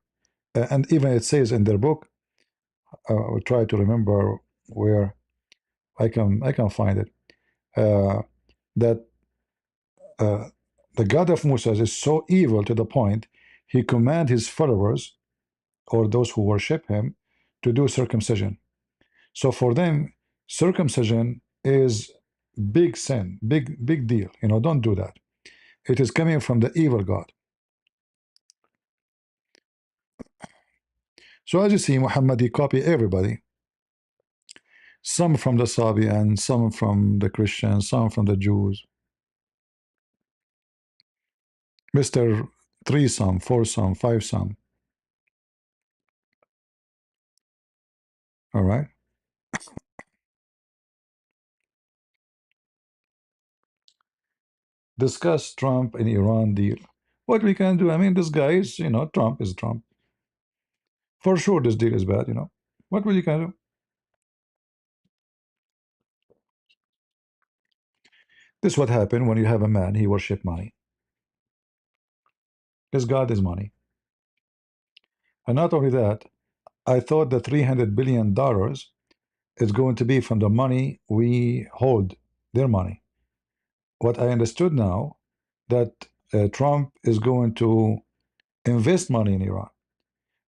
and even it says in their book, I'll try to remember where I can find it, that the God of Moses is so evil to the point he command his followers, or those who worship him, to do circumcision. So for them, circumcision is big sin, big deal. Don't do that. It is coming from the evil God. So as you see, Muhammad, he copied everybody. Some from the Sabian, some from the Christians, some from the Jews. Mr. Threesome, foursome, fivesome. All right. Discuss Trump and Iran deal. What we can do? I mean, this guy is, Trump is Trump. For sure, this deal is bad. What will you can do? This is what happened when you have a man, he worship money. His God is money. And not only that, I thought the $300 billion is going to be from the money we hold, their money. What I understood now, that Trump is going to invest money in Iran.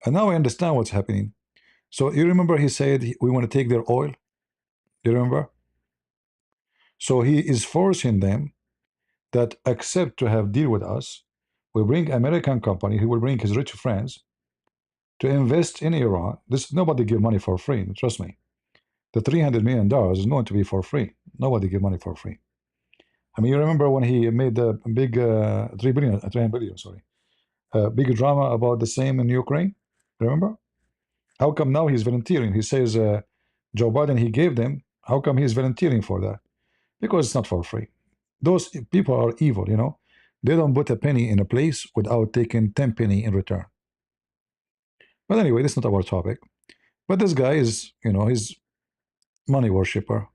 And now I understand what's happening. So you remember he said we want to take their oil? Do you remember? So he is forcing them that accept to have deal with us. We bring American company, he will bring his rich friends to invest in Iran. This nobody give money for free, trust me. The $300 million is going to be for free. Nobody give money for free. I mean, you remember when he made the big 300 billion, sorry, big drama about the same in Ukraine? Remember? How come now he's volunteering? He says Joe Biden he gave them. How come he's volunteering for that? Because it's not for free. Those people are evil, you know. They don't put a penny in a place without taking 10 penny in return. But anyway, that's not our topic. But this guy is, you know, he's money worshiper.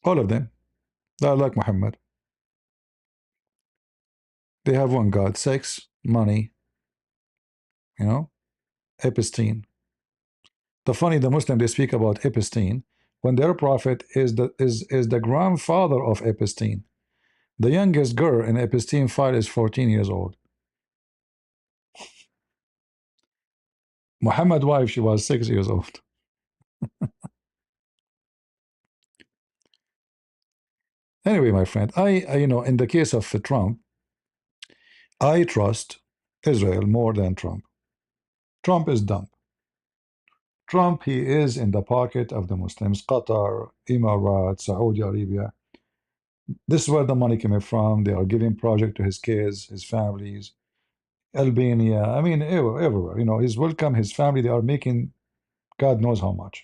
All of them. They're like Muhammad. They have one God, sex, money, you know, Epstein. The Muslim they speak about Epstein when their prophet is the grandfather of Epstein. The youngest girl in Epstein file is 14 years old. Muhammad's wife, she was 6 years old. Anyway, my friend, you know, in the case of Trump, I trust Israel more than Trump. Trump is dumb. Trump, he is in the pocket of the Muslims, Qatar, Emirates, Saudi Arabia. This is where the money coming from. They are giving project to his kids, his families, Albania. I mean, everywhere. You know, he's welcome. His family, they are making God knows how much.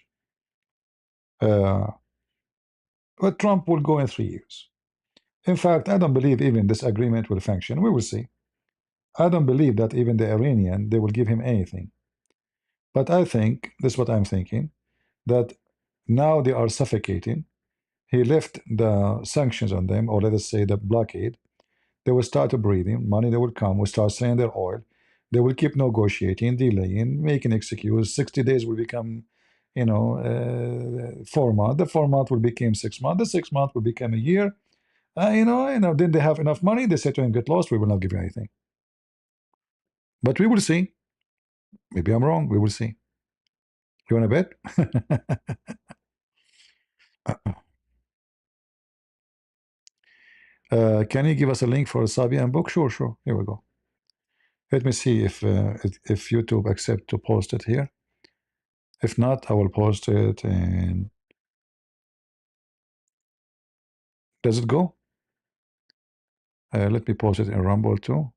Uh, but Trump will go in 3 years. In fact, I don't believe even this agreement will function. We will see. I don't believe that even the Iranian, they will give him anything. But I think, this is what I'm thinking, that now they are suffocating. He left the sanctions on them, or let us say the blockade. They will start breathing, money they will come, will start selling their oil. They will keep negotiating, delaying, making excuse. 60 days will become, you know, 4 months. The 4 month will become 6 months. The 6 month will become a year. Then they have enough money. They say to him, get lost, we will not give you anything. But we will see. Maybe I'm wrong. We will see. You want to bet? Can you give us a link for a Sabian book? Sure, sure. Here we go. Let me see if YouTube accept to post it here. If not, I will post it. And does it go? Let me post it in Rumble too.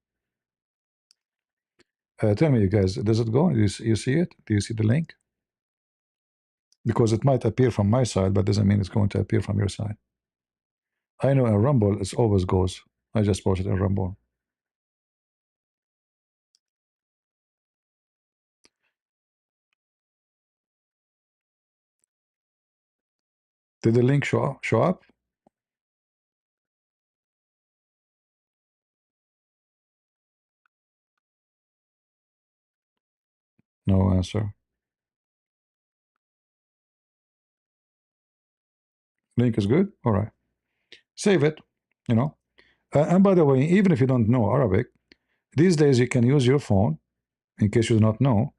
Tell me, you guys, does it go? You see it? Do you see the link? Because it might appear from my side, but doesn't mean it's going to appear from your side. I know in Rumble it always goes. I just posted in Rumble. Did the link show up? No answer. Link is good? All right. Save it, you know. And by the way, even if you don't know Arabic, these days you can use your phone, in case you do not know.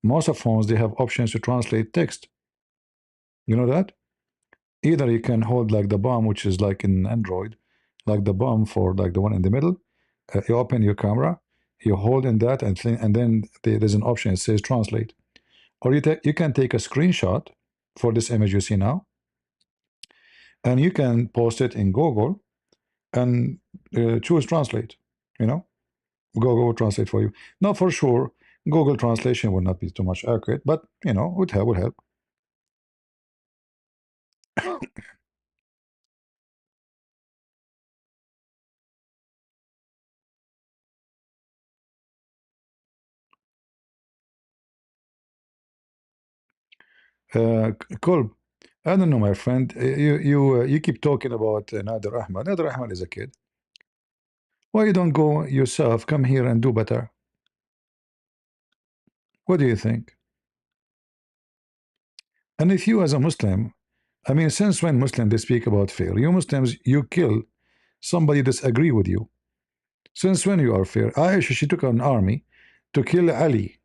Most of phones, they have options to translate text. You know that? Either you can hold like the bomb, which is like in Android, like the bomb for like the one in the middle. You open your camera, you hold in that, and then there's an option. It says translate. Or you can take a screenshot for this image you see now, and you can post it in Google and choose translate. You know, Google will translate for you. Now, for sure, Google translation will not be too much accurate, but you know, would help. Would help. Cool. I don't know, my friend. You keep talking about Nader Ahmed. Nader Ahmed is a kid. Why you don't go yourself? Come here and do better. What do you think? And if you, as a Muslim, I mean, since when Muslims they speak about fair? You Muslims, you kill somebody disagree with you. Since when you are fair? Aisha, she took an army to kill Ali.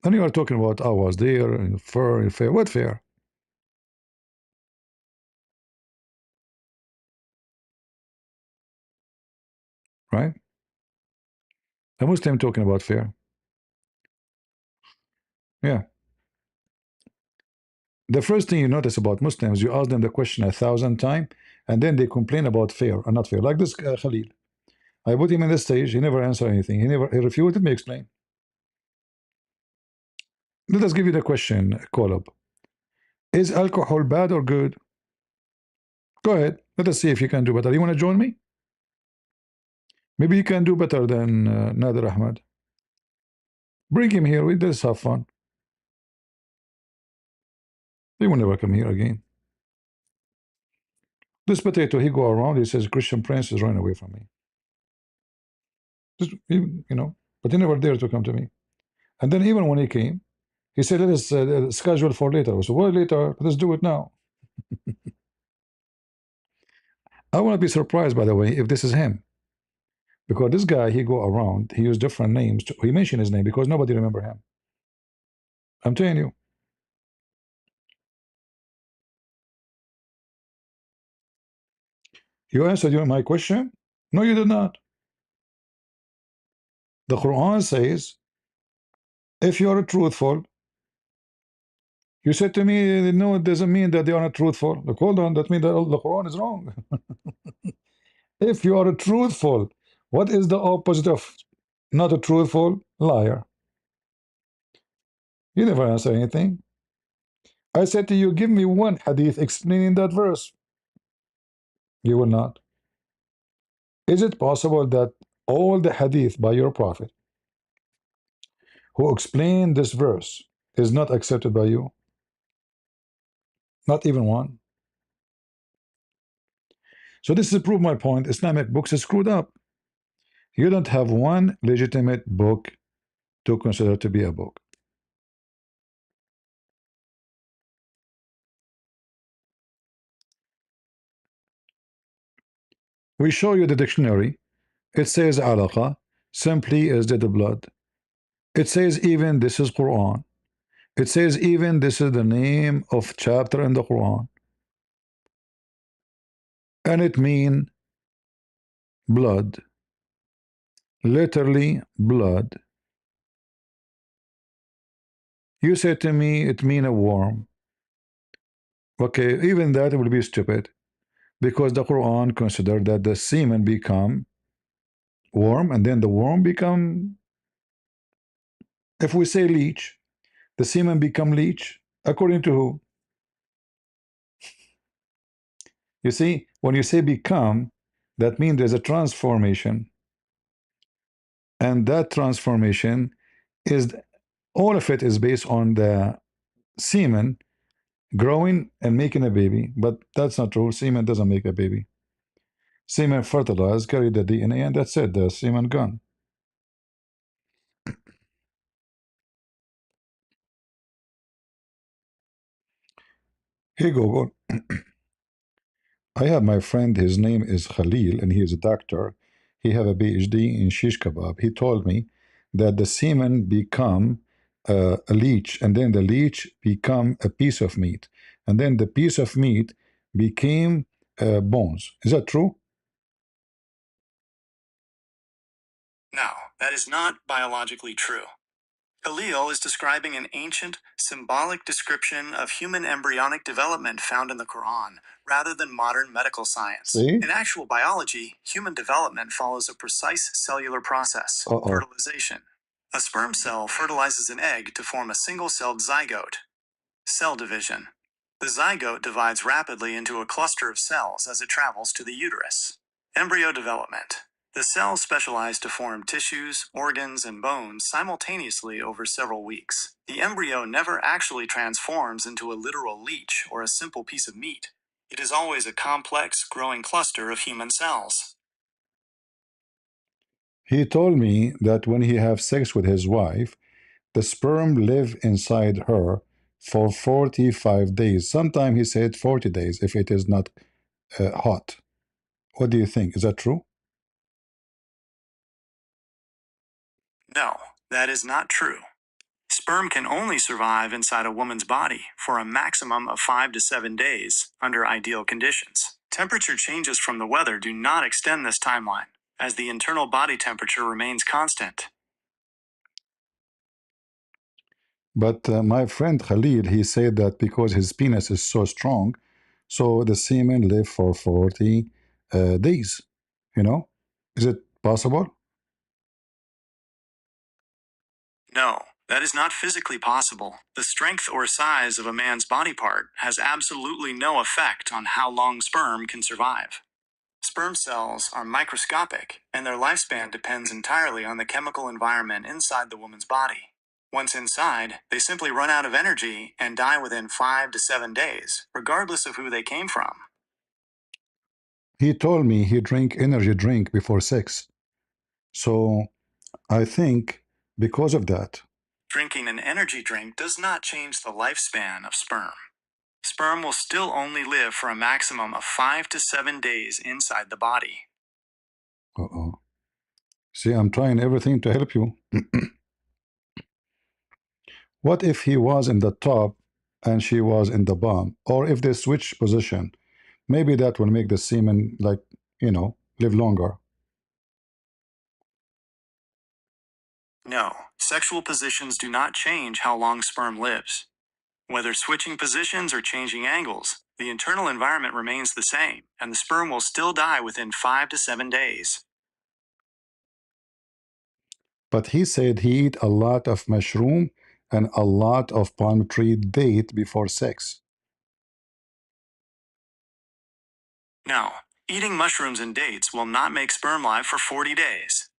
And you are talking about I was there and fair. What fair? Right? A Muslim talking about fair. Yeah. The first thing you notice about Muslims, you ask them the question 1,000 times, and then they complain about fair or not fair. Like this Khalil. I put him in the stage, he never answered anything. He refused. Let me explain. Let us give you the question, Kolab. Is alcohol bad or good? Go ahead. Let us see if you can do better. You want to join me? Maybe you can do better than Nader Ahmed. Bring him here. Let's have fun. He will never come here again. This potato, he go around. He says Christian Prince is running away from me. Just, you know, but he never dared to come to me. And then even when he came, he said, let us schedule for later. So what later? Let's do it now. I want to be surprised, by the way, if this is him. Because this guy, he go around, he used different names. He mentioned his name because nobody remember him. I'm telling you. You answered my question? No, you did not. The Quran says, if you are truthful, you said to me, no, it doesn't mean that they are not truthful. Like, hold on, that means that the Quran is wrong. If you are truthful, what is the opposite of not a truthful? Liar. You never answer anything. I said to you, give me one hadith explaining that verse. You will not. Is it possible that all the hadith by your prophet who explain this verse is not accepted by you? Not even one. So this is to prove my point. Islamic books are screwed up. You don't have one legitimate book to consider to be a book. We show you the dictionary. It says alaqa simply is dead blood. It says even this is Quran. It says even this is the name of chapter in the Quran. And it mean blood. Literally blood. You said to me it mean a worm. Okay, even that would be stupid. Because the Quran considered that the semen become worm and then the worm become, if we say leech, the semen become leech. According to who? You see, when you say become, that means there's a transformation. And that transformation is, all of it is based on the semen growing and making a baby. But that's not true. Semen doesn't make a baby. Semen fertilized, carry the DNA, and that's it. The semen gone. Here you go. I have my friend, his name is Khalil, and he is a doctor. He have a PhD in shish kebab. He told me that the semen become a leech, and then the leech become a piece of meat, and then the piece of meat became bones. Is that true? No, that is not biologically true. Khalil is describing an ancient, symbolic description of human embryonic development found in the Quran, rather than modern medical science. See? In actual biology, human development follows a precise cellular process, fertilization. A sperm cell fertilizes an egg to form a single-celled zygote. Cell division. The zygote divides rapidly into a cluster of cells as it travels to the uterus. Embryo development. The cells specialize to form tissues, organs, and bones simultaneously over several weeks. The embryo never actually transforms into a literal leech or a simple piece of meat. It is always a complex, growing cluster of human cells. He told me that when he have sex with his wife, the sperm live inside her for 45 days. Sometimes he said 40 days if it is not hot. What do you think? Is that true? No, that is not true. Sperm can only survive inside a woman's body for a maximum of 5 to 7 days under ideal conditions. Temperature changes from the weather do not extend this timeline, as the internal body temperature remains constant. But my friend Khalid, he said that because his penis is so strong, so the semen live for 40 days. You know, is it possible? No, that is not physically possible. The strength or size of a man's body part has absolutely no effect on how long sperm can survive. Sperm cells are microscopic, and their lifespan depends entirely on the chemical environment inside the woman's body. Once inside, they simply run out of energy and die within 5 to 7 days, regardless of who they came from. He told me he drink energy drink before sex. So I think because of that. Drinking an energy drink does not change the lifespan of sperm. Sperm will still only live for a maximum of 5 to 7 days inside the body. Uh-oh. See, I'm trying everything to help you. What if he was in the top and she was in the bottom? Or if they switch position, maybe that will make the semen, like, live longer. No, sexual positions do not change how long sperm lives. Whether switching positions or changing angles, the internal environment remains the same, and the sperm will still die within 5 to 7 days. But he said he eat a lot of mushroom and a lot of palm tree date before sex. No, eating mushrooms and dates will not make sperm live for 40 days.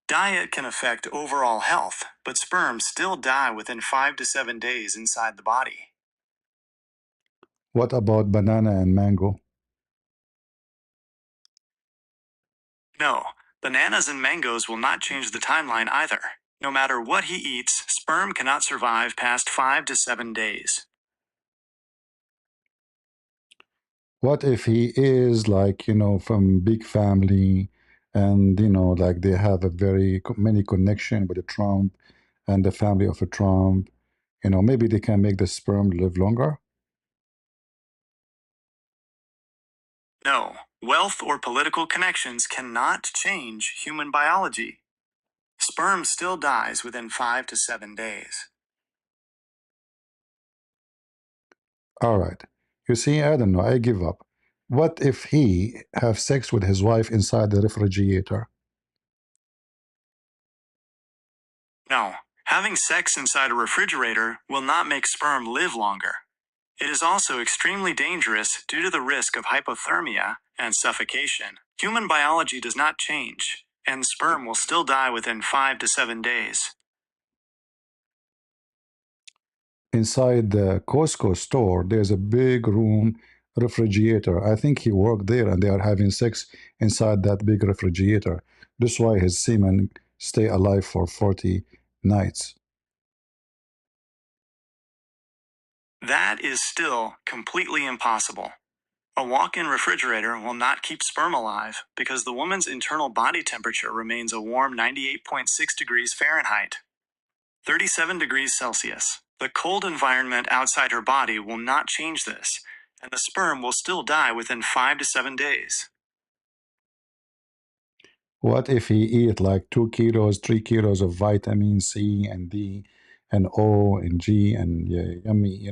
Diet can affect overall health, but sperm still die within 5 to 7 days inside the body. What about banana and mango? No, bananas and mangoes will not change the timeline either. No matter what he eats, sperm cannot survive past 5 to 7 days. What if he is like, from big family and, like they have a very many connection with the Trump and the family of a Trump, maybe they can make the sperm live longer? No, wealth or political connections cannot change human biology. Sperm still dies within 5 to 7 days. All right. You see, I don't know. I give up. What if he have sex with his wife inside the refrigerator? No, having sex inside a refrigerator will not make sperm live longer. It is also extremely dangerous due to the risk of hypothermia and suffocation. Human biology does not change, and sperm will still die within 5 to 7 days. Inside the Costco store, there's a big room refrigerator. I think he worked there and they are having sex inside that big refrigerator. That's why his semen stay alive for 40 nights. That is still completely impossible. A walk-in refrigerator will not keep sperm alive because the woman's internal body temperature remains a warm 98.6 degrees Fahrenheit, 37 degrees Celsius. The cold environment outside her body will not change this, and the sperm will still die within 5 to 7 days. What if he eat like 2 kilos, 3 kilos of vitamin C and D and O and G and yummy?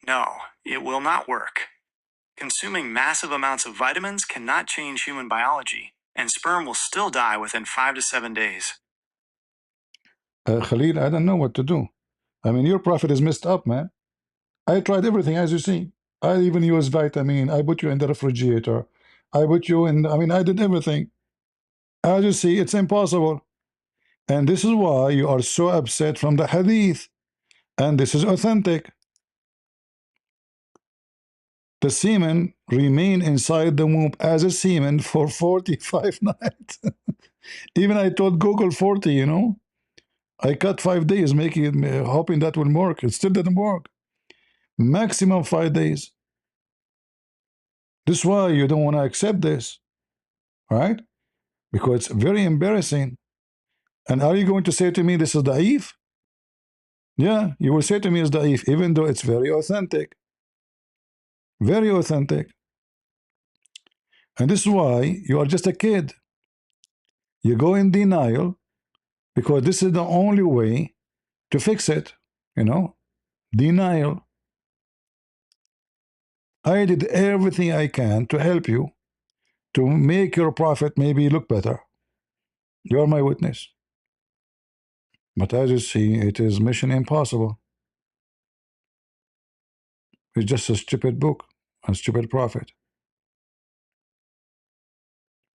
No, it will not work. Consuming massive amounts of vitamins cannot change human biology, and sperm will still die within 5 to 7 days. Khalil, I don't know what to do. I mean, your prophet is messed up, man. I tried everything, as you see. I even use vitamin. I put you in the refrigerator. I put you in, I mean, I did everything. As you see, it's impossible. And this is why you are so upset from the hadith. And this is authentic. The semen remain inside the womb as a semen for 45 nights. Even I told Google 40, you know. I cut 5 days, making it, hoping that will work. It still didn't work. Maximum 5 days. This is why you don't want to accept this, right? Because it's very embarrassing. And are you going to say to me this is da'if? Yeah, you will say to me it's da'if, even though it's very authentic. Very authentic. And this is why you are just a kid. You go in denial because this is the only way to fix it. You know, denial. I did everything I can to help you to make your prophet maybe look better. You're my witness. But as you see, it is mission impossible. It's just a stupid book, a stupid prophet.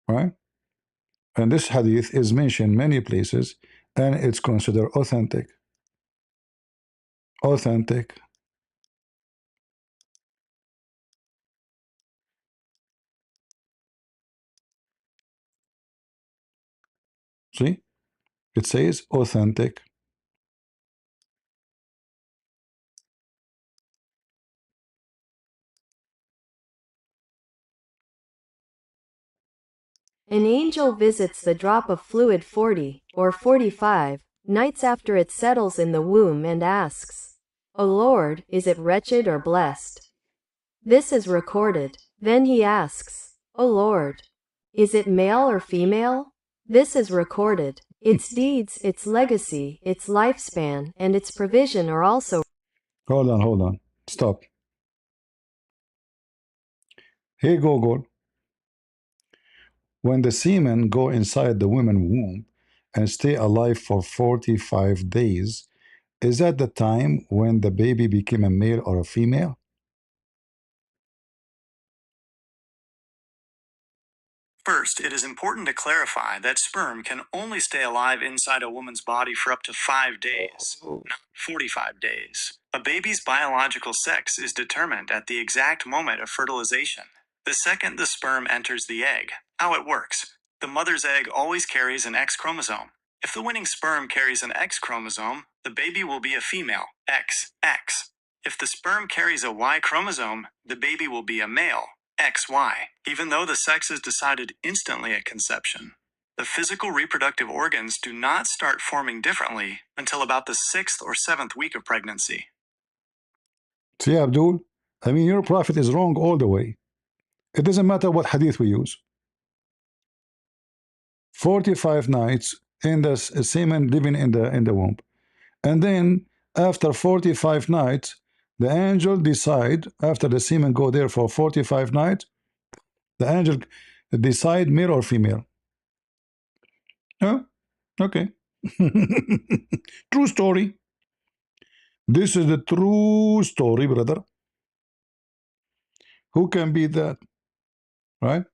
Right? And this hadith is mentioned many places and it's considered authentic. Authentic. See? It says authentic. An angel visits the drop of fluid 40, or 45, nights after it settles in the womb and asks, "O Lord, is it wretched or blessed?" This is recorded. Then he asks, "O Lord, is it male or female?" This is recorded. Its deeds, its legacy, its lifespan, and its provision are also. Hold on. Stop. Hey Google, when the semen go inside the woman's womb and stay alive for 45 days, is that the time when the baby became a male or a female? First, it is important to clarify that sperm can only stay alive inside a woman's body for up to 5 days, not 45 days. A baby's biological sex is determined at the exact moment of fertilization, the second the sperm enters the egg. How it works: the mother's egg always carries an X chromosome. If the winning sperm carries an X chromosome, the baby will be a female, XX. If the sperm carries a Y chromosome, the baby will be a male, XY, even though the sex is decided instantly at conception. The physical reproductive organs do not start forming differently until about the 6th or 7th week of pregnancy. See, Abdul, I mean, your prophet is wrong all the way. It doesn't matter what hadith we use. 45 nights in the semen living in the womb. And then after 45 nights, the angel decide, after the semen go there for 45 nights, the angel decide male or female. Huh? Okay. True story. This is the true story, brother. Who can beat that? Right?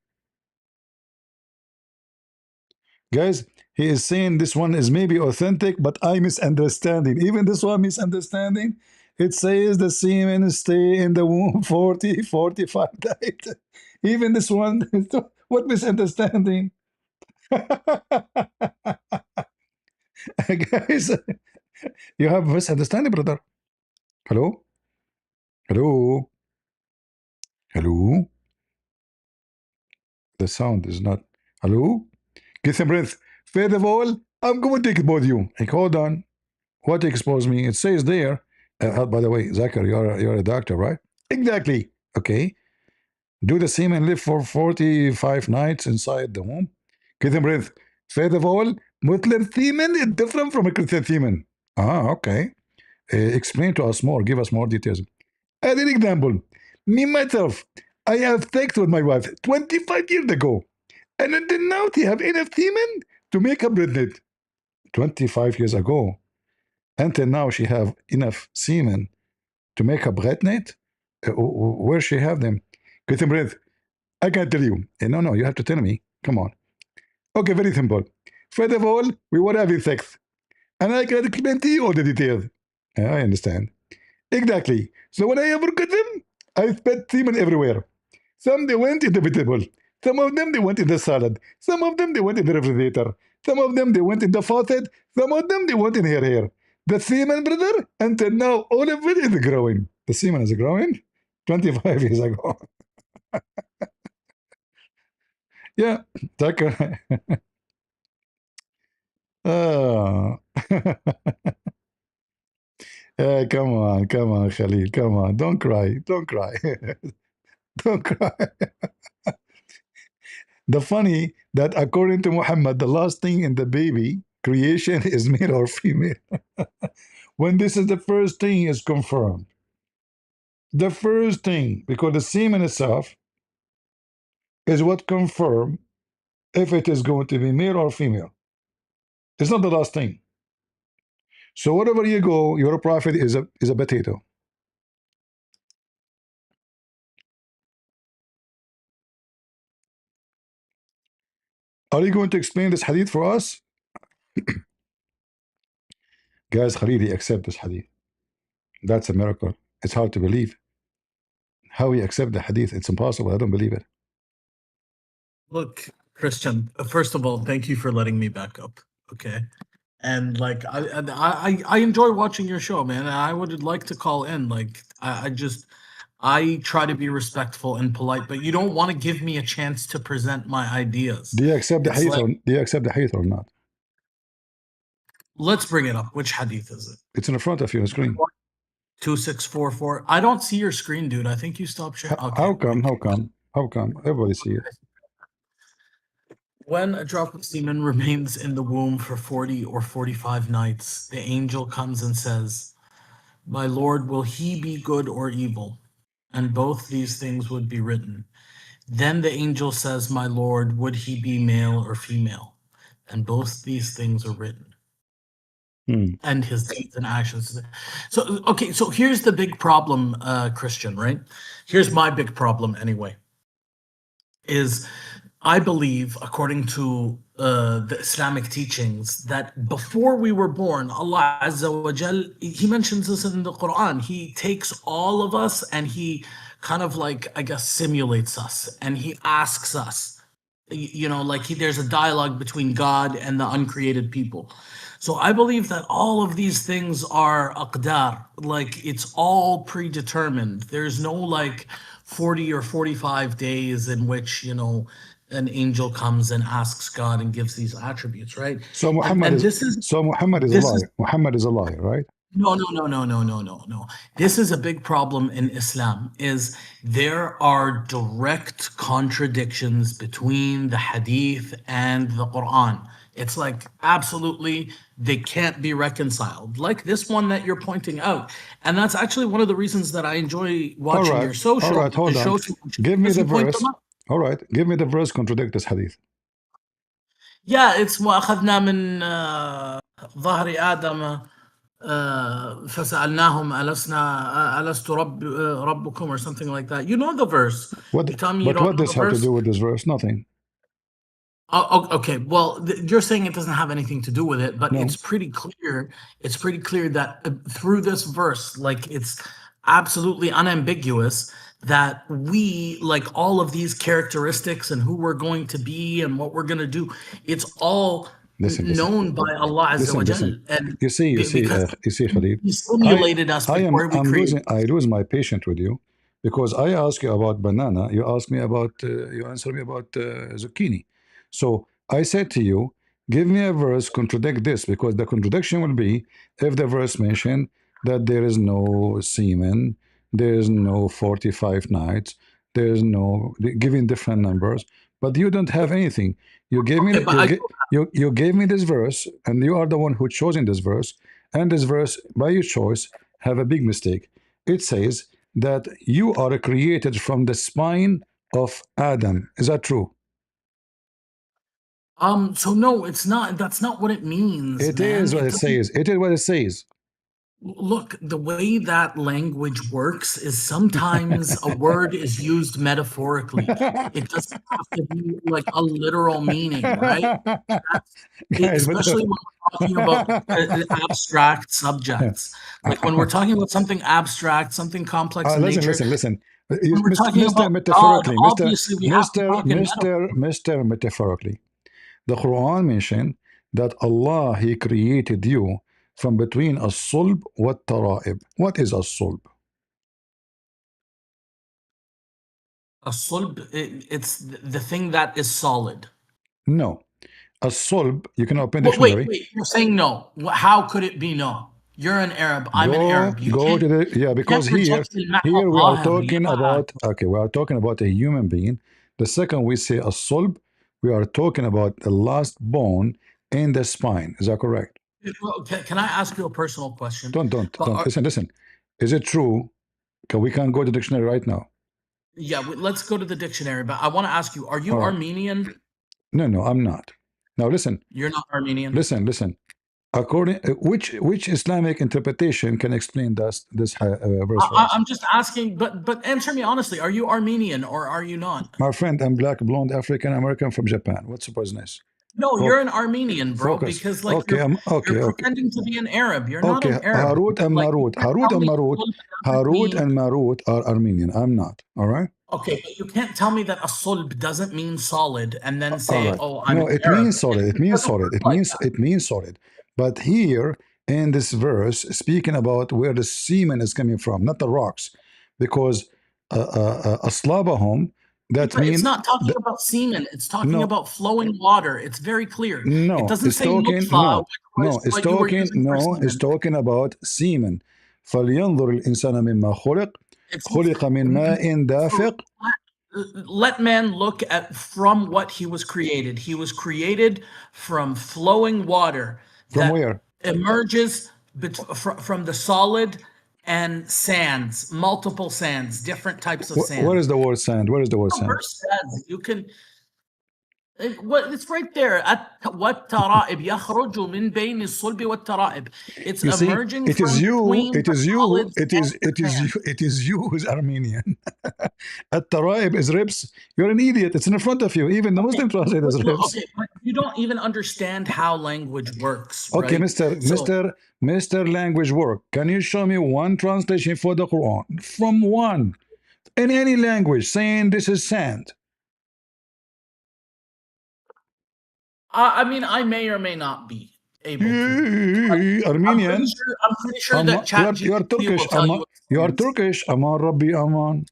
Guys, he is saying this one is maybe authentic, but I misunderstanding. Even this one misunderstanding. It says the semen stay in the womb 40, 45 days. Even this one, what misunderstanding? Guys, you have misunderstanding, brother. Hello? Hello? Hello? The sound is not. Hello? Get some breath. First of all, I'm going to expose you. Like, hold on. What expose me? It says there. By the way, Zachary, you're a doctor, right? Exactly. Okay. Do the same and live for 45 nights inside the womb. Get some breath. First of all, Muslim semen is different from a Christian semen. Ah, okay. Explain to us more. Give us more details. As an example, me myself, I have sex with my wife 25 years ago. And until now, they have enough semen to make a pregnant. 25 years ago. Until now, she have enough semen to make a pregnant. Where she have them? Get a breath. I can't tell you. No, you have to tell me. Come on. Okay, very simple. First of all, we were having sex. And I can explain to you all the details. I understand. Exactly. So when I ever got them, I spread semen everywhere. Some they went in the vegetable. Some of them they went in the salad. Some of them they went in the refrigerator. Some of them they went in the faucet. Some of them they went in her hair. The semen, brother, until now, all of it is growing. The semen is growing 25 years ago. Yeah, uh, come on, Khalil, come on, don't cry, don't cry, don't cry. The funny that according to Muhammad, the last thing in the baby creation is male or female. When this is the first thing is confirmed. The first thing, because the semen itself is what confirm if it is going to be male or female. It's not the last thing. So wherever you go, your prophet is a potato. Are you going to explain this hadith for us? Guys, Khalili accept this hadith. That's a miracle. It's hard to believe. How he accept the hadith? It's impossible. I don't believe it. Look, Christian, first of all, thank you for letting me back up. Okay. And like I enjoy watching your show, man. And I would like to call in. Like I try to be respectful and polite, but you don't want to give me a chance to present my ideas. Do you accept the It's hadith like, or do you accept the hadith or not? let's bring it up. Which hadith is it? It's in front of you on the screen. 2644. I don't see your screen, dude. I think you stopped sharing. Okay. How come? How come? How come? Everybody see it. When a drop of semen remains in the womb for 40 or 45 nights, the angel comes and says, "My Lord, will he be good or evil?" And both these things would be written. Then the angel says, "My Lord, would he be male or female?" And both these things are written. And his deeds and actions. So, okay, so here's the big problem, Christian, right? Here's my big problem anyway, is I believe, according to the Islamic teachings, that before we were born, Allah Azza wa Jal, He mentions this in the Quran. He takes all of us and He kind of like, I guess, simulates us and He asks us, you know, like there's a dialogue between God and the uncreated people. So I believe that all of these things are aqdar, like it's all predetermined. There's no like 40 or 45 days in which, you know, an angel comes and asks God and gives these attributes, right? So Muhammad is a liar. Muhammad is a liar, right? No. This is a big problem in Islam, is there are direct contradictions between the hadith and the Quran. It's like absolutely they can't be reconciled. Like this one that you're pointing out. And that's actually one of the reasons that I enjoy watching your social. All right, hold on. Give me the verse. All right, give me the verse contradict this hadith. Yeah, it's وَأَخَذْنَا مِنْ ظَهْرِ آدَمَ فسألناهم ألست ربكم or something like that. You know the verse. What does have to do with this verse? Nothing. Oh, okay. Well, you're saying it doesn't have anything to do with it, but it's pretty clear. It's pretty clear that through this verse, like it's absolutely unambiguous that we, like all of these characteristics and who we're going to be and what we're going to do, it's all known by Allah Azza wa Jal. And you see, Khalid, He simulated us before we created. I lose my patience with you because I ask you about banana, you ask me about, you answer me about zucchini. So I said to you, give me a verse contradict this, because the contradiction will be if the verse mentioned that there is no semen, there is no 45 nights, there is no giving different numbers, but you don't have anything. You gave me you gave me this verse, and you are the one who chosen this verse, and this verse by your choice have a big mistake. It says that you are created from the spine of Adam. Is that true? So no, it's not. That's not what it means. It is what it says. It is what it says. Look, the way that language works is sometimes a word is used metaphorically. It doesn't have to be like a literal meaning, right? Guys, but Especially when we're talking about abstract subjects. Like when we're talking about something abstract, something complex in listen, nature, listen, listen. when we're talking Mr. about God, Metaphorically, obviously we have to talk in metaphor. Mr. Metaphorically. The Quran mentioned that Allah, He created you from between as-sulb wa tara'ib. What is as-sulb? A sulb, it's the thing that is solid. No. As-sulb, you can open Wait, wait, dictionary. wait. You're saying no. How could it be no? You're an Arab. I'm an Arab. Go to the, yeah, You can't because reject here we are al-ظاهر. talking about, okay, we are talking about a human being. The second we say as-sulb, we are talking about the last bone in the spine. Is that correct? Well, can I ask you a personal question? Don't. Listen. Is it true? We can go to the dictionary right now. Yeah, let's go to the dictionary. But I want to ask you: are you All right. Armenian? No, I'm not. Now listen. You're not Armenian. Listen. According which Islamic interpretation can explain this verse for us? I'm just asking, but answer me honestly: are you Armenian or are you not? My friend, I'm black, blonde, African American from Japan. What's the business? No, you're an Armenian, bro. Focus. Because like Okay, you're okay. pretending to be an Arab. You're not Okay, an Arab. Harut and Like you Marut. can't tell me Harut and Marut are Armenian. I'm not. All right. okay, but you can't tell me that a sulb doesn't mean solid and then All say, right. "Oh, I'm No, an it Arab." means solid. It It means doesn't solid. work like that. It means solid. But here in this verse, speaking about where the semen is coming from, not the rocks, because aslabahum, that But it's mean not talking about semen. It's talking no, about flowing water. It's very clear. It no. doesn't It's say talking nutfa, which was It's what you were talking using for It's semen. talking about semen. فلينظر الإنسان مما خلق It's خلق من ماء for, دافق. let man look at from what he was created. He was created from flowing water From that where? emerges from the solid and sands, multiple sands, different types of Where sand. is the word sand? Where is the word The sand? verse says you can. It's right there. والترائب يخرج من بين الصلب والترائب. It's You see, emerging from between the solids and the sand. it is you who's Armenian. At-Taraib is ribs. You're an idiot. It's in front of you. Even the Okay, Muslim translate as ribs. okay, but you don't even understand how language works, Okay, right? So Mr. Language Work. Can you show me one translation for the Quran? From one. In any language saying this is sand. I mean, I may or may not be able to. But Armenian. I'm pretty sure that You are ChatGPT will Turkish. tell you it's You are sand. Turkish. Aman Rabbi Aman.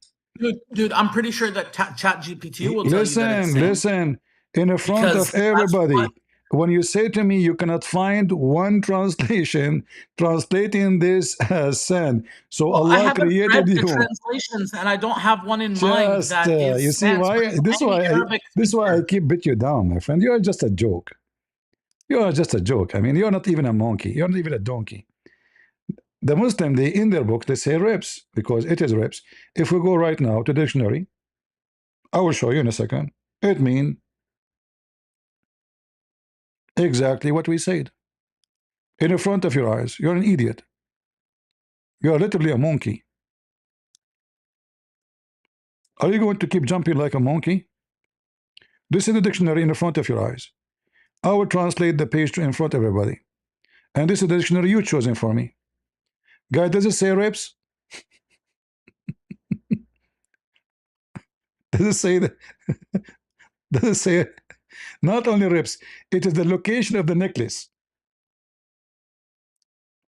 Dude, I'm pretty sure that ChatGPT will tell you that it's sand. Listen. In front Because of that's what everybody. When you say to me you cannot find one translation translating this as sand, so well, I Allah haven't read created the you. translations, and I don't have one in mind Just that is you see sans for why any Arabic this is why I speaker. keep beat you down, my friend. You are just a joke. You are just a joke. I mean, you're not even a monkey. You're not even a donkey. The Muslim, they in their book they say ribs because it is ribs. If we go right now to dictionary, I will show you in a second. It means exactly what we said. In front of your eyes, you're an idiot. You are literally a monkey. Are you going to keep jumping like a monkey? This is the dictionary in front of your eyes. I will translate the page in front of everybody. And this is the dictionary you chosen for me. Guy, does it say ribs? Does it say that? Does it say not only ribs, it is the location of the necklace.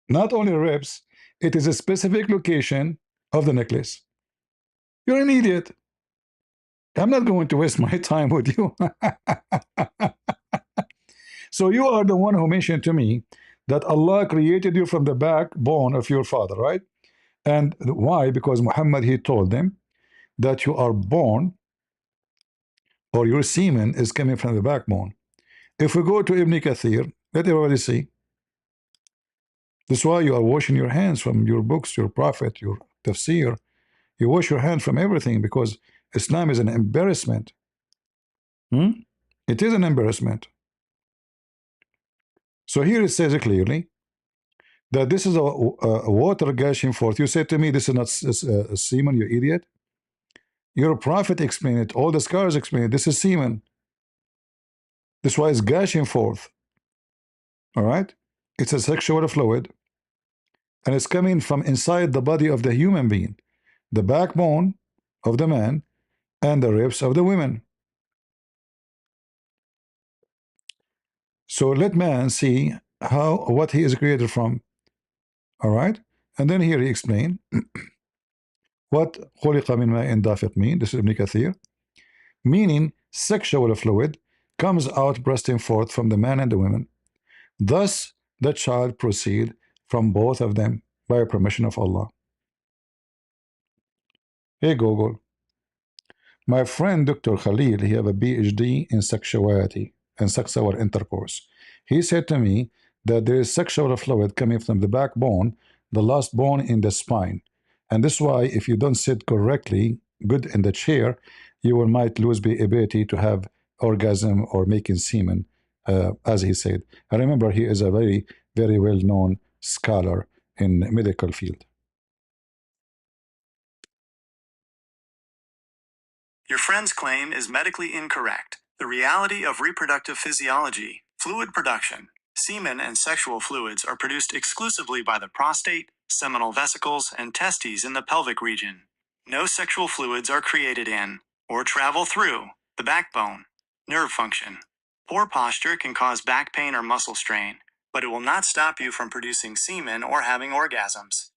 Not only ribs, it is a specific location of the necklace. You're an idiot. I'm not going to waste my time with you. So you are the one who mentioned to me that Allah created you from the backbone of your father, right? And why? Because Muhammad, he told them that you are born or your semen is coming from the backbone. If we go to Ibn Kathir, let everybody see. That's why you are washing your hands from your books, your prophet, your tafsir. You wash your hands from everything because Islam is an embarrassment. It is an embarrassment. So here it says clearly that this is a water gushing forth. You said to me, this is not semen, you idiot. Your prophet explained it. All the scholars explain it. This is semen. This is why it's gushing forth. All right? It's a sexual fluid, and it's coming from inside the body of the human being, the backbone of the man, and the ribs of the women. So let man see what he is created from. All right? And then here he explained what خلق من ماء دافق mean. This is Ibn Kathir. Meaning sexual fluid comes out bursting forth from the man and the women. Thus the child proceed from both of them by permission of Allah. Hey Google. My friend Dr. Khalil, he have a PhD in sexuality and sexual intercourse. He said to me that there is sexual fluid coming from the backbone, the last bone in the spine. And this is why if you don't sit correctly, good in the chair, you will might lose the ability to have orgasm or making semen, as he said. I remember he is a very, very well-known scholar in the medical field. Your friend's claim is medically incorrect. The reality of reproductive physiology, fluid production, semen and sexual fluids are produced exclusively by the prostate, seminal vesicles, and testes in the pelvic region. No sexual fluids are created in, or travel through, the backbone. Nerve function. Poor posture can cause back pain or muscle strain, but it will not stop you from producing semen or having orgasms.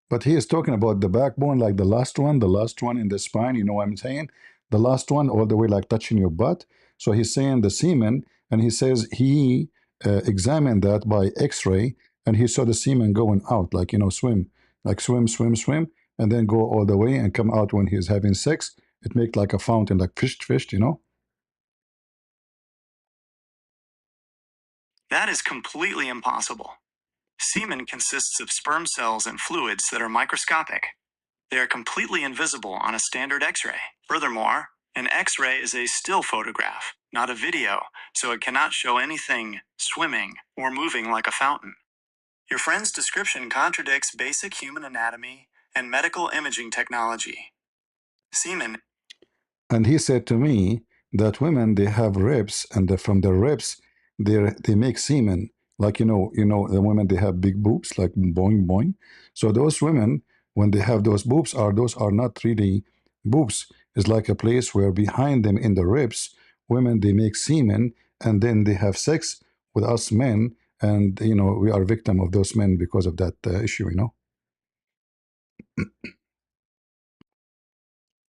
But he is talking about the backbone, like the last one in the spine. You know what I'm saying? The last one, all the way like touching your butt. So he's saying the semen, and he says he examined that by X-ray, and he saw the semen going out, like swim, like swim, and then go all the way and come out when he's having sex. It makes like a fountain, like fish. That is completely impossible. Semen consists of sperm cells and fluids that are microscopic. They are completely invisible on a standard X-ray. Furthermore, an X-ray is a still photograph, not a video, so it cannot show anything swimming or moving like a fountain. Your friend's description contradicts basic human anatomy and medical imaging technology. Semen. And he said to me that women, they have ribs, and from the ribs they make semen. Like the women, they have big boobs, like boing boing. So those women, when they have those are not really boobs. It's like a place where behind them in the ribs, women, they make semen, and then they have sex with us men, and we are victim of those men because of that issue.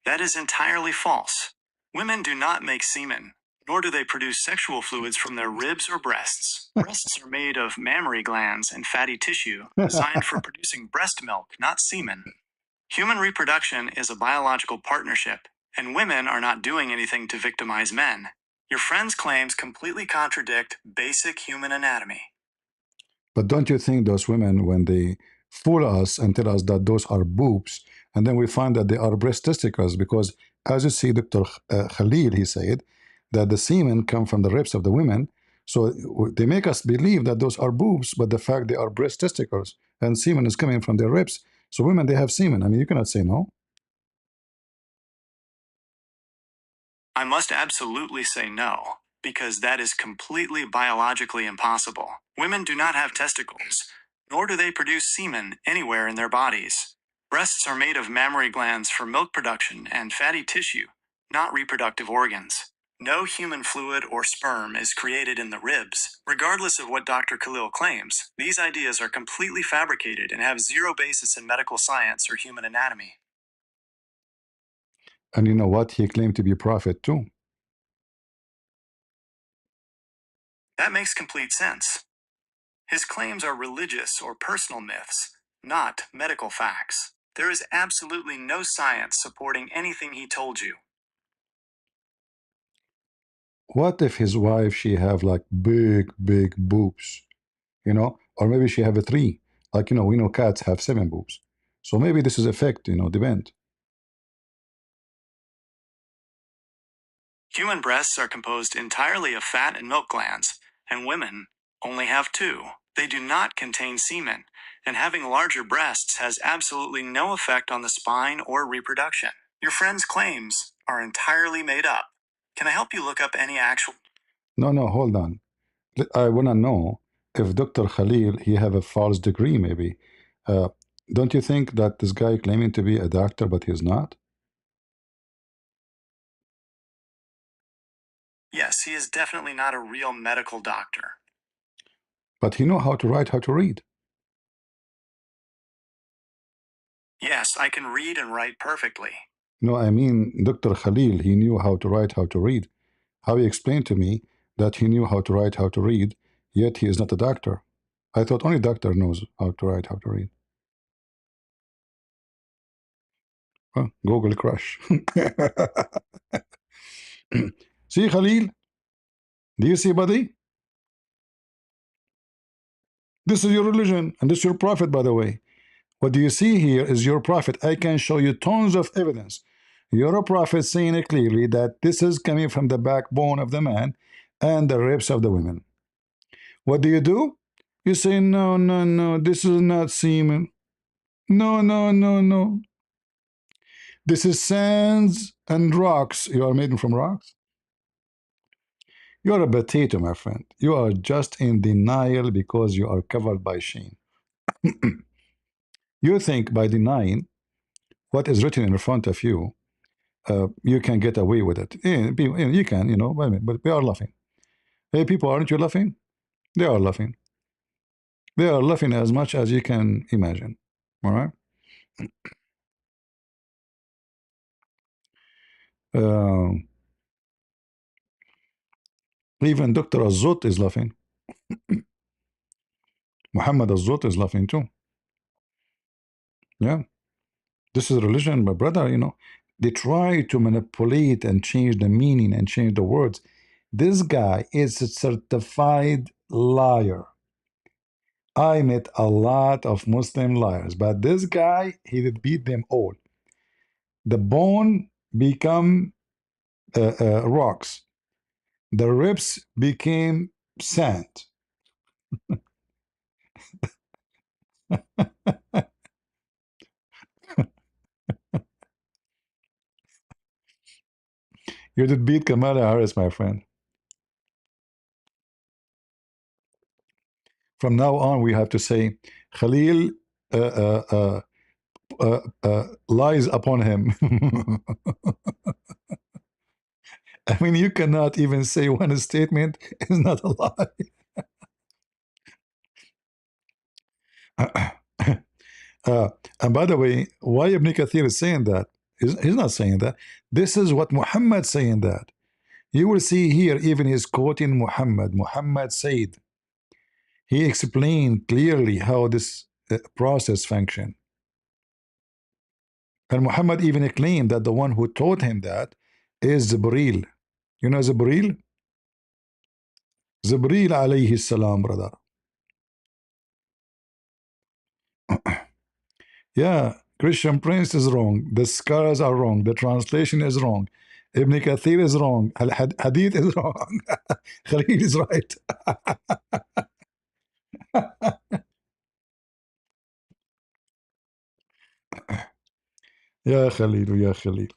That is entirely false. Women do not make semen, nor do they produce sexual fluids from their ribs or breasts. Breasts are made of mammary glands and fatty tissue designed for producing breast milk, not semen. Human reproduction is a biological partnership, and women are not doing anything to victimize men. Your friend's claims completely contradict basic human anatomy. But don't you think those women, when they fool us and tell us that those are boobs, and then we find that they are breast testicles, because as you see, Dr. Khalil, he said that the semen come from the ribs of the women. So they make us believe that those are boobs, but the fact they are breast testicles, and semen is coming from their ribs. So women, they have semen. I mean, you cannot say no. I must absolutely say no, because that is completely biologically impossible. Women do not have testicles, nor do they produce semen anywhere in their bodies. Breasts are made of mammary glands for milk production and fatty tissue, not reproductive organs. No human fluid or sperm is created in the ribs. Regardless of what Dr. Khalil claims, these ideas are completely fabricated and have zero basis in medical science or human anatomy. And you know what? He claimed to be a prophet too. That makes complete sense. His claims are religious or personal myths, not medical facts. There is absolutely no science supporting anything he told you. What if his wife, she have like big, big boobs, or maybe she have a three, like, we know cats have seven boobs. So maybe this is effect, depend. Human breasts are composed entirely of fat and milk glands, and women only have two. They do not contain semen, and having larger breasts has absolutely no effect on the spine or reproduction. Your friend's claims are entirely made up. Can I help you look up any actual... No, hold on. I want to know if Dr. Khalil, he have a false degree maybe. Uh, don't you think that this guy claiming to be a doctor, but he's not? Yes, he is definitely not a real medical doctor. But he know how to write, how to read. Yes, I can read and write perfectly. No, I mean, Dr. Khalil, he knew how to write, how to read. How he explained to me that he knew how to write, how to read, yet he is not a doctor. I thought only doctor knows how to write, how to read. Huh, Google crush. See, Khalil? Do you see, buddy? This is your religion, and this is your prophet, by the way. What do you see here is your prophet. I can show you tons of evidence. Your prophet saying it clearly that this is coming from the backbone of the man and the ribs of the women. What do? You say, no, this is not semen. No. This is sands and rocks. You are made from rocks? You are a potato, my friend. You are just in denial because you are covered by shame. You think by denying what is written in front of you, you can get away with it. You can, but we are laughing. Hey, people, aren't you laughing? They are laughing. They are laughing as much as you can imagine. All right? Even Dr. Azot is laughing. Muhammad Azot is laughing too. Yeah. This is religion, my brother, They try to manipulate and change the meaning and change the words. This guy is a certified liar. I met a lot of Muslim liars, but this guy, he did beat them all. The bone become rocks. The ribs became sand. You did beat Kamala Harris, my friend. From now on, we have to say, Khalil lies upon him. I mean, you cannot even say one statement is not a lie. And by the way, why Ibn Kathir is saying that? He's not saying that. This is what Muhammad saying that. You will see here, even he's quoting Muhammad. Muhammad said, he explained clearly how this process function. And Muhammad even claimed that the one who taught him that is Jibreel. You know Jibreel? Jibreel alayhi salam, brother. Yeah, Christian Prince is wrong. The scholars are wrong. The translation is wrong. Ibn Kathir is wrong. Hadith is wrong. Khalil is right. Yeah, Khalil, yeah, Khalil.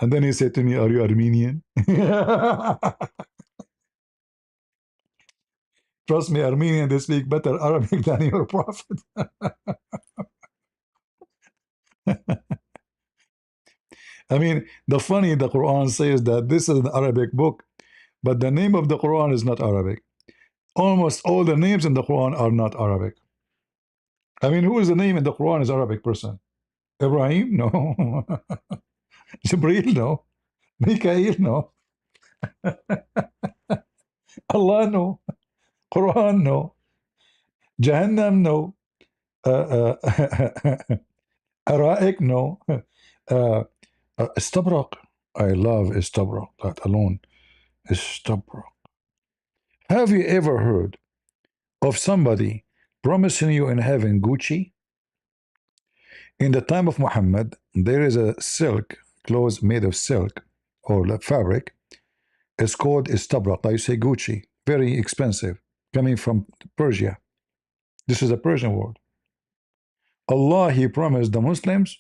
And then he said to me, are you Armenian? Trust me, Armenian, they speak better Arabic than your prophet. I mean, the Quran says that this is an Arabic book, but the name of the Quran is not Arabic. Almost all the names in the Quran are not Arabic. I mean, who is the name in the Quran is Arabic person? Ibrahim? No. Jibreel? No. Mikael? No. Allah? No. Quran? No. Jahannam? No. Araik? No. Istabrak. I love Istabrak. That alone. Istabrak. Have you ever heard of somebody promising you in heaven Gucci? In the time of Muhammad, there is a silk, clothes made of silk or fabric. It's called istabrak. I say Gucci, very expensive, coming from Persia. This is a Persian word. Allah, He promised the Muslims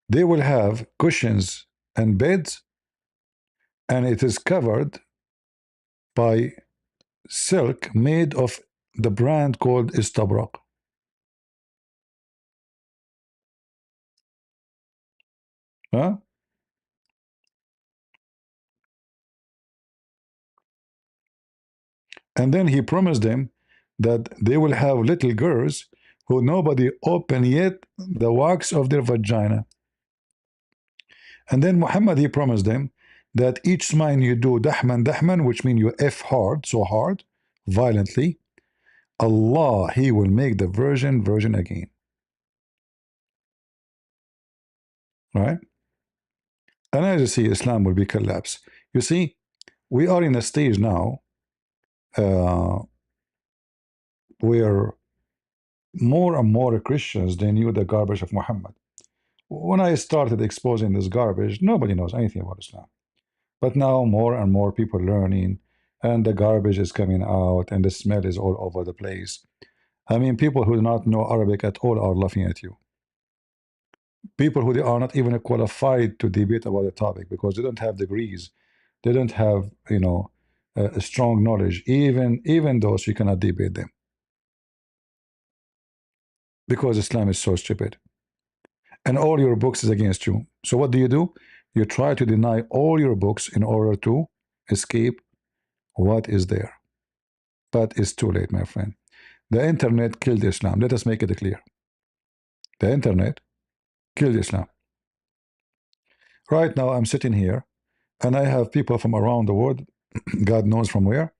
they will have cushions and beds, and it is covered by silk made of the brand called Istabrak. Huh? And then he promised them that they will have little girls who nobody open yet the wax of their vagina. And then Muhammad, he promised them that each time you do dahman dahman, which means you F hard, so hard, violently, Allah, He will make the virgin again. Right? And as you see, Islam will be collapsed. You see, we are in a stage now uh, where more and more Christians, they knew the garbage of Muhammad. When I started exposing this garbage, nobody knows anything about Islam. But now more and more people learning, and the garbage is coming out, and the smell is all over the place. I mean, people who do not know Arabic at all are laughing at you. People who are not even qualified to debate about the topic because they don't have degrees, they don't have, a strong knowledge. Even those you cannot debate them because Islam is so stupid, and all your books is against you. So what do? You try to deny all your books in order to escape what is there. But it's too late, my friend. The internet killed Islam. Let us make it clear. The internet killed Islam. Right now, I'm sitting here, and I have people from around the world, God knows from where,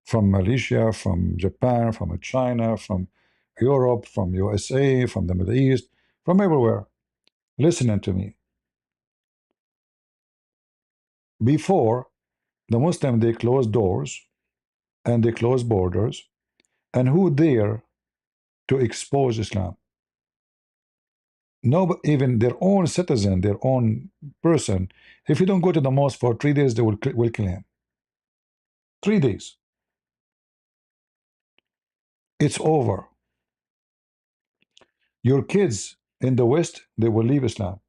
from Malaysia, from Japan, from China, from Europe, from USA, from the Middle East, from everywhere, listening to me. Before, the Muslim, they closed doors and they closed borders, and who dare to expose Islam? No, even their own citizen, their own person. If you don't go to the mosque for 3 days, they will kill him. 3 days. It's over. Your kids in the West, they will leave Islam.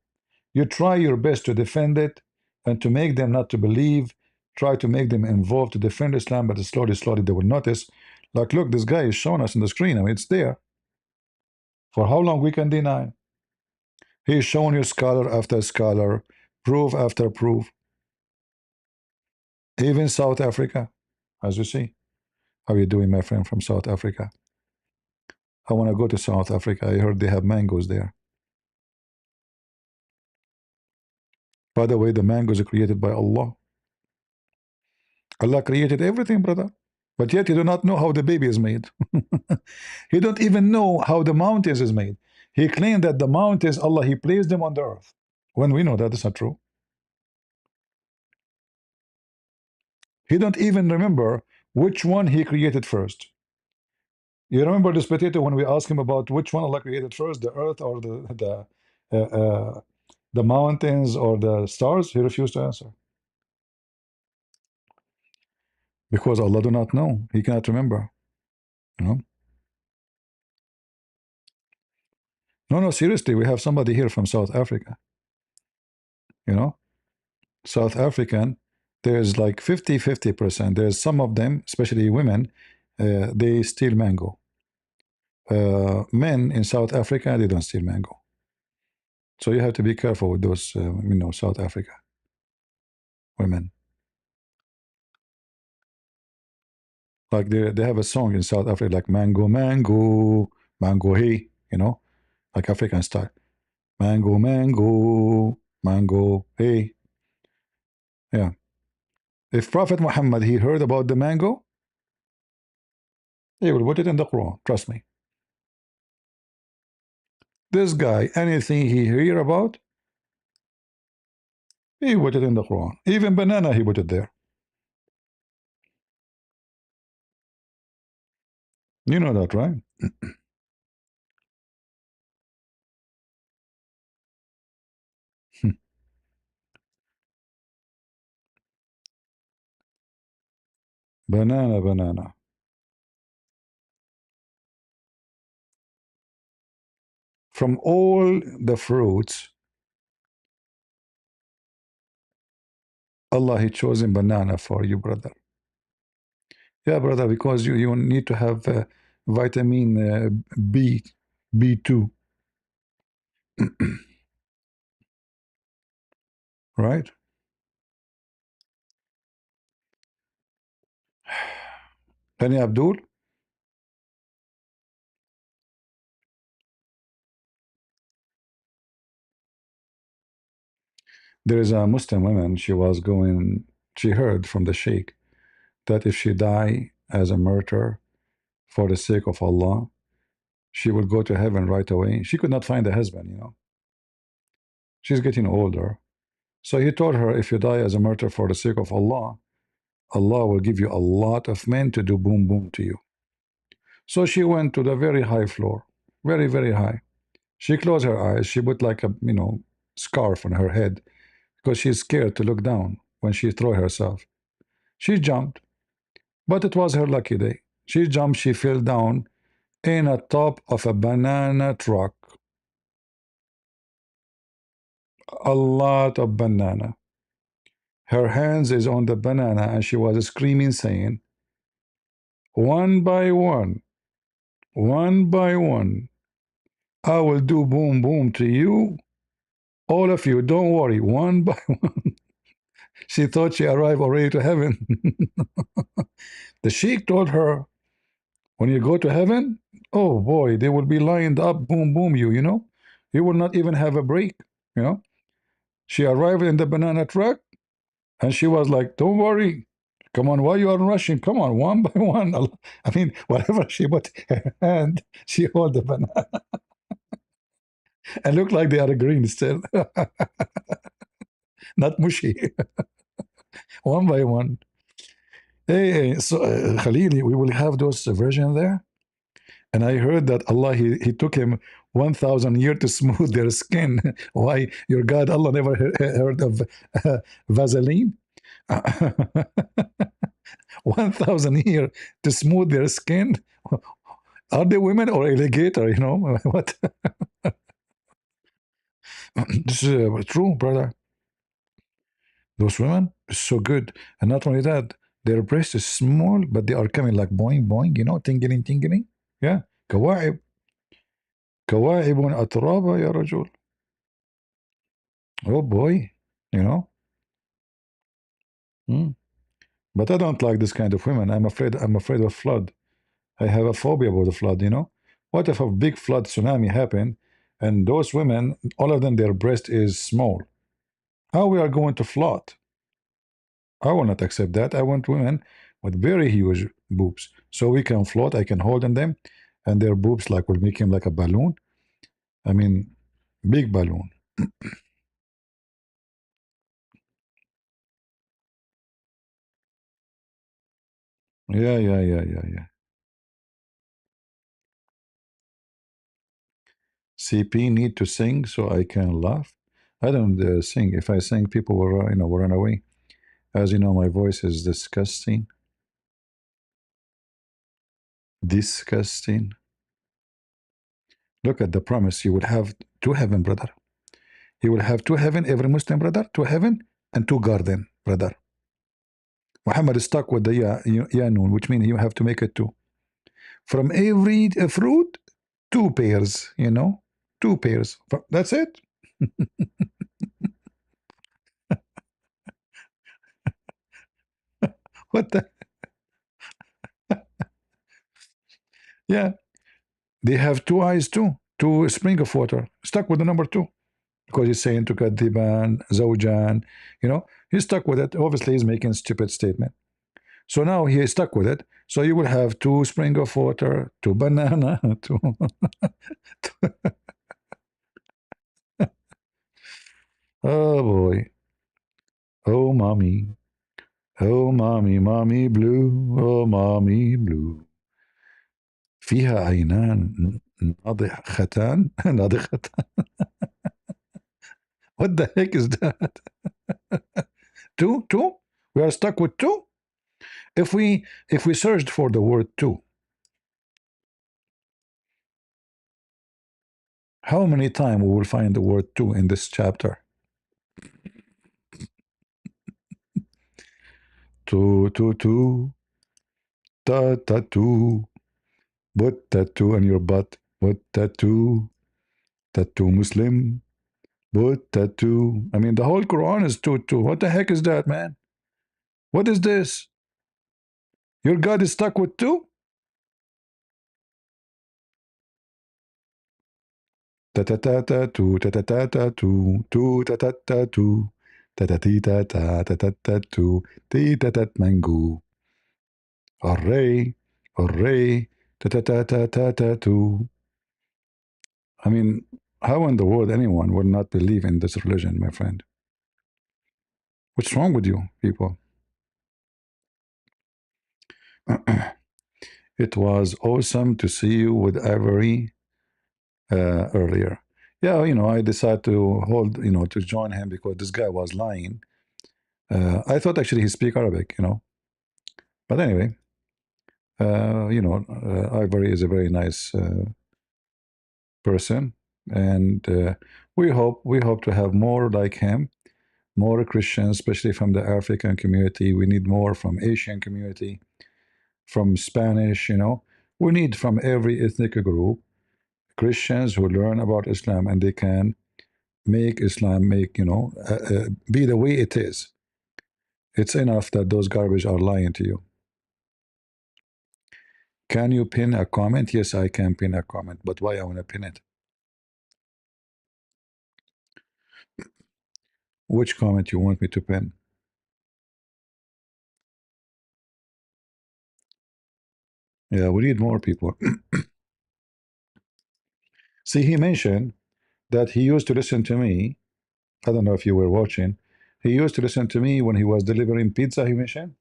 You try your best to defend it and to make them not to believe. Try to make them involved to defend Islam, but slowly they will notice. Like, look, this guy is showing us on the screen. I mean, it's there. For how long we can deny? He's showing you scholar after scholar, proof after proof. Even South Africa, as you see. How are you doing, my friend from South Africa? I want to go to South Africa. I heard they have mangoes there. By the way, the mangoes are created by Allah. Allah created everything, brother. But yet you do not know how the baby is made. He don't even know how the mountains is made. He claimed that the mountains, Allah, He placed them on the earth. When we know that is not true. He don't even remember which one He created first. You remember this potato when we asked him about which one Allah created first, the earth or the mountains or the stars? He refused to answer. Because Allah do not know. He cannot remember. You know? No, seriously, we have somebody here from South Africa. You know, South African, there's like 50-50%. There's some of them, especially women, they steal mango. Men in South Africa, they don't steal mango. So you have to be careful with those, South Africa women. Like they have a song in South Africa like mango, mango, mango, hey, like African style. Mango, mango, mango, hey. Yeah. If Prophet Muhammad, he heard about the mango, he will put it in the Quran. Trust me. This guy, anything he hear about, he put it in the Quran. Even banana, he put it there. You know that, right? Banana, banana. From all the fruits, Allah, He chosen banana for you, brother. Yeah, brother, because you need to have vitamin B2, right? Hani Abdul? There is a Muslim woman, she heard from the Sheikh that if she die as a martyr for the sake of Allah, she will go to heaven right away. She could not find a husband. She's getting older. So he told her, if you die as a martyr for the sake of Allah, Allah will give you a lot of men to do boom boom to you. So she went to the very high floor, very, very high. She closed her eyes. She put like a, scarf on her head because she's scared to look down when she throw herself. She jumped, but it was her lucky day. She jumped, she fell down in a top of a banana truck. A lot of banana. Her hands is on the banana and she was screaming, saying, one by one, one by one, I will do boom boom to you. All of you, don't worry, one by one. She thought she arrived already to heaven. The sheikh told her, when you go to heaven, oh boy, they will be lined up, boom boom you. You will not even have a break. She arrived in the banana truck and she was like, don't worry. Come on, why you are rushing? Come on, one by one. I mean, whatever she put her hand, she hold the banana and look like they are green still. Not mushy. One by one. Hey, so Khalili, we will have those version there. And I heard that Allah, he took him 1,000 years to smooth their skin. Why? Your God, Allah never heard of Vaseline? 1,000 years to smooth their skin? Are they women or alligator? What? This is true, brother. Those women is so good. And not only that, their breast is small, but they are coming like boing, boing, tingling, tingling. Yeah. كواعب كواعب أترابا يا رجل. Oh boy, you know. Mm. But I don't like this kind of women. I'm afraid of flood. I have a phobia about the flood. What if a big flood tsunami happen and those women, all of them, their breast is small? How we are going to float? I will not accept that. I want women with very huge boobs. So we can float, I can hold on them, and their boobs like will make him like a balloon. I mean, big balloon. Yeah, yeah, yeah, yeah, yeah. CP need to sing so I can laugh. I don't sing. If I sing, people will will run away. As you know, my voice is disgusting. Disgusting. Look at the promise. You will have two heaven, brother. You will have two heaven, every Muslim brother, two heaven and two garden, brother. Muhammad is stuck with the Yanun, which means you have to make it two. From every fruit, two pairs. Two pairs. That's it. What the? Yeah. They have two eyes too. Two spring of water. Stuck with the number two. Because he's saying to Kadiban, Zawjan, he's stuck with it. Obviously, he's making stupid statement. So now he is stuck with it. So you will have two spring of water, two banana, two. Oh boy. Oh mommy. Oh mommy, mommy blue. Oh mommy blue. فيها عينان ناضختان ناضختان. What the heck is that? Two? We are stuck with two? If we searched for the word two, how many times we will find the word two in this chapter? Two, two, two, tattoo. Put tattoo on your butt. Put tattoo. Tattoo Muslim. Put tattoo. I mean, the whole Quran is two, two. What the heck is that, man? What is this? Your God is stuck with two? Ta ta ta ta two, ta ta ta ta two, ta ta ta two, ta ta ti ta ta ta ta ta two, ti ta ta mango. Hooray, hooray, ta ta ta ta ta ta two. I mean, how in the world anyone would not believe in this religion, my friend? What's wrong with you, people? It was awesome to see you with Avery earlier. Yeah, I decided to hold, to join him because this guy was lying. I thought actually he speak Arabic. But anyway, Ivory is a very nice person, and we hope to have more like him, more Christians, especially from the African community. We need more from Asian community, from Spanish. We need from every ethnic group Christians who learn about Islam and they can make Islam be the way it is. It's enough that those garbage are lying to you. Can you pin a comment? Yes, I can pin a comment, but why I want to pin it? Which comment you want me to pin? Yeah, we need more people. See, he mentioned that he used to listen to me. I don't know if you were watching. He used to listen to me when he was delivering pizza, he mentioned.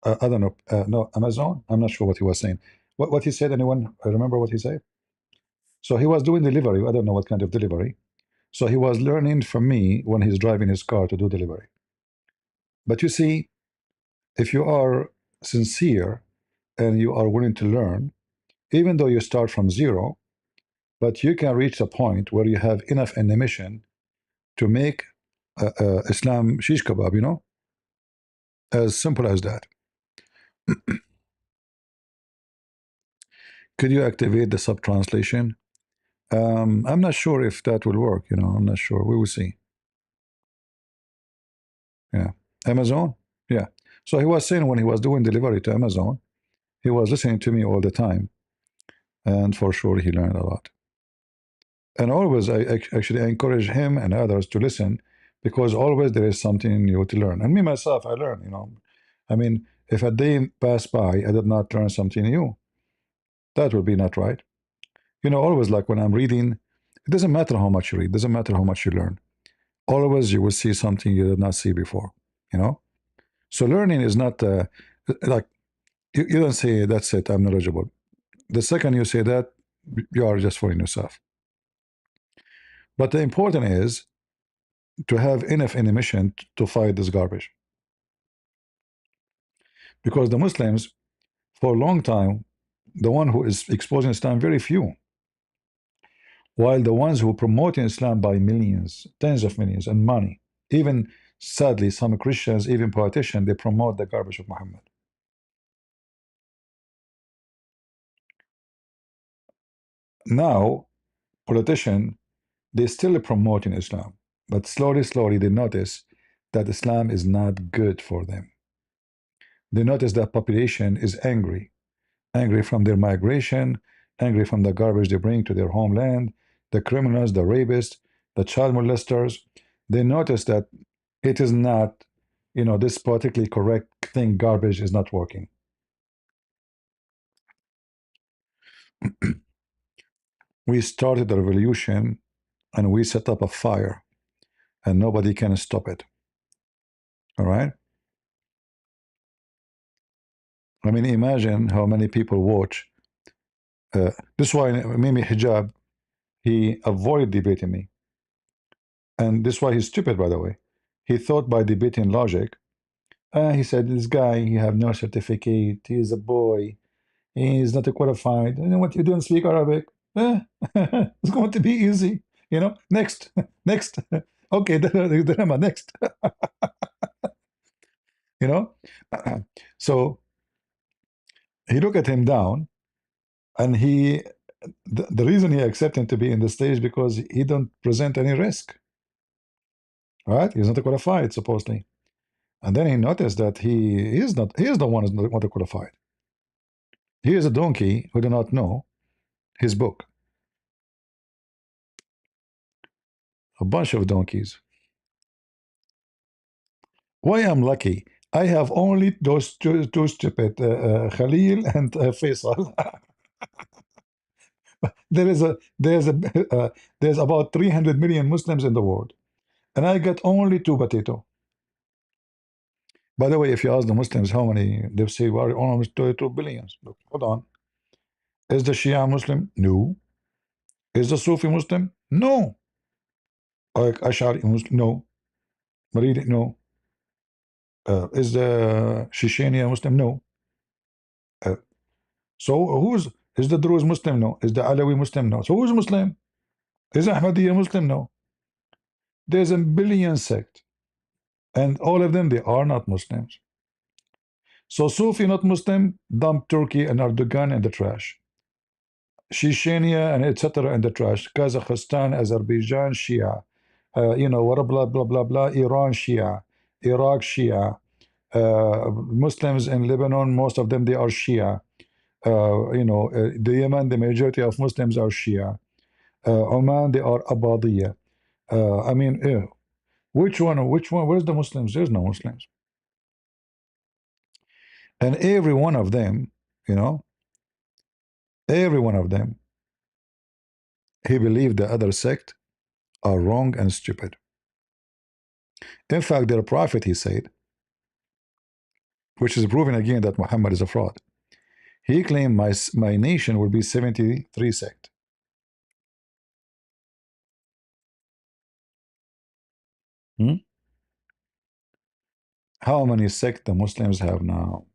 I don't know. No, Amazon? I'm not sure what he was saying. What he said, anyone remember what he said? So he was doing delivery. I don't know what kind of delivery. So he was learning from me when he's driving his car to do delivery. But you see, if you are sincere and you are willing to learn, even though you start from zero, but you can reach a point where you have enough animation to make Islam shish kebab, as simple as that. Could you activate the sub translation? I'm not sure if that will work. I'm not sure. We will see. Yeah, Amazon. Yeah. So he was saying when he was doing delivery to Amazon, he was listening to me all the time, and for sure he learned a lot. And always, actually encourage him and others to listen, because always there is something new to learn. And me myself, I learn. I mean, if a day passed by, I did not learn something new, that would be not right. Always, like when I'm reading, it doesn't matter how much you read, doesn't matter how much you learn. Always you will see something you did not see before. So learning is not like you don't say that's it, I'm knowledgeable. The second you say that, you are just fooling yourself. But the important is to have enough animation to fight this garbage, because the Muslims, for a long time, the one who is exposing Islam, very few, while the ones who promote Islam by millions, tens of millions, and money, even sadly some Christians, even politicians, they promote the garbage of Muhammad. Now politicians, they still promoting Islam, but slowly they notice that Islam is not good for them. They notice that population is angry from their migration, angry from the garbage they bring to their homeland, the criminals, the rapists, the child molesters. They notice that it is not, this politically correct thing, garbage, is not working. We started the revolution and we set up a fire, and nobody can stop it. All right? I mean, imagine how many people watch. This is why Mimi Hijab, he avoid debating me. And this is why he's stupid, by the way. He thought by debating logic, He said, this guy, he have no certificate. He is a boy. He is not qualified. You know what? You don't speak Arabic. It's going to be easy. You know, next, next. Okay, dilemma, next. You know, so he looked at him down, and the reason he accepted him to be in the stage because he don't present any risk. Right? He's not qualified, supposedly. And then he noticed that he is not. He is the one who's not qualified. He is a donkey who do not know his book. A bunch of donkeys. Why I'm lucky? I have only those two stupid Khalil and Faisal. There's about 300 million Muslims in the world, and I get only two potato. By the way, if you ask the Muslims how many, they say we are almost 2 billions. Look, hold on. Is the Shia Muslim? No. Is the Sufi Muslim? No. Like Ash'ari Muslim? No. Maridi? No. Is the Shishania Muslim? No. Uh, so who's is the Druze Muslim? No. Is the Alawi Muslim? No. So who's Muslim? Is Ahmadiyya Muslim? No. There's a billion sect, and all of them they are not Muslims. So Sufi not Muslim, dump Turkey and Erdogan in the trash. Chechnya and etc. in the trash. Kazakhstan, Azerbaijan, Shia. You know, what blah blah blah blah. Iran, Shia. Iraq, Shia. Muslims in Lebanon, most of them they are Shia. The Yemen, the majority of Muslims are Shia. Oman, they are Abadiyya. I mean, which one? Which one? Where's the Muslims? There's no Muslims. And every one of them, you know, every one of them, he believed the other sect are wrong and stupid. In fact, their prophet, he said, which is proving again that Muhammad is a fraud. He claimed my nation will be 73 sect. How many sect the Muslims have now?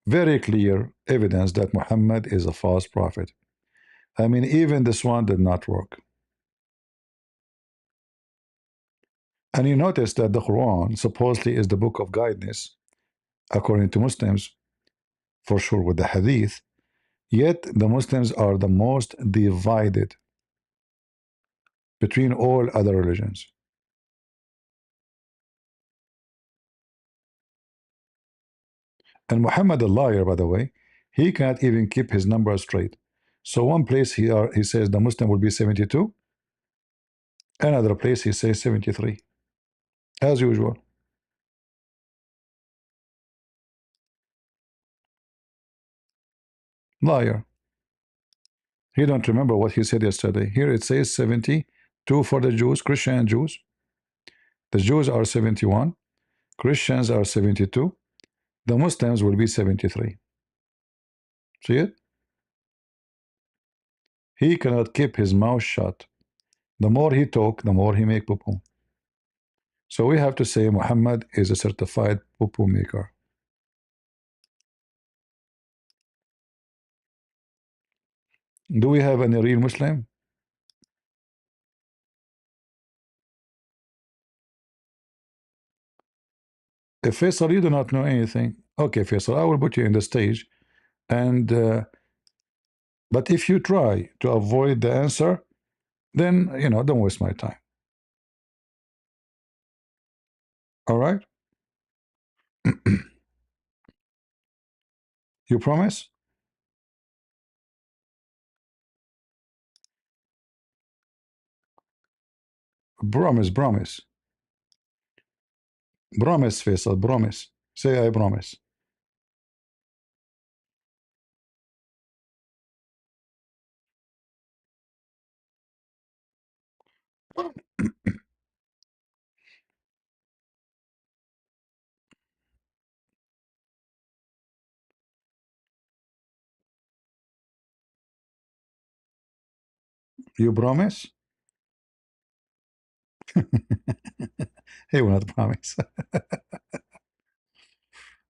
Very clear evidence that Muhammad is a false prophet. I mean, even this one did not work. And you notice that the Quran supposedly is the book of guidance, according to Muslims, for sure with the Hadith, yet the Muslims are the most divided between all other religions. And Muhammad, a liar, by the way, he can't even keep his numbers straight. So one place he says the Muslim will be 72, another place he says 73, as usual. Liar. He don't remember what he said yesterday. Here it says 72 for the Jews, Christian and Jews. The Jews are 71, Christians are 72, the Muslims will be 73. See it? He cannot keep his mouth shut. The more he talk, the more he make poo-poo. So we have to say Muhammad is a certified poo-poo maker. Do we have any real Muslim? If Faisal, you do not know anything, okay, Faisal, I will put you in the stage. And but if you try to avoid the answer, then don't waste my time. All right? You promise? Promise, promise. Promise, Faisal, promise. Say I promise. You promise? He will not promise.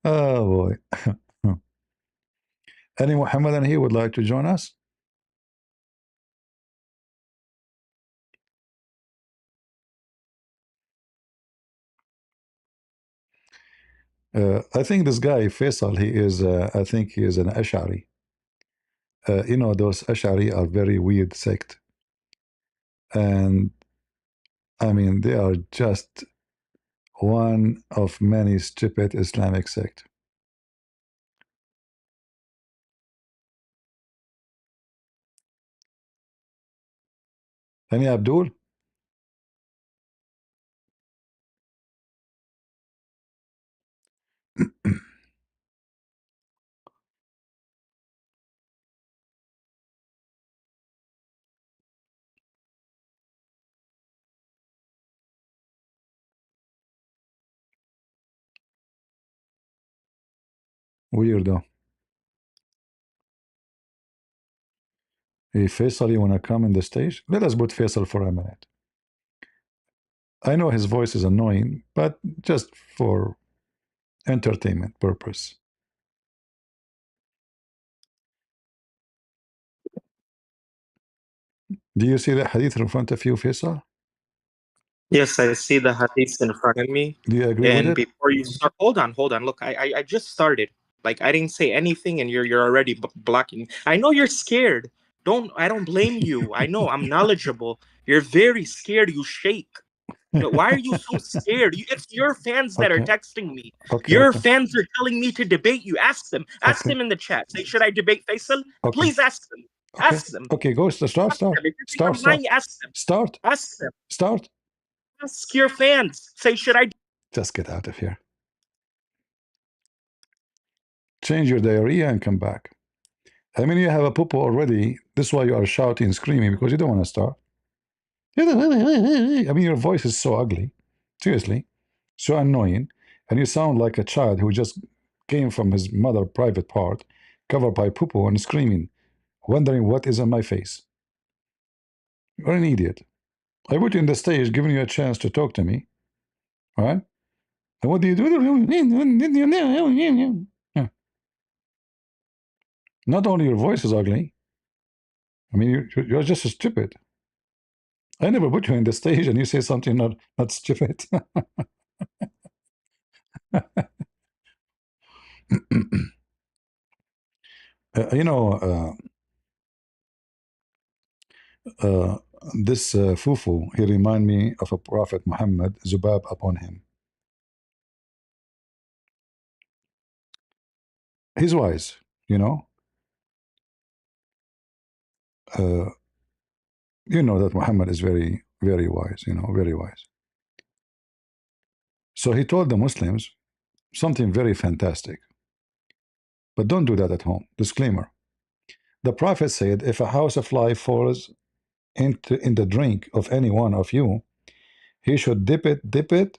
Oh boy. Any Muhammadan here would like to join us? I think this guy Faisal, he is. I think he is an Ash'ari. You know, those Ash'ari are very weird sect, and I mean they are just one of many stupid Islamic sect. Any Abdul? Weirdo. Hey, Faisal, you want to come in the stage? Let us put Faisal for a minute. I know his voice is annoying, but just for entertainment purpose. Do you see the hadith in front of you, Faisal? Yes, I see the hadith in front of me. Do you agree with And it? before you start, hold on. Look, I just started. Like I didn't say anything, and you're already blocking. I know you're scared. I don't blame you. I know I'm knowledgeable. You're very scared. You shake. Why are you so scared? It's your fans that are Okay. texting me. Okay. Your Okay. fans are telling me to debate you. Ask them. Ask Okay. them in the chat. Say, should I debate Faisal? Okay. Please ask them. Okay. Ask them. Okay. Go. Start. Ask Start. them. If you think Start. I'm Start. lying, ask them. Start. Ask them. Start. Ask your fans. Say, should I? Just get out of here. Change your diarrhea and come back. I mean, you have a poo already. This is why you are shouting and screaming because you don't want to start. I mean, your voice is so ugly. Seriously. So annoying. And you sound like a child who just came from his mother's private part, covered by poo and screaming, wondering what is on my face. You're an idiot. I put you in the stage, giving you a chance to talk to me. All right? And what do you do? Not only your voice is ugly, I mean, you're just stupid. I never put you in the stage and you say something not stupid. You know, uh, this Fufu, he remind me of a Prophet Muhammad, Zubab upon him. He's wise, you know. Uh, you know that Muhammad is very, very wise, you know, very wise. So he told the Muslims something very fantastic. But don't do that at home. Disclaimer. The Prophet said, if a house of fly falls in the drink of any one of you, he should dip it,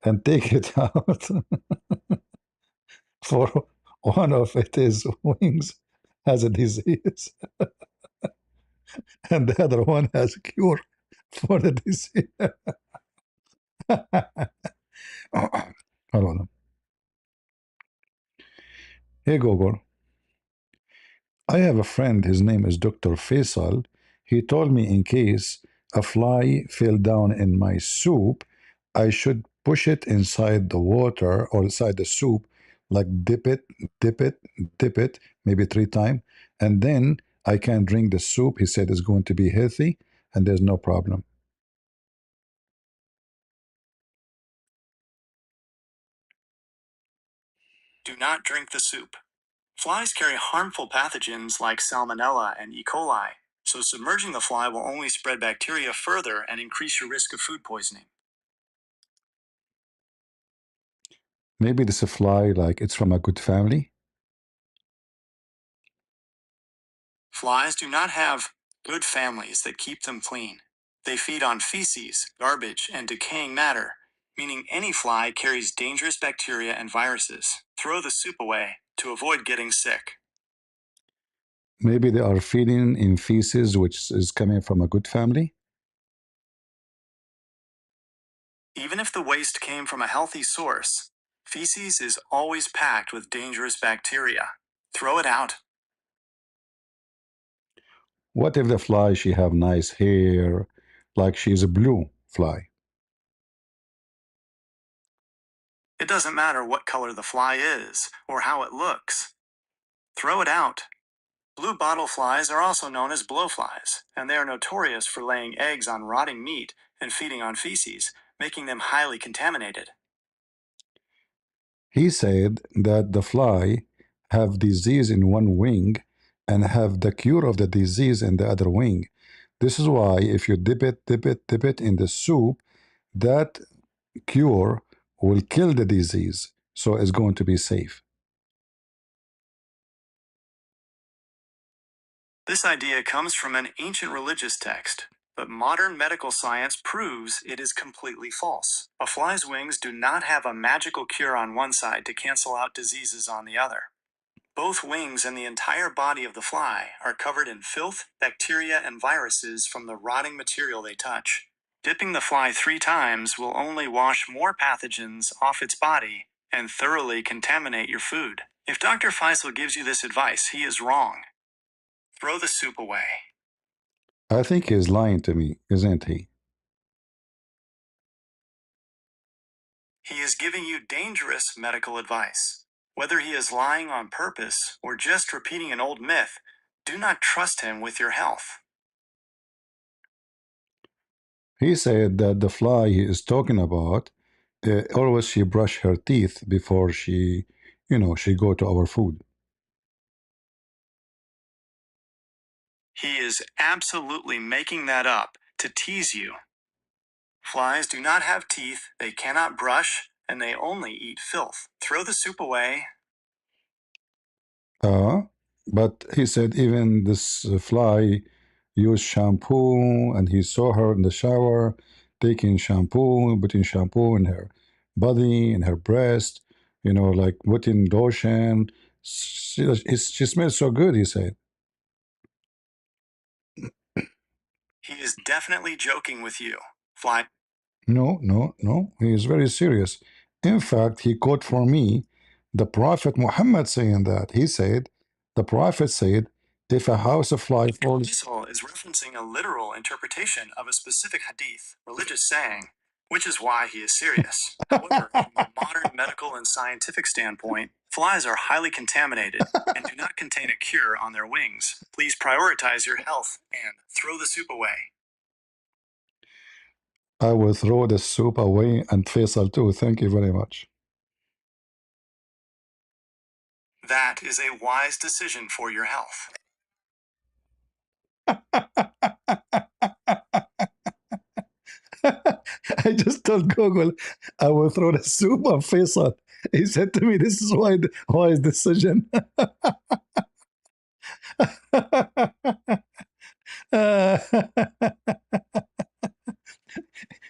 and take it out. For one of its wings has a disease, and the other one has a cure for the disease. Hold on. Hey Google, I have a friend, his name is Dr. Faisal. He told me in case a fly fell down in my soup, I should push it inside the water or inside the soup, like dip it, dip it, maybe 3 times, and then I can drink the soup. He said it's going to be healthy and there's no problem. Do not drink the soup. Flies carry harmful pathogens like Salmonella and E. coli, so submerging the fly will only spread bacteria further and increase your risk of food poisoning. Maybe this fly, like it's from a good family. Flies do not have good families that keep them clean. They feed on feces, garbage, and decaying matter, meaning any fly carries dangerous bacteria and viruses. Throw the soup away to avoid getting sick. Maybe they are feeding in feces which is coming from a good family. Even if the waste came from a healthy source, Feces is always packed with dangerous bacteria. Throw it out. What if the fly she have nice hair, like she's a blue fly? It doesn't matter what color the fly is or how it looks. Throw it out. Blue bottle flies are also known as blowflies, and they are notorious for laying eggs on rotting meat and feeding on feces, making them highly contaminated. He said that the fly have disease in one wing and have the cure of the disease in the other wing. This is why if you dip it in the soup, that cure will kill the disease. So it's going to be safe. This idea comes from an ancient religious text, but modern medical science proves it is completely false. A fly's wings do not have a magical cure on one side to cancel out diseases on the other. Both wings and the entire body of the fly are covered in filth, bacteria, and viruses from the rotting material they touch. Dipping the fly 3 times will only wash more pathogens off its body and thoroughly contaminate your food. If Dr. Faisal gives you this advice, he is wrong. Throw the soup away. I think he's lying to me, isn't he? He is giving you dangerous medical advice. Whether he is lying on purpose or just repeating an old myth, do not trust him with your health. He said that the fly he is talking about, always she brush her teeth before she go to our food. He is absolutely making that up to tease you. Flies do not have teeth, they cannot brush, and they only eat filth. Throw the soup away. But he said even this fly used shampoo, and he saw her in the shower taking shampoo, putting shampoo in her body, in her breast, like putting lotion. She smells so good, he said. He is definitely joking with you. Fly. No. He is very serious. In fact, he quote for me the Prophet Muhammad saying that. He said, the Prophet said, if a house of fly falls. Faisal is referencing a literal interpretation of a specific hadith, religious saying, which is why he is serious. However, from a modern medical and scientific standpoint, flies are highly contaminated and do not contain a cure on their wings. Please prioritize your health and throw the soup away. I will throw the soup away and Faisal too. Thank you very much. That is a wise decision for your health. I just told Google I will throw the soup on Faisal. He said to me, this is wise decision.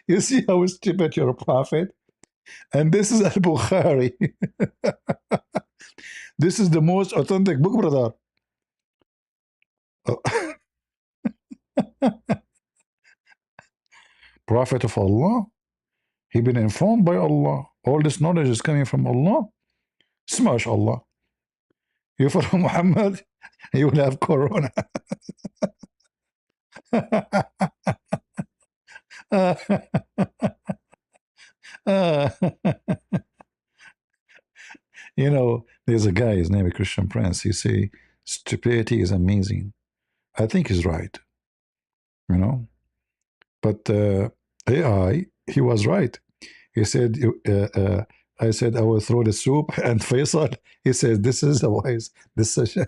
You see how stupid your prophet? And this is Al-Bukhari. This is the most authentic book, brother. Oh. Prophet of Allah, he been informed by Allah. All this knowledge is coming from Allah. Smash Allah. You follow Muhammad, you will have corona. There's a guy, his name is Christian Prince. He say stupidity is amazing. I think he's right. But AI, he was right. He said, I said I will throw the soup, and Faisal, he said, this is a wise decision.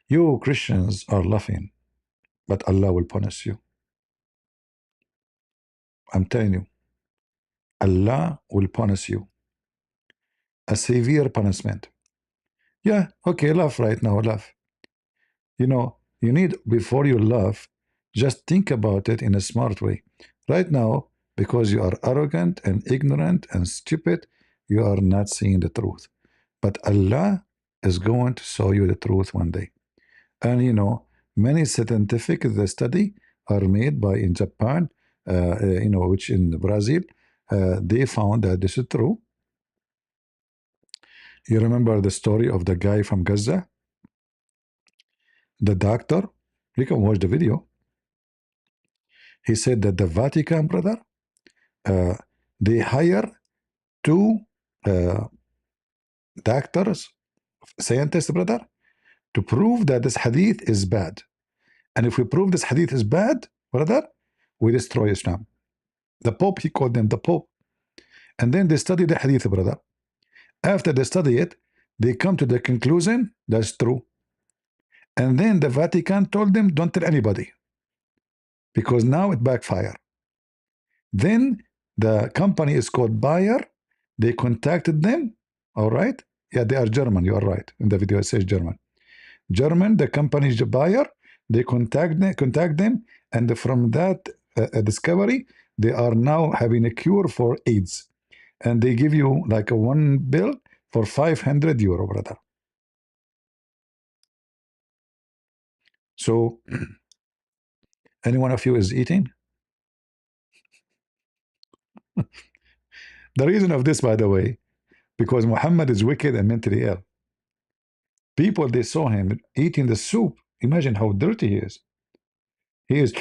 You Christians are laughing, but Allah will punish you. I'm telling you, Allah will punish you. A severe punishment. Yeah, okay, laugh right now, laugh. You need, before you laugh, just think about it in a smart way. Right now, because you are arrogant and ignorant and stupid, you are not seeing the truth. But Allah is going to show you the truth one day. And many scientific study are made by in Japan, which in Brazil, they found that this is true. You remember the story of the guy from Gaza, the doctor? You can watch the video. He said that the Vatican, brother, uh, they hire two uh, doctors, scientists, brother, to prove that this hadith is bad. And if we prove this hadith is bad, brother, we destroy Islam. The Pope, he called them the Pope. And then they study the hadith, brother. After they study it, they come to the conclusion that's true. And then the Vatican told them, don't tell anybody, because now it backfire. Then the company is called Bayer. They contacted them. All right. Yeah, they are German. You are right. In the video, it says German. German, the company is Bayer. They contact them. And from that discovery, they are now having a cure for AIDS. And they give you like a one bill for 500 euro, brother. So, any one of you is eating? The reason of this, by the way, because Muhammad is wicked and mentally ill. People, they saw him eating the soup. Imagine how dirty he is. He is,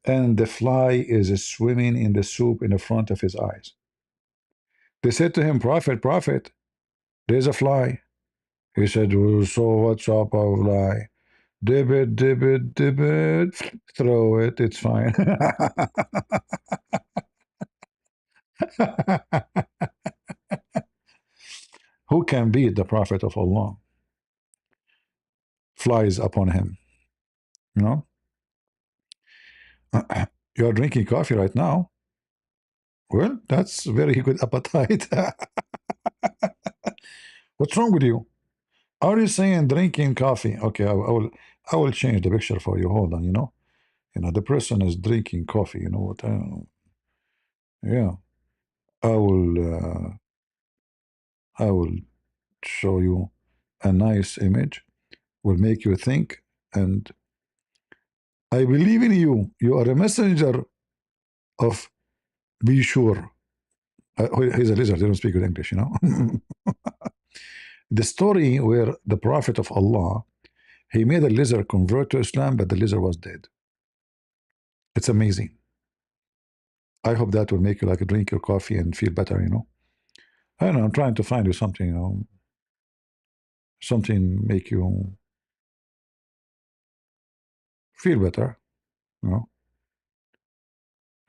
and the fly is swimming in the soup in the front of his eyes. They said to him, Prophet, Prophet, there's a fly. He said, well, so what's up, a fly? Dip it, dip it, dip it, throw it, it's fine. Who can beat the Prophet of Allah? Flies upon him. You know? You are drinking coffee right now. Well, that's very good appetite. What's wrong with you? Are you saying drinking coffee? Okay, I will change the picture for you. Hold on, the person is drinking coffee. You know what? Yeah, I will show you a nice image. Will make you think, and I believe in you. You are a messenger of. Be sure. He's a lizard. They don't speak good English. The story where the Prophet of Allah, he made a lizard convert to Islam, but the lizard was dead. It's amazing. I hope that will make you like drink your coffee and feel better. I don't know. I'm trying to find you something. Something make you feel better.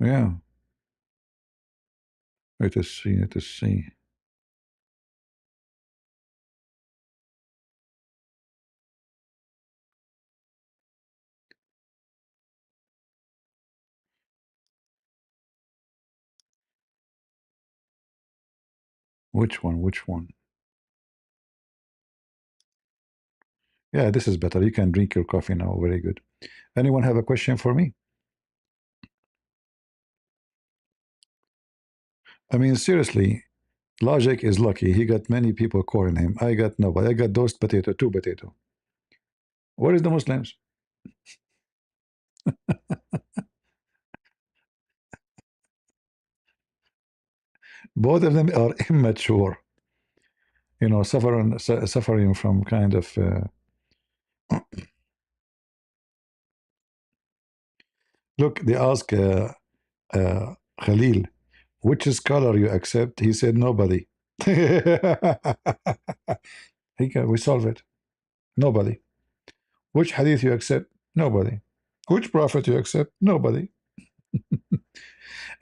Yeah. Let us see. Let us see. Which one? Which one? Yeah, this is better. You can drink your coffee now. Very good. Anyone have a question for me? I mean, seriously, Logic is lucky. He got many people calling him. I got nobody. I got those potato, two potato. Where is the Muslims? Both of them are immature. Suffering from kind of. Look, they ask Khalil, which scholar you accept? He said nobody. We solve it. Nobody. Which hadith you accept? Nobody. Which prophet you accept? Nobody.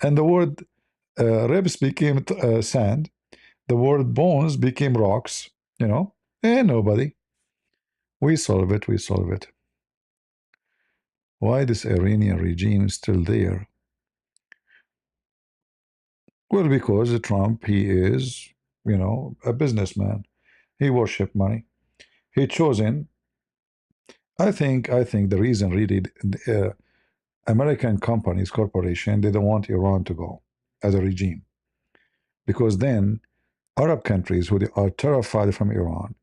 And the word ribs became sand. The word bones became rocks. Nobody. We solve it. We solve it. Why this Iranian regime is still there? Well, because Trump, he is, a businessman. He worship money. He chosen. I think the reason really, American companies, corporation, they don't want Iran to go as a regime, because then Arab countries who are terrified from Iran,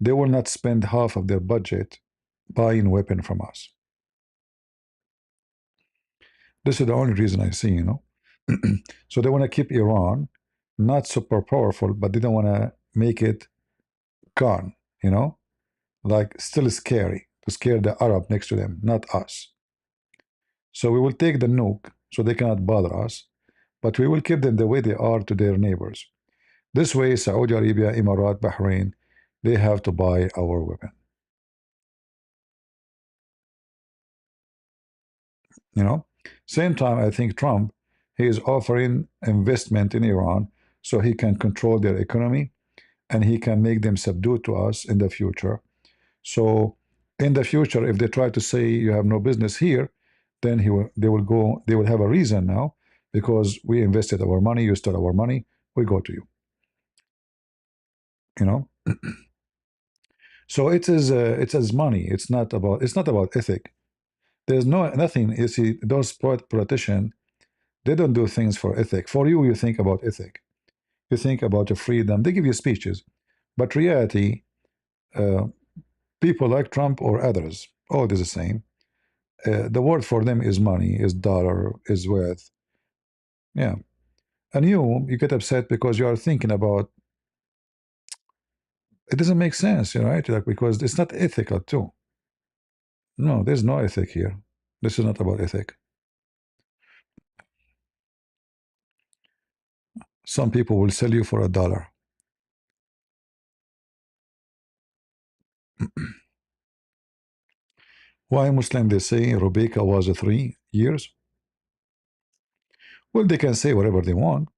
they will not spend half of their budget buying weapon from us. This is the only reason I see, you know. So they want to keep Iran not super powerful, but they don't want to make it gone, you know, like still scary to scare the Arab next to them, not us. So we will take the nuke so they cannot bother us, but we will keep them the way they are to their neighbors. This way, Saudi Arabia, Emirat, Bahrain, they have to buy our weapon. You know, same time, I think Trump, he is offering investment in Iran so he can control their economy and he can make them subdued to us in the future. So in the future, if they try to say you have no business here, then they will have a reason now because we invested our money, you stole our money, we go to you. You know, so it is money. It's not about ethic. There's nothing. You see, those politicians, they don't do things for ethic. For you, you think about ethic. You think about your freedom. They give you speeches, but reality, uh, people like Trump or others, all is the same. The word for them is money, is dollar, is worth. Yeah, and you get upset because you are thinking about it doesn't make sense, right? Like because it's not ethical too. No, there's no ethic here. This is not about ethic. Some people will sell you for $1. Why Muslim they say Rebecca was 3 years? Well, they can say whatever they want.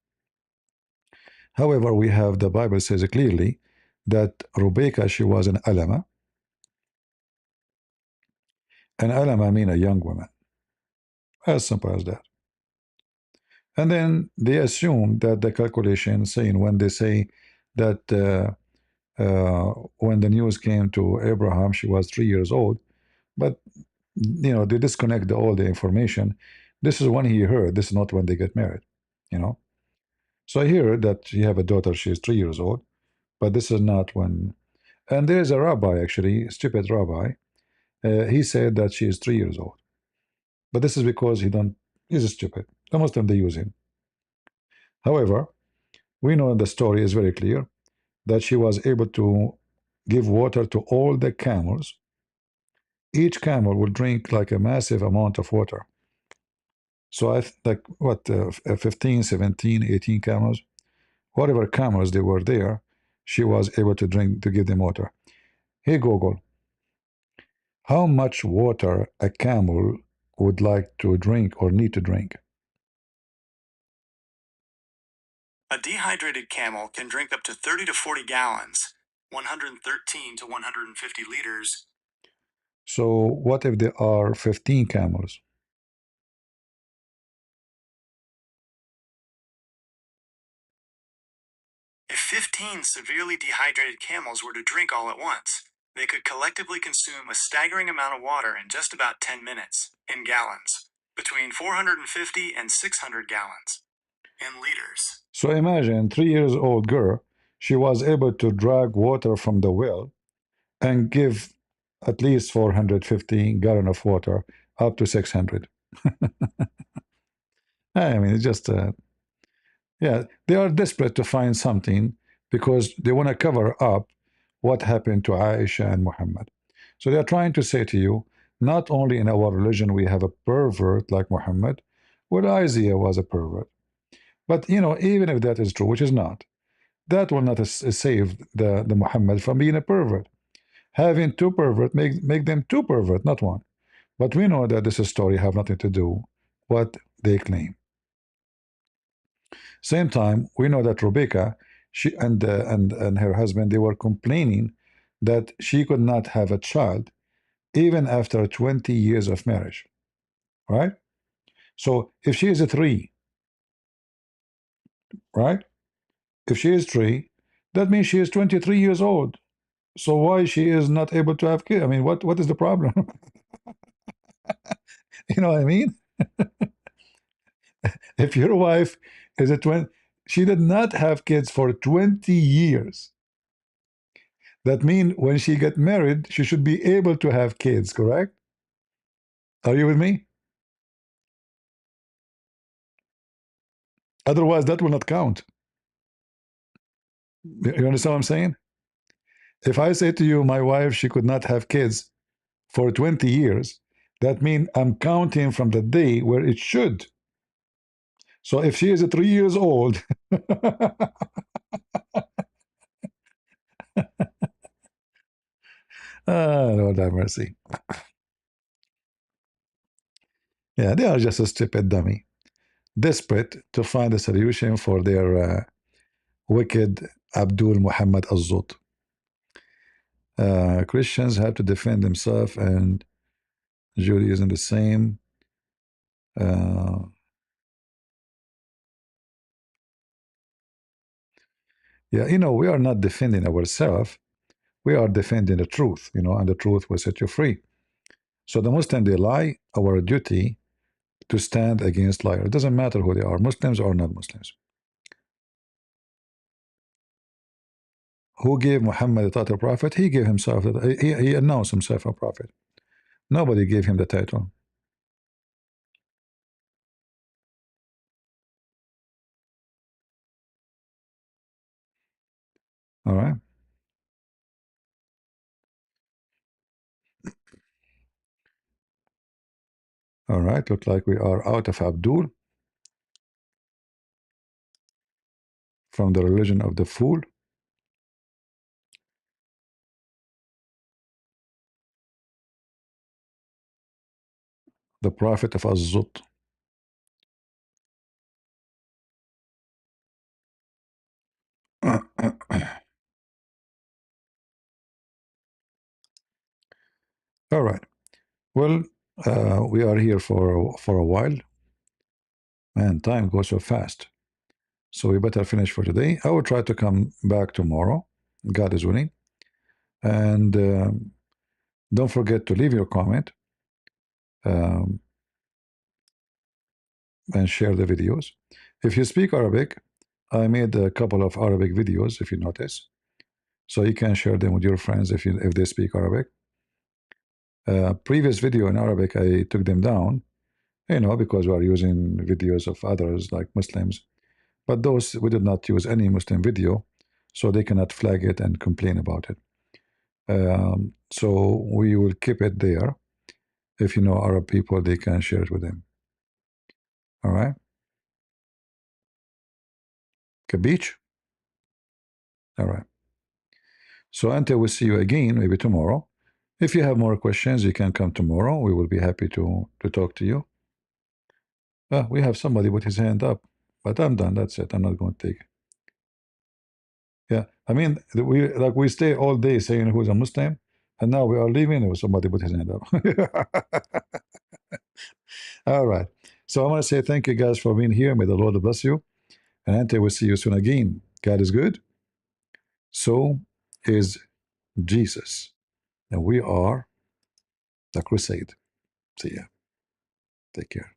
However, we have the Bible says clearly that Rebecca she was an alama. An alama mean a young woman. As simple as that. And then they assume that the calculation saying when they say that when the news came to Abraham, she was 3 years old, but they disconnect all the information. This is when he heard. This is not when they get married. You know. So I hear that you have a daughter. She is 3 years old, but this is not when. And there is a rabbi actually, stupid rabbi. He said that she is 3 years old, but this is because he don't. He's stupid. The Muslim they use him. However, we know the story is very clear that she was able to give water to all the camels. Each camel will drink like a massive amount of water. So I like what 15, 17, 18 camels, whatever camels they were there, she was able to drink to give them water. Hey Google, how much water a camel would like to drink or need to drink? A dehydrated camel can drink up to 30 to 40 gallons, 113 to 150 liters. So what if there are 15 camels? If 15 severely dehydrated camels were to drink all at once, they could collectively consume a staggering amount of water in just about 10 minutes, in gallons, between 450 and 600 gallons, in liters. So imagine 3 years old girl, she was able to drag water from the well and give at least 450 gallon of water up to 600. I mean, it's just yeah, they are desperate to find something because they want to cover up what happened to Aisha and Muhammad. So they are trying to say to you, not only in our religion we have a pervert like Muhammad, well, Isaiah was a pervert. But even if that is true, which is not, that will not save the Muhammad from being a pervert. Having two pervert make them two pervert, not one. But we know that this story have nothing to do what they claim. Same time, we know that Rebecca, she and her husband, they were complaining that she could not have a child even after 20 years of marriage, right? So if she is a three, right? If she is three, that means she is 23 years old. So why she is not able to have kids? I mean, what is the problem? You know what I mean? If your wife is a 20, she did not have kids for 20 years. That means when she get married, she should be able to have kids, correct? Are you with me? Otherwise, that will not count. You understand what I'm saying? If I say to you, my wife, she could not have kids for 20 years, that means I'm counting from the day where it should. So if she is 3 years old, Lord have mercy. Yeah, they are just a stupid dummy, desperate to find a solution for their wicked Abdul Muhammad Azzut. Christians have to defend themselves, and Judaism the same. Yeah, we are not defending ourselves. We are defending the truth, and the truth will set you free. So the Muslim, they lie, our duty to stand against liars. It doesn't matter who they are, Muslims or not Muslims. Who gave Muhammad the title prophet? He gave himself, he announced himself a prophet. Nobody gave him the title. All right. All right. Look like we are out of Abdul from the religion of the fool. The prophet of Azzut. All right. Well, we are here for a while. Man, time goes so fast. So we better finish for today. I will try to come back tomorrow. God is willing. And don't forget to leave your comment um, and share the videos. If you speak Arabic, I made a couple of Arabic videos, if you notice. So you can share them with your friends if they speak Arabic. Previous video in Arabic, I took them down, because we are using videos of others like Muslims. But those, we did not use any Muslim video, so they cannot flag it and complain about it. So we will keep it there. If you know Arab people, they can share it with them. All right? Beach? All right. So until we see you again, maybe tomorrow. If you have more questions, you can come tomorrow. We will be happy to talk to you. We have somebody with his hand up, but I'm done. That's it. I'm not going to take it. Yeah, I mean, we stay all day saying who's a Muslim, and now we are leaving. There was somebody put his hand up. All right. So I want to say thank you guys for being here. May the Lord bless you. And until we see you soon again. God is good. So is Jesus. And we are the crusade. See ya. Take care.